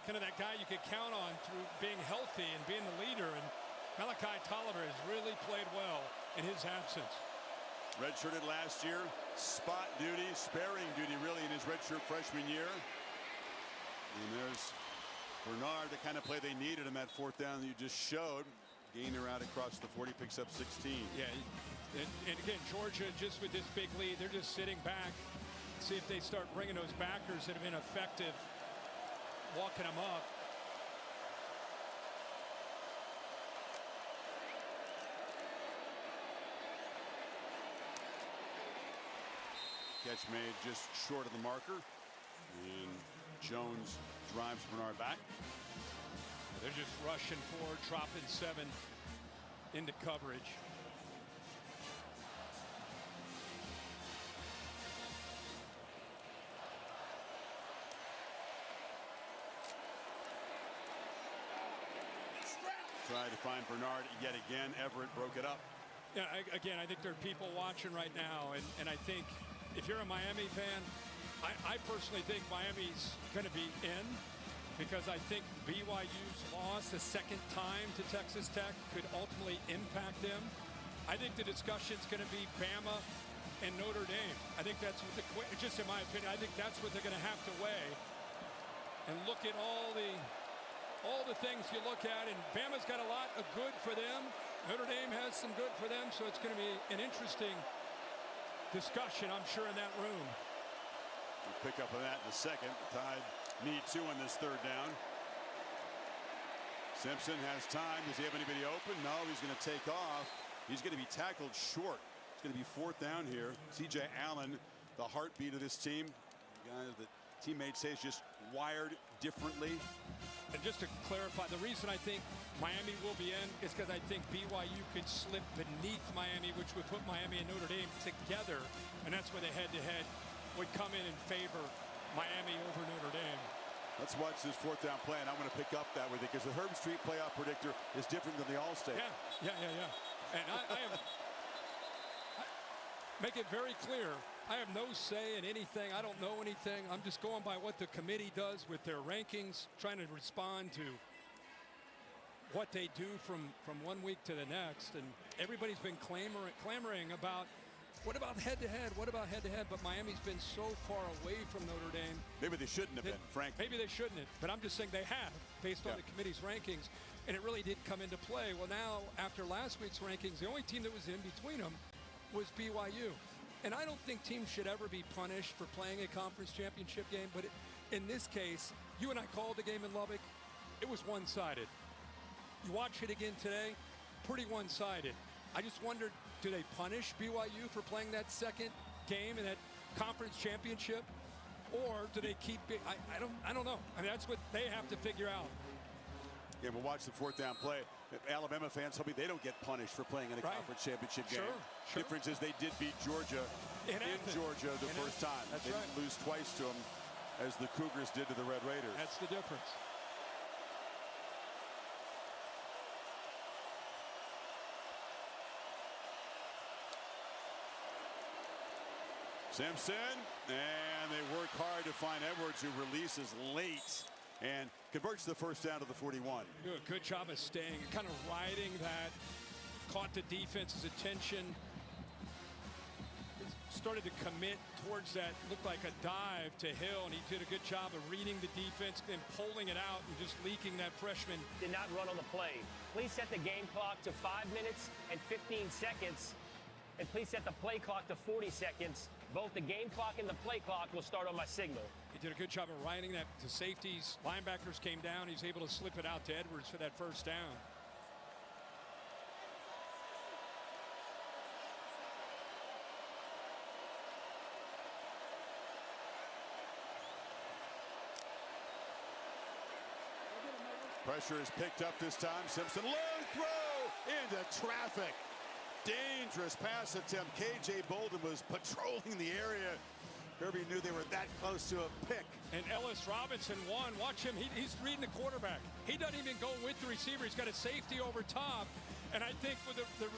kind of that guy you could count on through being healthy and being the leader. And Malachi Tolliver has really played well in his absence. Redshirted last year, spot duty, sparing duty really in his redshirt freshman year. And there's Bernard, the kind of play they needed in that 4th down that you just showed. Gainer out across the 40, picks up 16. Yeah, and again, Georgia just with this big lead, they're just sitting back. See if they start bringing those backers that have been effective, walking them up. Catch made just short of the marker. And Jones drives Bernard back. They're just rushing forward, dropping 7 into coverage. Tried to find Bernard yet again. Everett broke it up. Yeah, again, I think there are people watching right now, and I think if you're a Miami fan, I personally think Miami's going to be in, because I think BYU's loss a second time to Texas Tech could ultimately impact them. I think the discussion's going to be Bama and Notre Dame. I think that's what just in my opinion, I think that's what they're going to have to weigh. And look at all the things you look at, and Bama's got a lot of good for them. Notre Dame has some good for them, so it's going to be an interesting discussion, I'm sure, in that room. We'll pick up on that in a second. Tide need 2 on this 3rd down. Simpson has time. Does he have anybody open? No, he's going to take off. He's going to be tackled short. It's going to be 4th down here. C.J. Allen, the heartbeat of this team. The guy that teammates say is just wired differently. And just to clarify, the reason I think Miami will be in is because I think BYU could slip beneath Miami, which would put Miami and Notre Dame together, and that's where the head-to-head would come in and favor Miami over Notre Dame. Let's watch this 4th down play, and I'm going to pick up that with it because the Herb Street playoff predictor is different than the All-State. Yeah. And I am make it very clear, I have no say in anything. I don't know anything. I'm just going by what the committee does with their rankings, trying to respond to what they do from 1 week to the next. And everybody's been clamoring about, what about head-to-head? What about head-to-head? But Miami's been so far away from Notre Dame. Maybe they shouldn't have been, frankly. Maybe they shouldn't have, but I'm just saying they have, based on the committee's rankings. And it really did come into play. Well, now, after last week's rankings, the only team that was in between them was BYU. And I don't think teams should ever be punished for playing a conference championship game. But in this case, you and I called the game in Lubbock. It was one-sided. You watch it again today, pretty one-sided. I just wondered, do they punish BYU for playing that second game in that conference championship? Or do they keep it? I don't know. I mean, that's what they have to figure out. Yeah, we'll watch the 4th down play. Alabama fans hope they don't get punished for playing in a conference championship game. Sure. Difference is they did beat Georgia in Georgia the first time. That's they right. didn't lose twice to them as the Cougars did to the Red Raiders. That's the difference. Simpson, and they work hard to find Edwards, who releases late and converts the 1st down to the 41. Good job of staying, kind of riding that, caught the defense's attention, started to commit towards that, looked like a dive to Hill, and he did a good job of reading the defense, then pulling it out and just leaking that freshman. Did not run on the play. Please set the game clock to 5 minutes and 15 seconds, and please set the play clock to 40 seconds. Both the game clock and the play clock will start on my signal. He did a good job of riding that to safeties. Linebackers came down. He's able to slip it out to Edwards for that 1st down. Pressure is picked up this time. Simpson, low throw into traffic. Dangerous pass attempt. KJ Bolden was patrolling the area. Kirby knew they were that close to a pick. And Ellis Robinson won. Watch him. He's reading the quarterback. He doesn't even go with the receiver. He's got a safety over top. And I think with the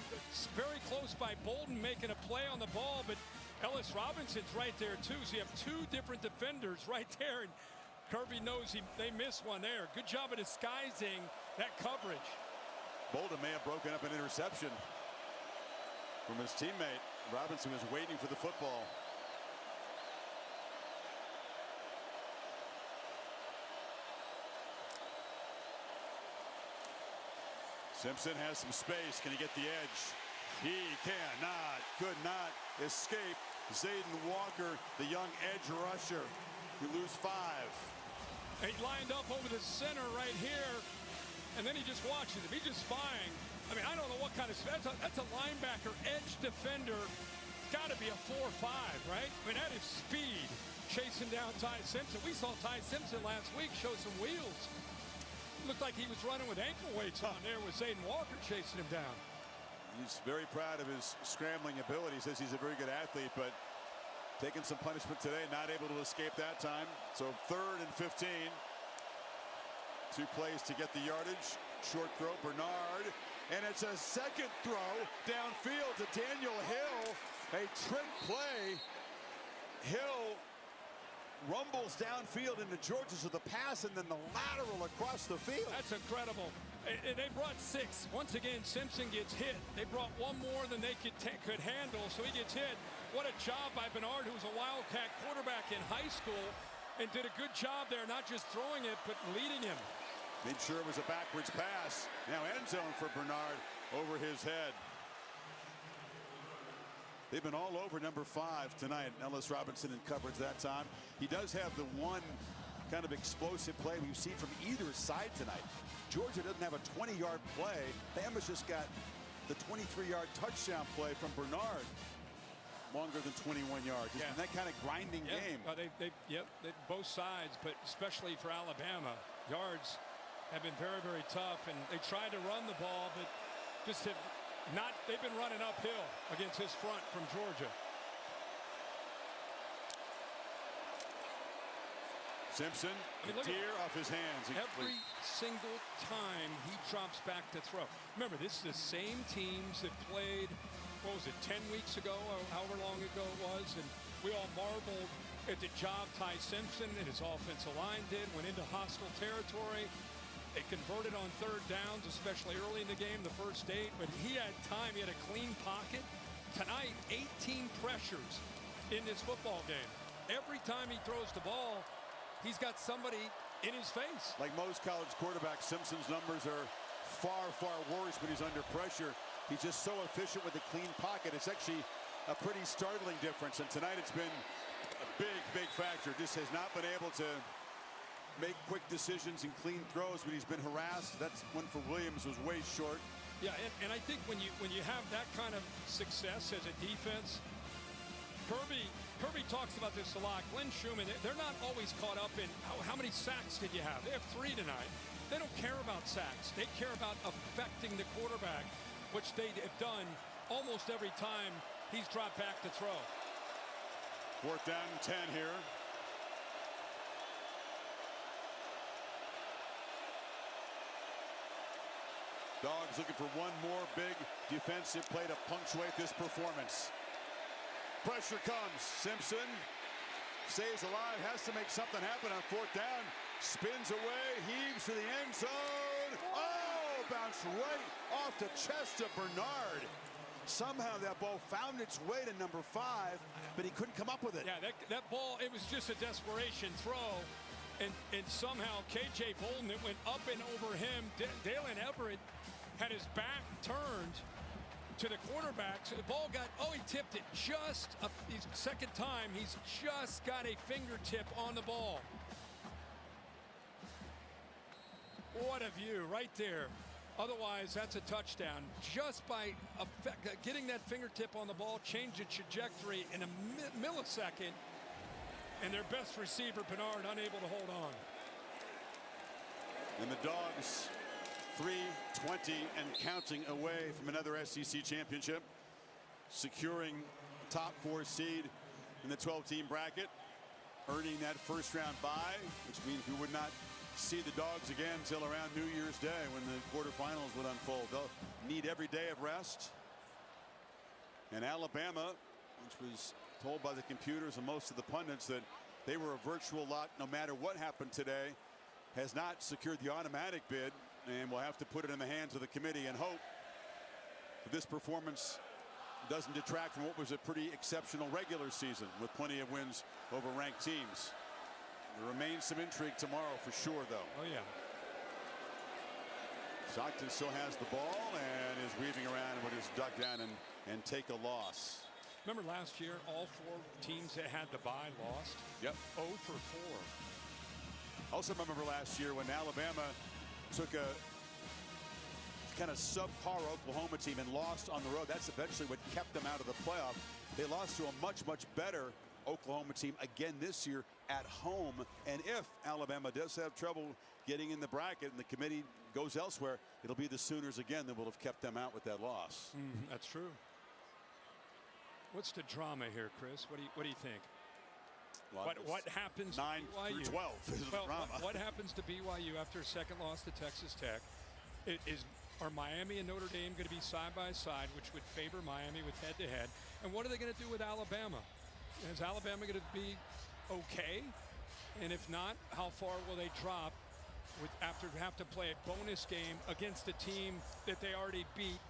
very close by Bolden making a play on the ball, but Ellis Robinson's right there too. So you have 2 different defenders right there. And Kirby knows they missed one there. Good job of disguising that coverage. Bolden may have broken up an interception from his teammate. Robinson was waiting for the football. Simpson has some space. Can he get the edge? He could not escape Zayden Walker, the young edge rusher. We lose 5. He lined up over the center right here, and then he just watches him. He's just spying. I mean, I don't know what kind of, that's a linebacker, edge defender. It's got to be a 4-5, right? I mean, that is speed chasing down Ty Simpson. We saw Ty Simpson last week show some wheels. Looked like he was running with ankle weights on there with Zayden Walker chasing him down. He's very proud of his scrambling ability. He says he's a very good athlete, but taking some punishment today, not able to escape that time. So 3rd and 15. 2 plays to get the yardage. Short throw, Bernard. And it's a second throw downfield to Daniel Hill. A trick play. Hill rumbles downfield into Georgia with the pass and then the lateral across the field. That's incredible. They brought 6. Once again, Simpson gets hit. They brought 1 more than they could handle, so he gets hit. What a job by Bernard, who was a Wildcat quarterback in high school, and did a good job there, not just throwing it, but leading him. Made sure it was a backwards pass. Now end zone for Bernard over his head. They've been all over number 5 tonight. Ellis Robinson in coverage that time. He does have the one kind of explosive play we've seen from either side tonight. Georgia doesn't have a 20-yard play. Bama's just got the 23-yard touchdown play from Bernard. Longer than 21 yards. It's been that kind of grinding game. Both sides, but especially for Alabama. Yards have been very, very tough, and they tried to run the ball, but just have not. They've been running uphill against his front from Georgia. Simpson, deer off his hands. Every single time he drops back to throw. Remember, this is the same teams that played, what was it, 10 weeks ago, or however long ago it was, and we all marveled at the job Ty Simpson and his offensive line did, went into hostile territory. They converted on 3rd downs, especially early in the game, the first 8, but he had time. He had a clean pocket. Tonight, 18 pressures in this football game. Every time he throws the ball, he's got somebody in his face. Like most college quarterbacks, Simpson's numbers are far, far worse when he's under pressure. He's just so efficient with the clean pocket. It's actually a pretty startling difference, and tonight it's been a big, big factor. Just has not been able to make quick decisions and clean throws when he's been harassed. That's one for Williams was way short. Yeah, and I think when you have that kind of success as a defense, Kirby talks about this a lot. Glenn Schumann, they're not always caught up in how many sacks did you have. They have 3 tonight. They don't care about sacks. They care about affecting the quarterback, which they have done almost every time he's dropped back to throw. 4th down and 10 here. Dogs looking for one more big defensive play to punctuate this performance. Pressure comes. Simpson stays alive, has to make something happen on 4th down. Spins away, heaves to the end zone. Oh, bounced right off the chest of Bernard. Somehow that ball found its way to number 5, but he couldn't come up with it. Yeah, that ball, it was just a desperation throw. And somehow K.J. Bolden, it went up and over him. Dalen Everett had his back turned to the quarterback. So the ball got, he tipped it just second time. He's just got a fingertip on the ball. What a view right there. Otherwise, that's a touchdown. Just by getting that fingertip on the ball, changed the trajectory in a millisecond. And their best receiver, Bernard, unable to hold on. And the Dogs 3:20 and counting away from another SEC championship, securing top 4 seed in the 12-team bracket, earning that first-round bye, which means we would not see the Dogs again until around New Year's Day when the quarterfinals would unfold. They'll need every day of rest. And Alabama, which was told by the computers and most of the pundits that they were a virtual lot no matter what happened today, has not secured the automatic bid, and will have to put it in the hands of the committee and hope that this performance doesn't detract from what was a pretty exceptional regular season with plenty of wins over ranked teams. There remains some intrigue tomorrow for sure, though. Oh, yeah. Stockton still has the ball and is weaving around and will just duck down and take a loss. Remember last year, all 4 teams that had the bye lost? Yep. 0 for 4. Also remember last year when Alabama took a kind of subpar Oklahoma team and lost on the road. That's eventually what kept them out of the playoff. They lost to a much, much better Oklahoma team again this year at home. And if Alabama does have trouble getting in the bracket and the committee goes elsewhere, it'll be the Sooners again that will have kept them out with that loss. That's true. What's the drama here, Chris? What do you think? Well, what happens 9 to BYU? through 12 is the drama. What happens to BYU after a second loss to Texas Tech? Are Miami and Notre Dame going to be side by side, which would favor Miami with head-to-head? And what are they going to do with Alabama? Is Alabama going to be okay? And if not, how far will they drop after have to play a bonus game against a team that they already beat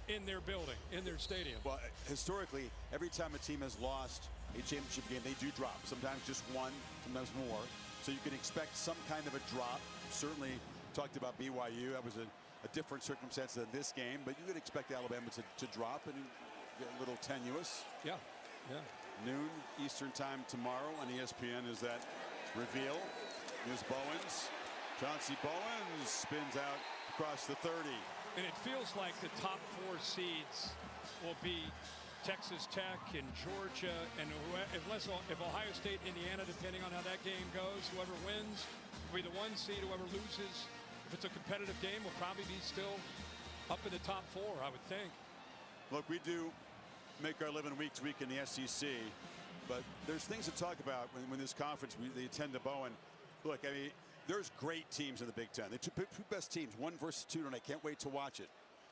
in their building, in their stadium? Well, historically, every time a team has lost a championship game, they do drop. Sometimes just one, sometimes more. So you can expect some kind of a drop. Certainly talked about BYU. That was a different circumstance than this game, but you could expect Alabama to drop and get a little tenuous. Yeah. Noon Eastern time tomorrow on ESPN is that reveal. Here's Bowens. Chauncey Bowens spins out across the 30. And it feels like the top 4 seeds will be Texas Tech and Georgia, and if Ohio State, Indiana, depending on how that game goes, whoever wins will be the 1 seed. Whoever loses, if it's a competitive game, will probably be still up in the top 4, I would think. Look, we do make our living week to week in the SEC, but there's things to talk about when this conference, they attend to Bowen. Look, I mean, there's great teams in the Big Ten. The two best teams, 1 versus 2, and I can't wait to watch it.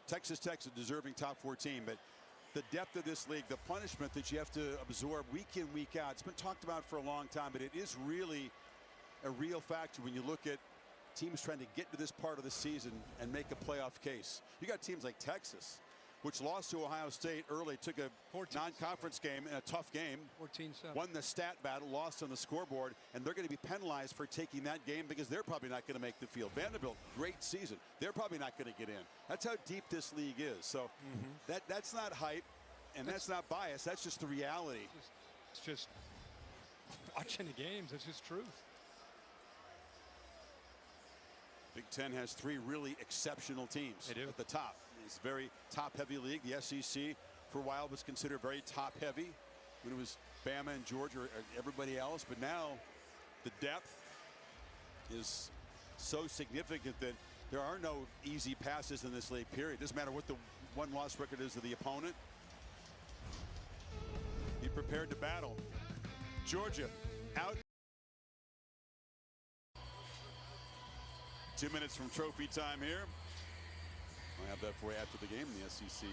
Texas Tech's a deserving top 4 team, but the depth of this league, the punishment that you have to absorb week in, week out, it's been talked about for a long time, but it is really a real factor when you look at teams trying to get to this part of the season and make a playoff case. You got teams like Texas, which lost to Ohio State early, took a non-conference game in a tough game, 14-7, won the stat battle, lost on the scoreboard, and they're going to be penalized for taking that game because they're probably not going to make the field. Vanderbilt, great season. They're probably not going to get in. That's how deep this league is. So that's not hype, and that's not bias. That's just the reality. It's just watching the games. It's just truth. Big Ten has 3 really exceptional teams at the top. It's a very top-heavy league. The SEC, for a while, was considered very top-heavy when it was Bama and Georgia or everybody else. But now the depth is so significant that there are no easy passes in this league, period. Doesn't matter what the one-loss record is of the opponent. Be prepared to battle. Georgia out. 2 minutes from trophy time here. I'll have that for you after the game, the SEC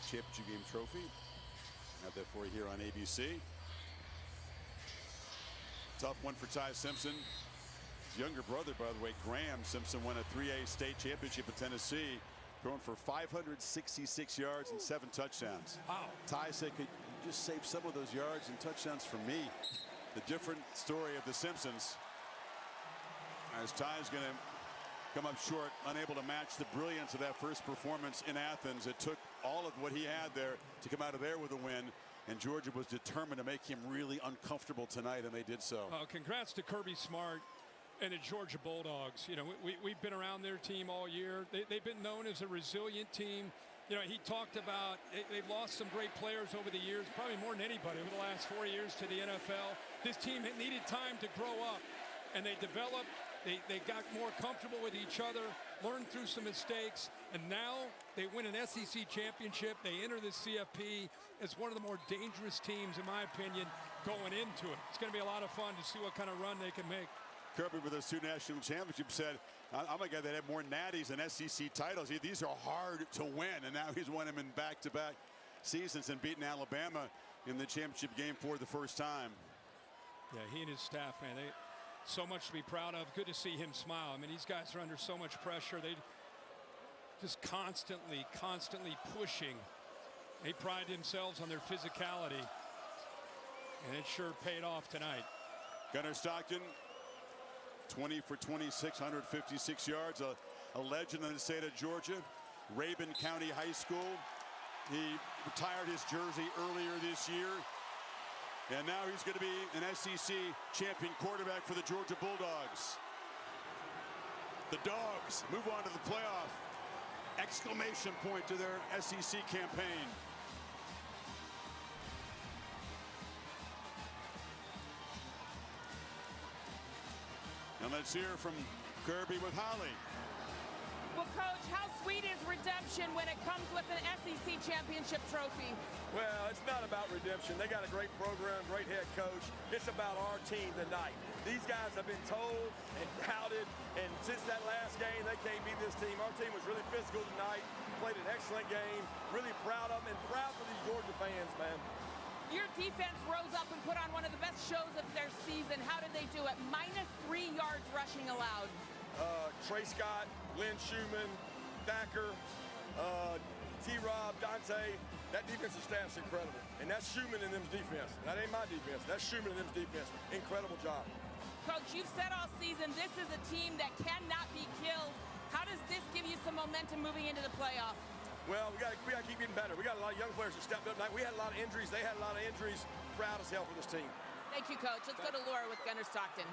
Championship Game trophy. I'll have that for you here on ABC. Tough one for Ty Simpson. His younger brother, by the way, Graham Simpson, won a 3A state championship in Tennessee, throwing for 566 yards and 7 touchdowns. Wow. Ty said, could you just save some of those yards and touchdowns for me? The different story of the Simpsons. As Ty's going to come up short, unable to match the brilliance of that first performance in Athens. It took all of what he had there to come out of there with a win, and Georgia was determined to make him really uncomfortable tonight, and they did so. Congrats to Kirby Smart and the Georgia Bulldogs. You know, we've been around their team all year. They've been known as a resilient team. You know, he talked about they've lost some great players over the years, probably more than anybody over the last 4 years to the NFL. This team needed time to grow up, and they developed. They got more comfortable with each other, learned through some mistakes, and now they win an SEC championship. They enter the CFP as one of the more dangerous teams, in my opinion, going into it. It's going to be a lot of fun to see what kind of run they can make. Kirby, with those 2 national championships, said, I'm a guy that had more natties than SEC titles. These are hard to win, and now he's won them in back-to-back seasons and beaten Alabama in the championship game for the first time. Yeah, he and his staff, man, so much to be proud of. Good to see him smile. I mean, these guys are under so much pressure. They just constantly pushing. They pride themselves on their physicality, and it sure paid off tonight. Gunnar Stockton, 20 for 26, 156 yards, a legend in the state of Georgia. Rabun County High School, He retired his jersey earlier this year. And now he's going to be an SEC champion quarterback for the Georgia Bulldogs. The Dogs move on to the playoff. Exclamation point to their SEC campaign. And let's hear from Kirby with Holly. Well, Coach, how sweet is redemption when it comes with an SEC championship trophy? Well, it's not about redemption. They got a great program, great head coach. It's about our team tonight. These guys have been told and touted, and since that last game, they can't beat this team. Our team was really physical tonight, played an excellent game, really proud of them, and proud for these Georgia fans, man. Your defense rose up and put on one of the best shows of their season. How did they do it? -3 yards rushing allowed. Trey Scott, Lynn Schumann, Thacker, T-Rob, Dante, that defensive staff's incredible. And that's Schumann and them's defense. That ain't my defense. That's Schumann and them's defense. Incredible job. Coach, you've said all season this is a team that cannot be killed. How does this give you some momentum moving into the playoff? Well, we got to keep getting better. We got a lot of young players that stepped up tonight. We had a lot of injuries. They had a lot of injuries. Proud as hell for this team. Thank you, Coach. Let's go to Laura with Gunner Stockton.